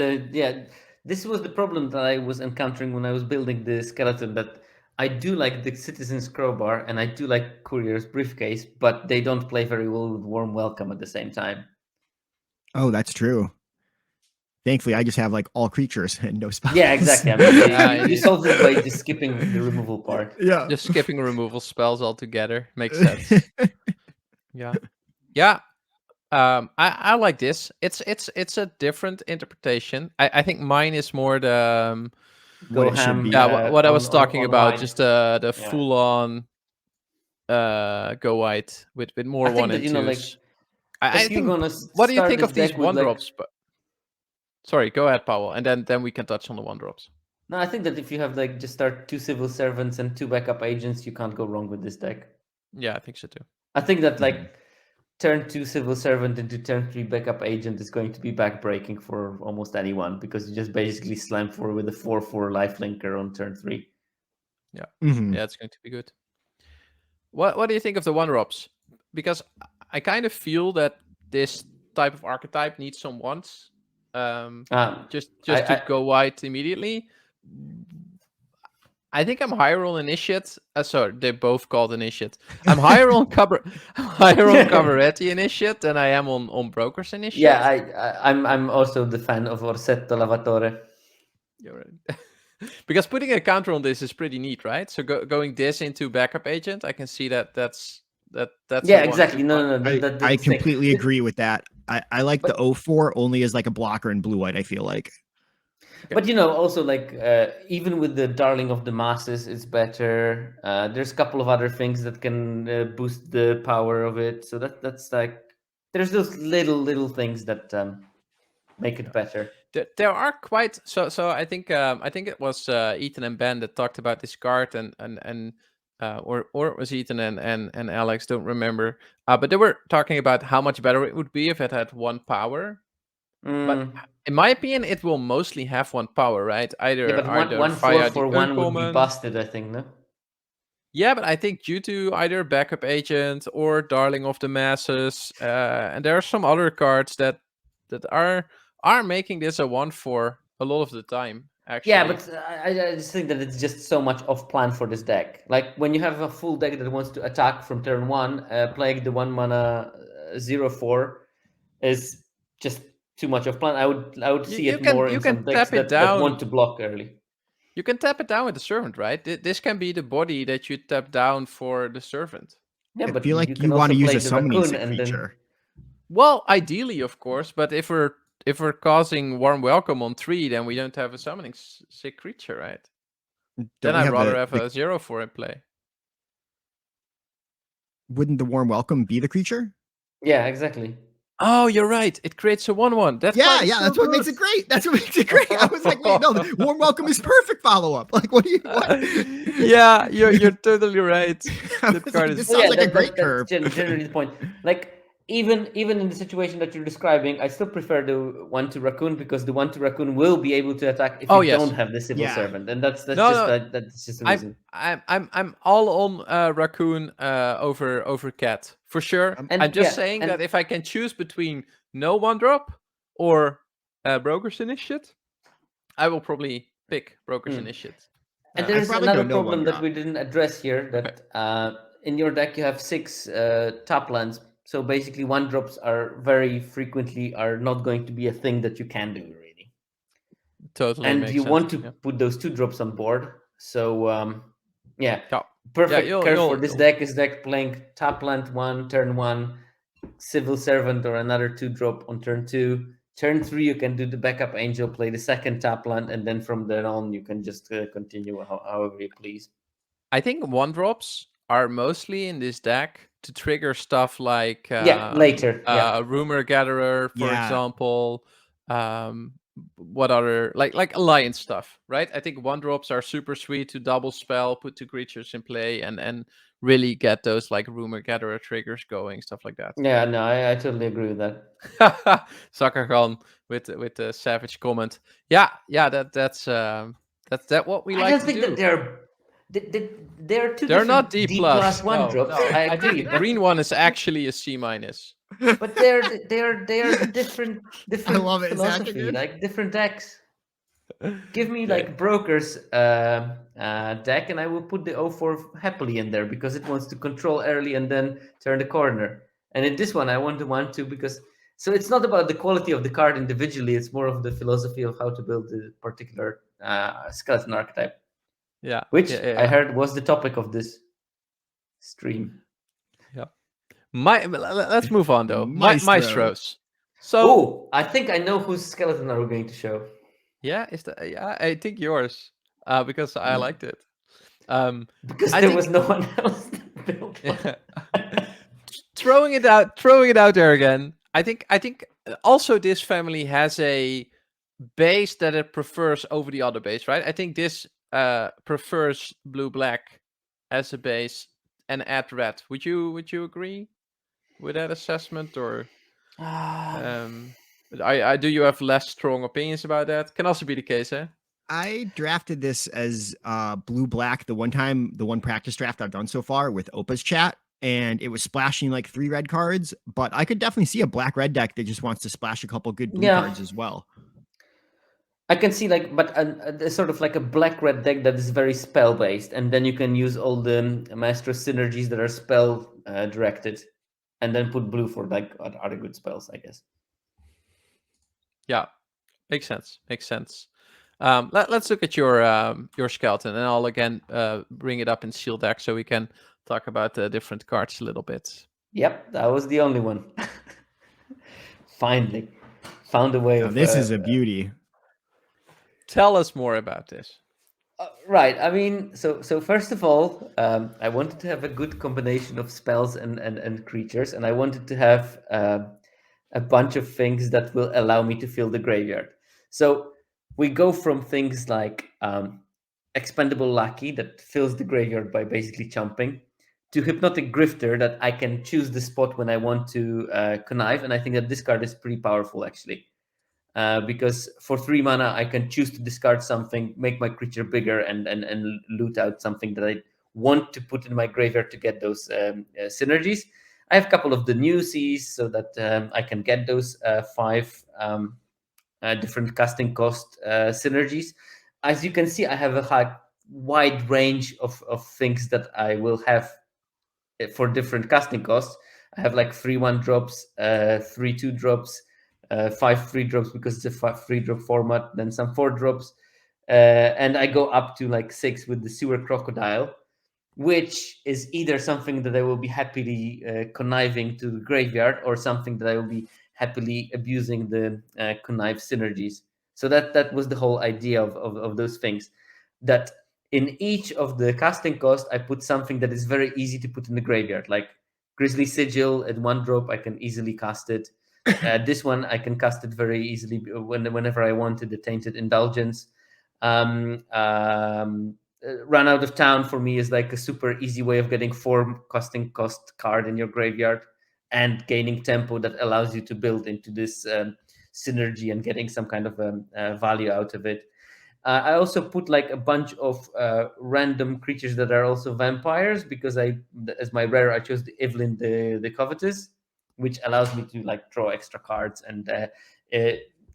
this was the problem that I was encountering when I was building the skeleton, that I do like the Citizen's Crowbar and I do like Courier's Briefcase, but they don't play very well with Warm Welcome at the same time. Oh, that's true. Thankfully, I just have like all creatures and no spells. Yeah, exactly. I mean, you solved it by just skipping the removal part. Yeah. Just skipping removal spells altogether makes sense. Yeah. I like this. It's a different interpretation. I think mine is more the Go what it should ham. be. yeah what I was talking on about, white. just the Yeah. full on go white with more I think 1 that, and you know, 2s. like, I if you're think. gonna What do you start think this of these deck with, 1-drops? But sorry, go ahead, Pawel, and then we can touch on the 1-drops. No, I think that if you have like just start 2 Civil Servants and 2 backup agents, you can't go wrong with this deck. Yeah, I think so too. I think that like turn 2 Civil Servant into turn 3 backup agent is going to be backbreaking for almost anyone, because you just basically slam 4 with a 4/4 lifelinker on turn 3. Mhm. Yeah, it's going to be good. What do you think of the 1-drops? Because I kind of feel that this type of archetype needs some ones. Just to go white immediately. I think I'm higher on Initiate. Sorry, they both called Initiate. I'm higher on Cabaretti Initiate than I am on Broker's Initiate. Yeah, I'm also the fan of Orsetto Lavatore. You're right. Because putting a counter on this is pretty neat, right? So going this into backup agent, I can see that's Yeah, a exactly. 1/2 No, card. no. I completely agree with that. I like the 0/4 only as like a blocker in blue white, I feel like. But you know, also like even with the Darling of the Masses, it's better. There's a couple of other things that can boost the power of it. So that's like, there's those little things that make it better. There are quite so. I think it was Ethan and Ben that talked about this card, or it was Ethan and Alex, don't remember. But they were talking about how much better it would be if it had 1 power. But in my opinion, it will mostly have 1 power, right? Either one via 4/4 the 1 would be uncommon. busted, I think, no? Yeah, but I think due to either backup agent or Darling of the Masses, and there are some other cards that are making this a 1/4 a lot of the time. Actually. Yeah, but I just think that it's just so much off plan for this deck. Like when you have a full deck that wants to attack from turn 1, playing the 1 mana 0/4 is just too much of plan. I would see it more in some decks that want to block early. You can tap it down with the Servant, right? This can be the body that you tap down for the Servant. Yeah, but I feel like can you want to also use play a the summoning Raccoon sick and then- creature. Well, ideally, of course, but if we're causing Warm Welcome on 3, then we don't have a summoning sick creature, right? Then I'd rather have a 0/4 in play. Wouldn't the Warm Welcome be the creature? Yeah, exactly. Oh, you're right. It creates a 1/1. That's that's what makes it great. That's what makes it great. I was like, wait, no, the Warm Welcome is perfect follow-up. Like, what do you what? Yeah, you're totally right. That card is this sounds like a great that's curve. generally the point. Like even in the situation that you're describing, I still prefer the 1 to Raccoon, because the 1 to Raccoon will be able to attack if you don't have the Civil Servant, and that's just the reason. I'm all on Raccoon over Cat for sure. I'm just saying that if I can choose between no 1-drop or Broker's Initiate, I will probably pick Broker's Initiate. And there's another problem that we didn't address here, that in your deck you have 6 top lands. So basically 1-drops are very frequently not going to be a thing that you can do, really. Totally. And you want to put those 2-drops on board. So perfect curve for this deck is playing top land 1, turn 1, Civil Servant or another 2-drop on turn 2. Turn 3, you can do the backup angel, play the second top land, and then from there on, you can just continue however you please. I think 1-drops are mostly in this deck to trigger stuff like later. Rumor Gatherer, for example. what other like alliance stuff, right? I think 1-drops are super sweet to double spell, put 2 creatures in play, and really get those like Rumor Gatherer triggers going, stuff like that. Yeah, no, I totally agree with that. Suckergon with the savage comment. Yeah, that's what we I like don't to think do. that they're two They're not different D+. plus one No, drops. no. I I agree, think the green one is actually a C-. but they're the different love it. Is that philosophy, good? like different decks. Give me Okay. like Broker's deck, and I will put the 0/4 happily in there because it wants to control early and then turn the corner. And in this one, I want the 1/2 because so it's not about the quality of the card individually; it's more of the philosophy of how to build the particular skeleton archetype. Yeah. Which yeah. I heard was the topic of this stream. Yeah. Let's move on though. Maestro. Maestros. So Oh, I think I know whose skeleton are we going to show. yeah, I think yours. Because I liked it. Because I there think- was no one else that built one. Yeah. throwing it out there again. I think also this family has a base that it prefers over the other base, right? I think this prefers blue-black as a base and add red. Would you agree with that assessment, or do you have less strong opinions about that? Can also be the case, eh? I drafted this as blue black the one practice draft I've done so far with Opa's chat, and it was splashing like 3 red cards, but I could definitely see a black red deck that just wants to splash a couple good blue cards as well. I can see but a sort of like a black red deck that is very spell based, and then you can use all the maestro synergies that are spell directed, and then put blue for like other good spells, I guess. Yeah, makes sense. Let's look at your skeleton, and I'll again bring it up in seal deck so we can talk about the different cards a little bit. Yep, that was the only one. Finally, found a way Now, of. this is a beauty. Tell us more about this. Right. I mean, so first of all, I wanted to have a good combination of spells and creatures, and I wanted to have a bunch of things that will allow me to fill the graveyard. So we go from things like Expendable Lackey that fills the graveyard by basically chumping, to Hypnotic Grifter that I can choose the spot when I want to connive, and I think that this card is pretty powerful actually. Because for 3 mana, I can choose to discard something, make my creature bigger, and loot out something that I want to put in my graveyard to get those synergies. I have a couple of the newsies so that I can get those 5 different casting cost synergies. As you can see, I have a wide range of things that I will have for different casting costs. I have like 3 1-drops, 3 2-drops, 5 3-drops because it's a 3-drop format, then some 4-drops, and I go up to like 6 with the Sewer Crocodile, which is either something that I will be happily conniving to the graveyard, or something that I will be happily abusing the connive synergies. So that was the whole idea of those things. That in each of the casting cost, I put something that is very easy to put in the graveyard, like Grisly Sigil at 1-drop. I can easily cast it. This one I can cast it very easily whenever I wanted. The Tainted Indulgence. Run Out of Town for me is like a super easy way of getting 4 casting cost card in your graveyard and gaining tempo that allows you to build into this synergy and getting some kind of value out of it. I also put like a bunch of random creatures that are also vampires, because as my rare, I chose the Evelyn the Covetous, which allows me to like draw extra cards and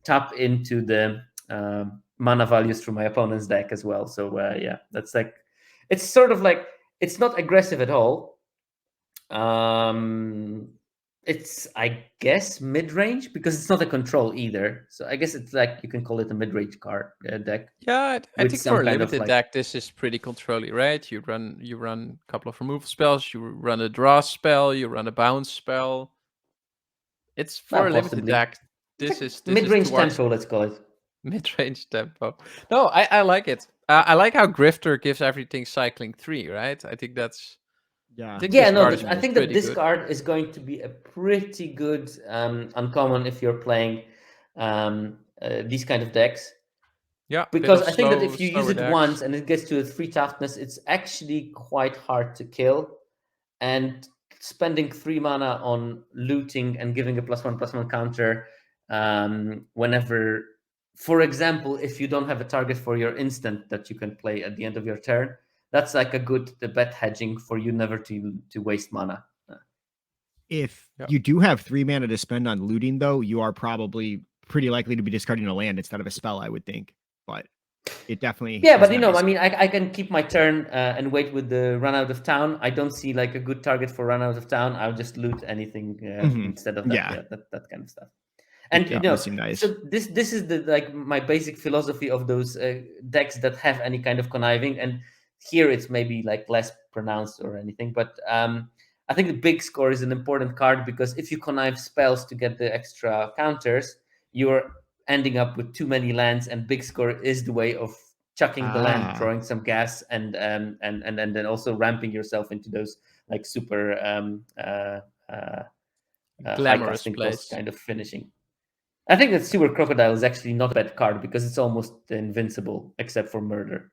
tap into the mana values from my opponent's deck as well. So yeah, that's like, it's sort of like, it's not aggressive at all. It's, I guess, mid-range, because it's not a control either. So I guess it's like, you can call it a mid-range card deck. Yeah, I With think some for a kind of, limited like- deck, this is pretty controlly, right? You run a couple of removal spells, you run a draw spell, you run a bounce spell. It's for a limited possibly. deck. This is mid-range towards tempo, let's call it. mid-range tempo. No, I like it. I like how Grifter gives everything cycling 3, right? I think that's. Yeah. I think Yeah, this no, card I is think that pretty this good. card is going to be a pretty good uncommon if you're playing these kind of decks. Yeah, Because I think that if you use it decks. once and it gets to a 3 toughness, it's actually quite hard to kill. And spending 3 mana on looting and giving a +1/+1 counter whenever, for example, if you don't have a target for your instant that you can play at the end of your turn, that's like a good bet hedging for you never to waste mana. If you do have 3 mana to spend on looting, though, you are probably pretty likely to be discarding a land instead of a spell, I would think. But it definitely... Yeah, but I mean, I can keep my turn and wait with the run out of town. I don't see like a good target for run out of town. I'll just loot anything instead of that. Yeah, that kind of stuff. And nice. so this is the like my basic philosophy of those decks that have any kind of conniving. And here it's maybe like less pronounced or anything, but I think the big score is an important card because if you connive spells to get the extra counters, you're ending up with too many lands, and big score is the way of chucking the land, drawing some gas, and then also ramping yourself into those like super glamorous plays, kind of finishing. I think that Sewer Crocodile is actually not a bad card because it's almost invincible except for murder.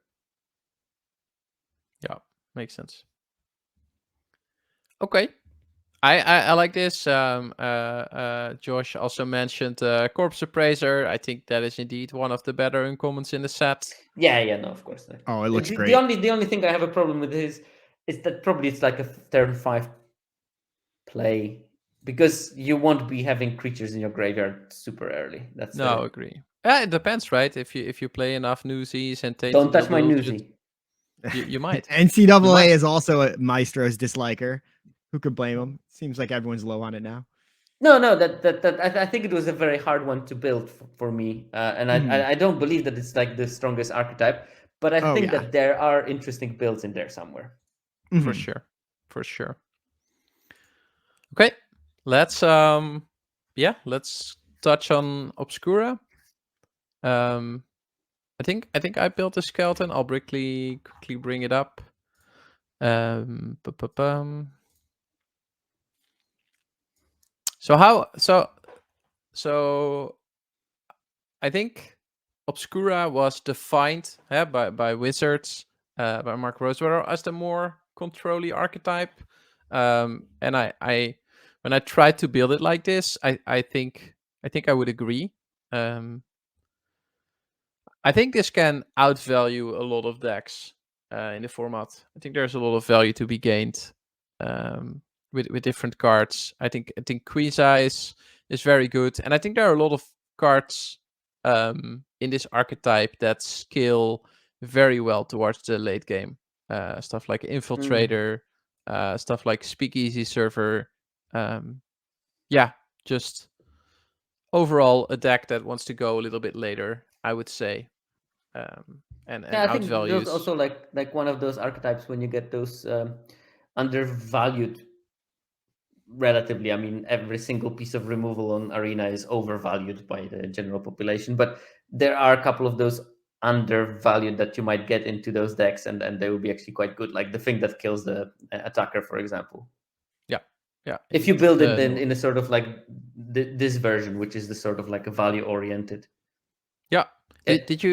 Yeah, makes sense. Okay. I like this. Josh also mentioned Corpse Appraiser. I think that is indeed one of the better uncommons in the set. Yeah, no, of course. Oh, it looks great. The only thing I have a problem with is that probably it's like a turn 5 play because you won't be having creatures in your graveyard super early. That's agree. Yeah, it depends, right? If you play enough newsies and don't touch my newsie. You might. NCAA is also a Maestro's disliker. Who could blame him? Seems like everyone's low on it now. No, that I think it was a very hard one to build for me, and I don't believe that it's like the strongest archetype, but I think that there are interesting builds in there somewhere. For sure. Okay, let's touch on Obscura. I think I built a skeleton. I'll quickly bring it up. So I think Obscura was defined by Wizards, by Mark Rosewater, as the more controlly archetype. And I when I tried to build it like this, I think I would agree. I think this can outvalue a lot of decks in the format. I think there's a lot of value to be gained with different cards. I think Quizai is very good, and I think there are a lot of cards in this archetype that scale very well towards the late game. Stuff like Infiltrator, stuff like Speakeasy Server. Just overall a deck that wants to go a little bit later, I would say. And I think outvalues. those also like one of those archetypes when you get those undervalued relatively. I mean, every single piece of removal on Arena is overvalued by the general population, but there are a couple of those undervalued that you might get into those decks, and they will be actually quite good, like the thing that kills the attacker, for example. Yeah. If you build it in a sort of like this version, which is the sort of like a value oriented. Yeah. Did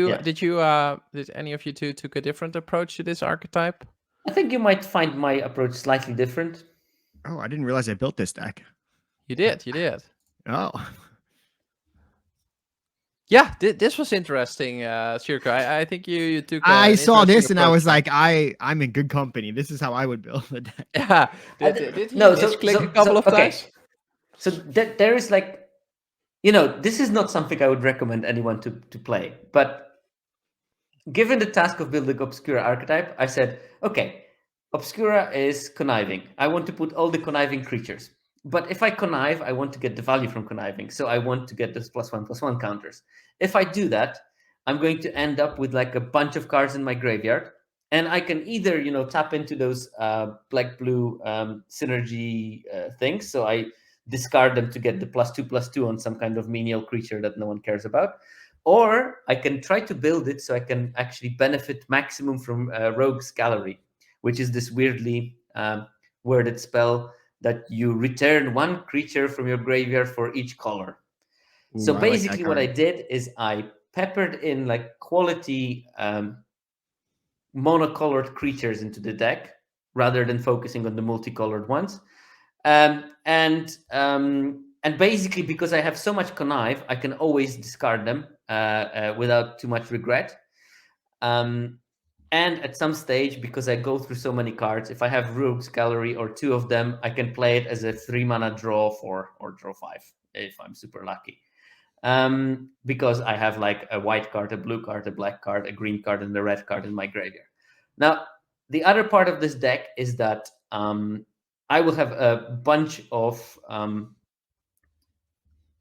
any of you two took a different approach to this archetype? I think you might find my approach slightly different. Oh, I didn't realize I built this deck. You did. Oh. Yeah, this was interesting, Sierko. I think you took. I saw this and I was like, I'm in good company. This is how I would build the deck. Yeah. Did you click a couple of times? So there is like, this is not something I would recommend anyone to play. But given the task of building Obscura archetype, I said, okay, Obscura is conniving. I want to put all the conniving creatures. But if I connive, I want to get the value from conniving. So I want to get those +1/+1 counters. If I do that, I'm going to end up with like a bunch of cards in my graveyard. And I can either, tap into those black-blue synergy things. So I discard them to get the +2/+2 on some kind of menial creature that no one cares about. Or I can try to build it so I can actually benefit maximum from Rogue's Gallery, which is this weirdly worded spell that you return one creature from your graveyard for each color. So Ooh, I like that basically what I card. did is I peppered in like quality monocolored creatures into the deck rather than focusing on the multicolored ones. And basically, because I have so much connive, I can always discard them without too much regret. And at some stage, because I go through so many cards, if I have Rogue's Gallery or 2 of them, I can play it as a 3-mana draw 4 or draw 5 if I'm super lucky. Because I have like a white card, a blue card, a black card, a green card, and a red card in my graveyard. Now, the other part of this deck is that I will have a bunch of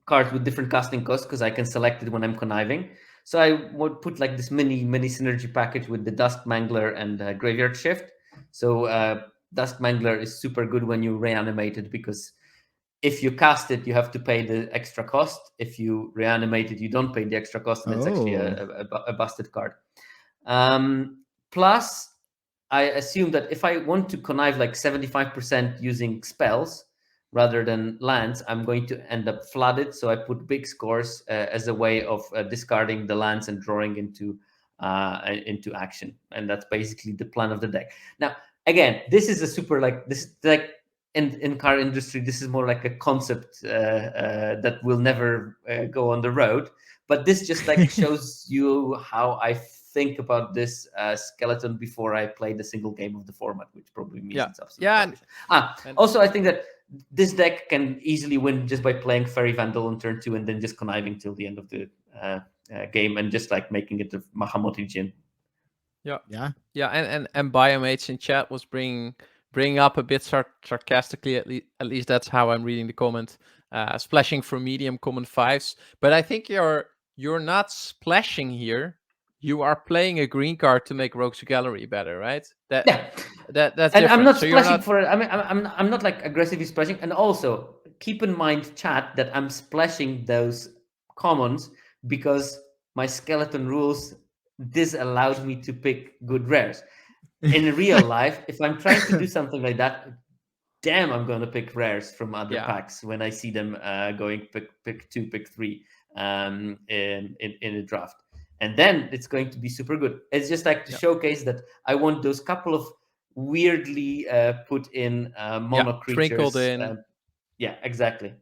cards with different casting costs because I can select it when I'm conniving. So I would put like this mini synergy package with the Dusk Mangler and Graveyard Shift. So Dusk Mangler is super good when you reanimate it, because if you cast it, you have to pay the extra cost. If you reanimate it, you don't pay the extra cost, and it's actually a busted card. Plus, I assume that if I want to connive like 75% using spells rather than lands, I'm going to end up flooded. So I put big scores as a way of discarding the lands and drawing into action. And that's basically the plan of the deck. Now, again, this is a super in car industry, this is more like a concept that will never go on the road. But this just like shows you how I think about this skeleton before I played a single game of the format, which probably means it's absolutely and also I think that this deck can easily win just by playing Fairy Vandal on turn 2 and then just conniving till the end of the game and just like making it a Mahamoti Jin. And Biomates in chat was bringing up a bit sarcastically, at least that's how I'm reading the comment, splashing for medium common 5s. But I think you're not splashing here. You are playing a green card to make Rogue's Gallery better, right? That's and different. I'm not splashing for it. I mean, I'm not like aggressively splashing. And also keep in mind, chat, that I'm splashing those commons because my skeleton rules disallowed me to pick good rares. In real life, if I'm trying to do something like that, damn, I'm going to pick rares from other packs when I see them going pick 2, pick 3 in a draft. And then it's going to be super good. It's just like to showcase that I want those couple of weirdly put in mono creatures. Trickled in. Exactly.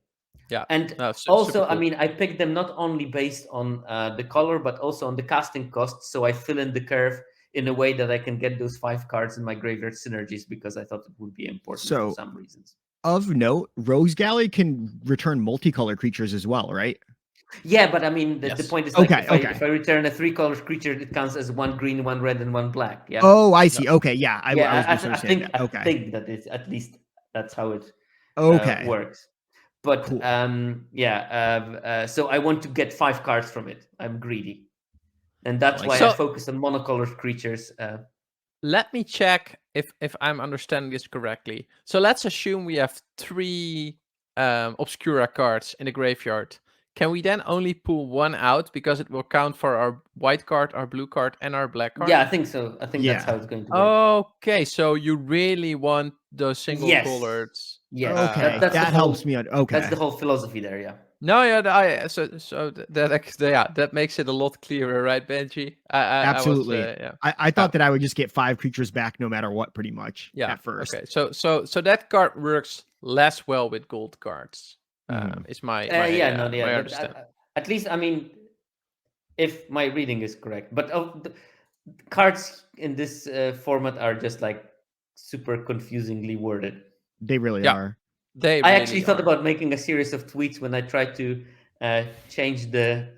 Yeah. And also, I mean, I picked them not only based on the color, but also on the casting costs. So I fill in the curve in a way that I can get those 5 cards in my graveyard synergies, because I thought it would be important for some reasons. Of note, Rogue's Gallery can return multicolor creatures as well, right? Yeah, but I mean, the point is, like, if I return a 3-color creature, it counts as 1 green, 1 red, and 1 black. Yeah. Oh, I see. Okay, yeah. I think that is, at least that's how it works. But cool. So I want to get 5 cards from it. I'm greedy, and that's why I focus on monocolored creatures. Let me check if I'm understanding this correctly. So let's assume we have 3 Obscura cards in the graveyard. Can we then only pull 1 out because it will count for our white card, our blue card, and our black card? Yeah, I think so. I think that's how it's going to work. Okay, so you really want those single colored. Yes. Okay, that helps me. Okay, that's the whole philosophy there. Yeah. No, that makes it a lot clearer, right, Benji? Absolutely. I thought that I would just get 5 creatures back no matter what, pretty much. Yeah. At first. Okay. So that card works less well with gold cards. Is my understanding. At least, I mean, if my reading is correct, but the cards in this format are just like super confusingly worded. They really are. I actually thought about making a series of tweets when I tried to change the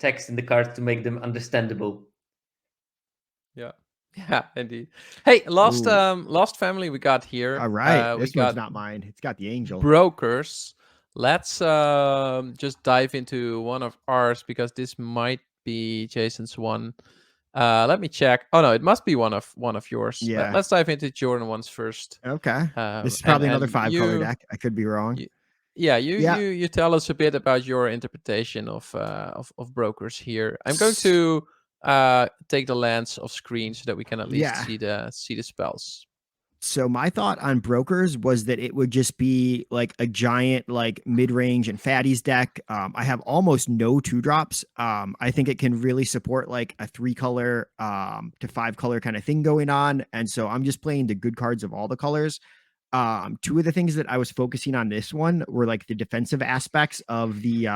text in the cards to make them understandable. Yeah, indeed. Hey, last family we got here. All right, this one's not mine. It's got the angel. Brokers. Let's just dive into one of ours, because this might be Jason's one. Let me check. Oh no, it must be one of yours. Yeah. Let's dive into Jordan ones first. Okay. This is probably another 5-color deck. I could be wrong. You tell us a bit about your interpretation of brokers here. I'm going to take the lands off screen so that we can at least see the spells. So my thought on brokers was that it would just be like a giant like mid-range and fatties deck. I have almost no 2-drops. I think it can really support like a 3-color to 5-color kind of thing going on. And so I'm just playing the good cards of all the colors. 2 of the things that I was focusing on this one were like the defensive aspects of the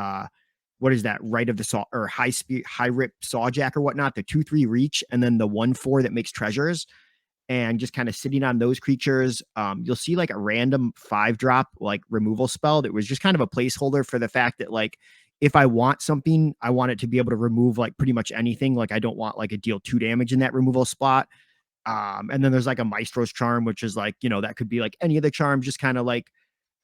what is that, right of the saw or high speed, high rip sawjack or whatnot, the 2/3 reach, and then the 1/4 that makes treasures. And just kind of sitting on those creatures. You'll see like a random 5-drop like removal spell that was just kind of a placeholder for the fact that like if I want something, I want it to be able to remove like pretty much anything. Like I don't want like a deal 2 damage in that removal spot. And then there's like a Maestro's Charm, which is like, you know, that could be like any of the charms, just kind of like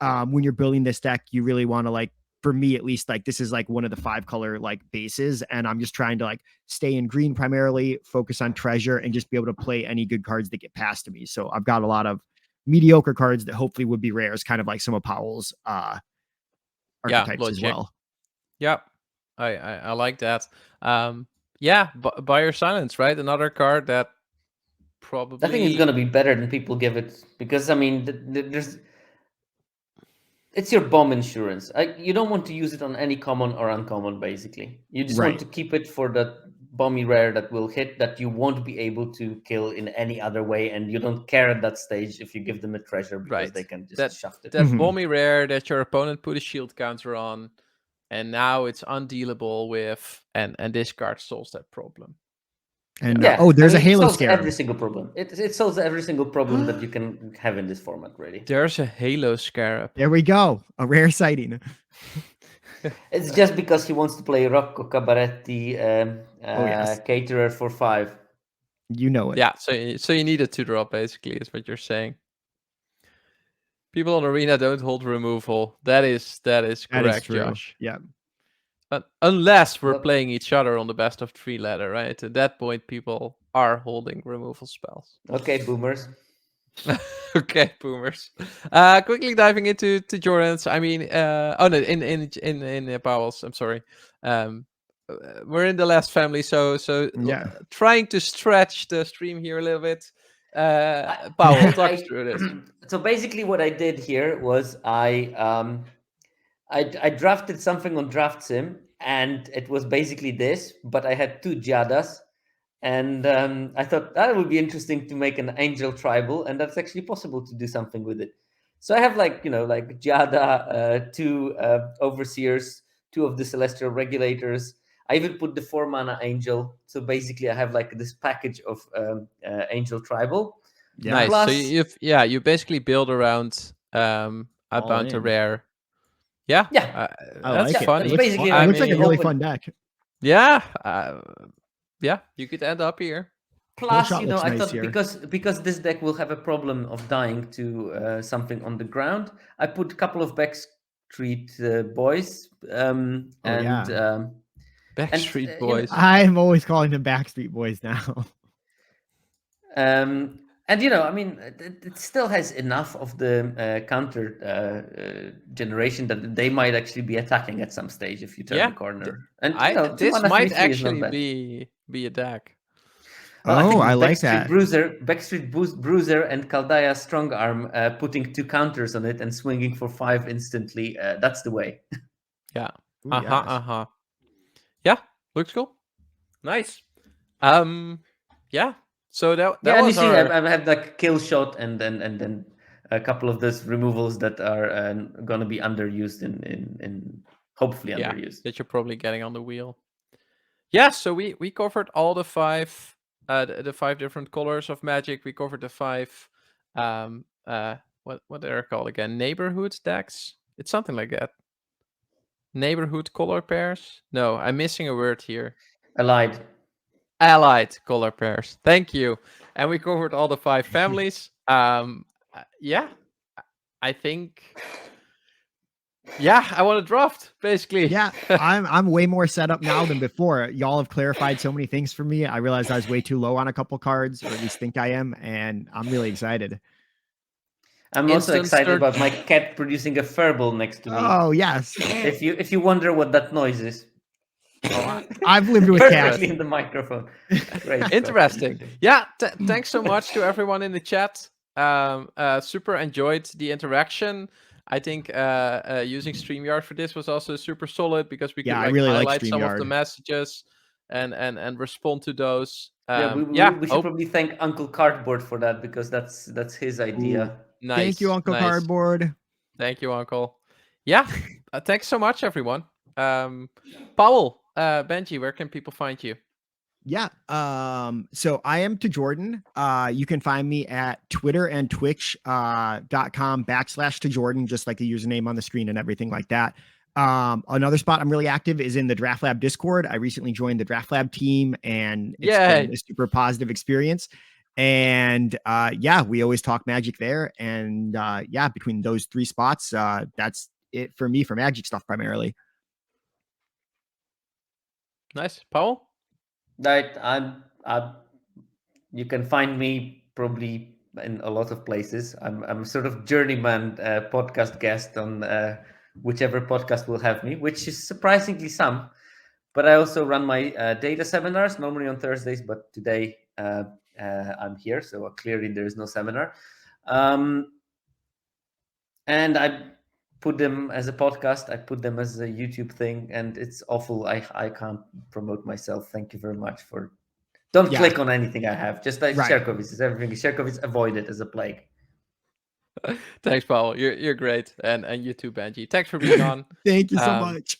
when you're building this deck, you really want to like, for me at least, like this is like one of the 5-color like bases, and I'm just trying to like stay in green primarily, focus on treasure, and just be able to play any good cards that get passed to me. So I've got a lot of mediocre cards that hopefully would be rares, kind of like some of Pawel's archetypes as well. Yeah, I like that. Yeah, Buyer Silence, right? Another card that probably I think it's going to be better than people give it, because I mean, there's it's your bomb insurance. You don't want to use it on any common or uncommon, basically. You just want to keep it for that bomby rare that will hit, that you won't be able to kill in any other way, and you don't care at that stage if you give them a treasure, because they can just shaft it. That bomby rare that your opponent put a shield counter on, and now it's undealable with, and this card solves that problem. And there's a Halo Scarab. Every single problem. It solves every single problem that you can have in this format, really. There's a Halo Scarab. There we go. A rare sighting. It's just because he wants to play Rocco Cabaretti, caterer for 5. You know it. Yeah, so you need a 2-drop, basically, is what you're saying. People on Arena don't hold removal. That is correct, Josh. Yeah. Unless we're playing each other on the best of 3 ladder, right? At that point, people are holding removal spells. Okay, boomers. Okay, boomers. Quickly diving into Tajoordan's. I mean, in Pawel's. I'm sorry. We're in the last family, so yeah. Trying to stretch the stream here a little bit. Pawel, talk us through this. So basically, what I did here was I drafted something on Draft Sim, and it was basically this, but I had 2 Jadas, and I thought that would be interesting to make an Angel Tribal, and that's actually possible to do something with it. So I have like Jada, 2 Overseers, 2 of the Celestial Regulators. I even put the 4-mana Angel. So basically, I have like this package of Angel Tribal. Yeah. Nice. Plus, so you basically build around Outbound to Rare. Yeah, I like fun. It looks like a really fun deck. Yeah, you could end up here. Plus, I thought because this deck will have a problem of dying to something on the ground, I put a couple of Backstreet Boys Backstreet Boys. I'm always calling them Backstreet Boys now. And I mean, it still has enough of the counter generation that they might actually be attacking at some stage if you turn the corner. And this might actually be a deck. Well, I like that. Backstreet Bruiser and Kaldaya Strongarm putting 2 counters on it and swinging for 5 instantly. That's the way. Yeah. Ooh, Yeah, looks cool. Nice. Yeah. So that and was you see, I have like Kill Shot and then a couple of those removals that are going to be underused in hopefully underused. That you're probably getting on the wheel. Yeah, so we covered all the 5 the 5 different colors of Magic. We covered the 5 what they're called again? Neighborhood decks. It's something like that. Neighborhood color pairs. No, I'm missing a word here. Allied color pairs. Thank you. And we covered all the 5 families. Yeah, I think. Yeah, I want to draft basically. Yeah, I'm way more set up now than before. Y'all have clarified so many things for me. I realized I was way too low on a couple cards, or at least think I am, and I'm really excited. I'm also excited about my cat producing a furball next to me. Oh yes. If you wonder what that noise is. I've lived with cats. In the microphone. Great. Interesting. Yeah, thanks so much to everyone in the chat. Super enjoyed the interaction. I think using StreamYard for this was also super solid because we could I like really like highlight some of the StreamYard. messages and respond to those. We should probably thank Uncle Cardboard for that because that's his idea. Nice. Thank you, Uncle Cardboard. Thank you, Uncle. Yeah, thanks so much, everyone. Pawel, Benji, where can people find you? Yeah. So I am Tajoordan. You can find me at Twitter and Twitch.com/Tajoordan, just like the username on the screen and everything like that. Another spot I'm really active is in the Draft Lab Discord. I recently joined the Draft Lab team and it's been a super positive experience. And we always talk Magic there. And between those 3 spots, that's it for me for Magic stuff primarily. Nice. Pawel? Right. You can find me probably in a lot of places. I'm sort of journeyman podcast guest on whichever podcast will have me, which is surprisingly some. But I also run my data seminars, normally on Thursdays, but today I'm here, so clearly there is no seminar. And I put them as a podcast. I put them as a YouTube thing, and it's awful. I can't promote myself. Thank you very much for. Don't click on anything I have. Just like Sierkovitz is everything. Sierkovitz avoid it as a plague. Thanks, Pawel. You're great, and you too, Benji. Thanks for being on. Thank you so much.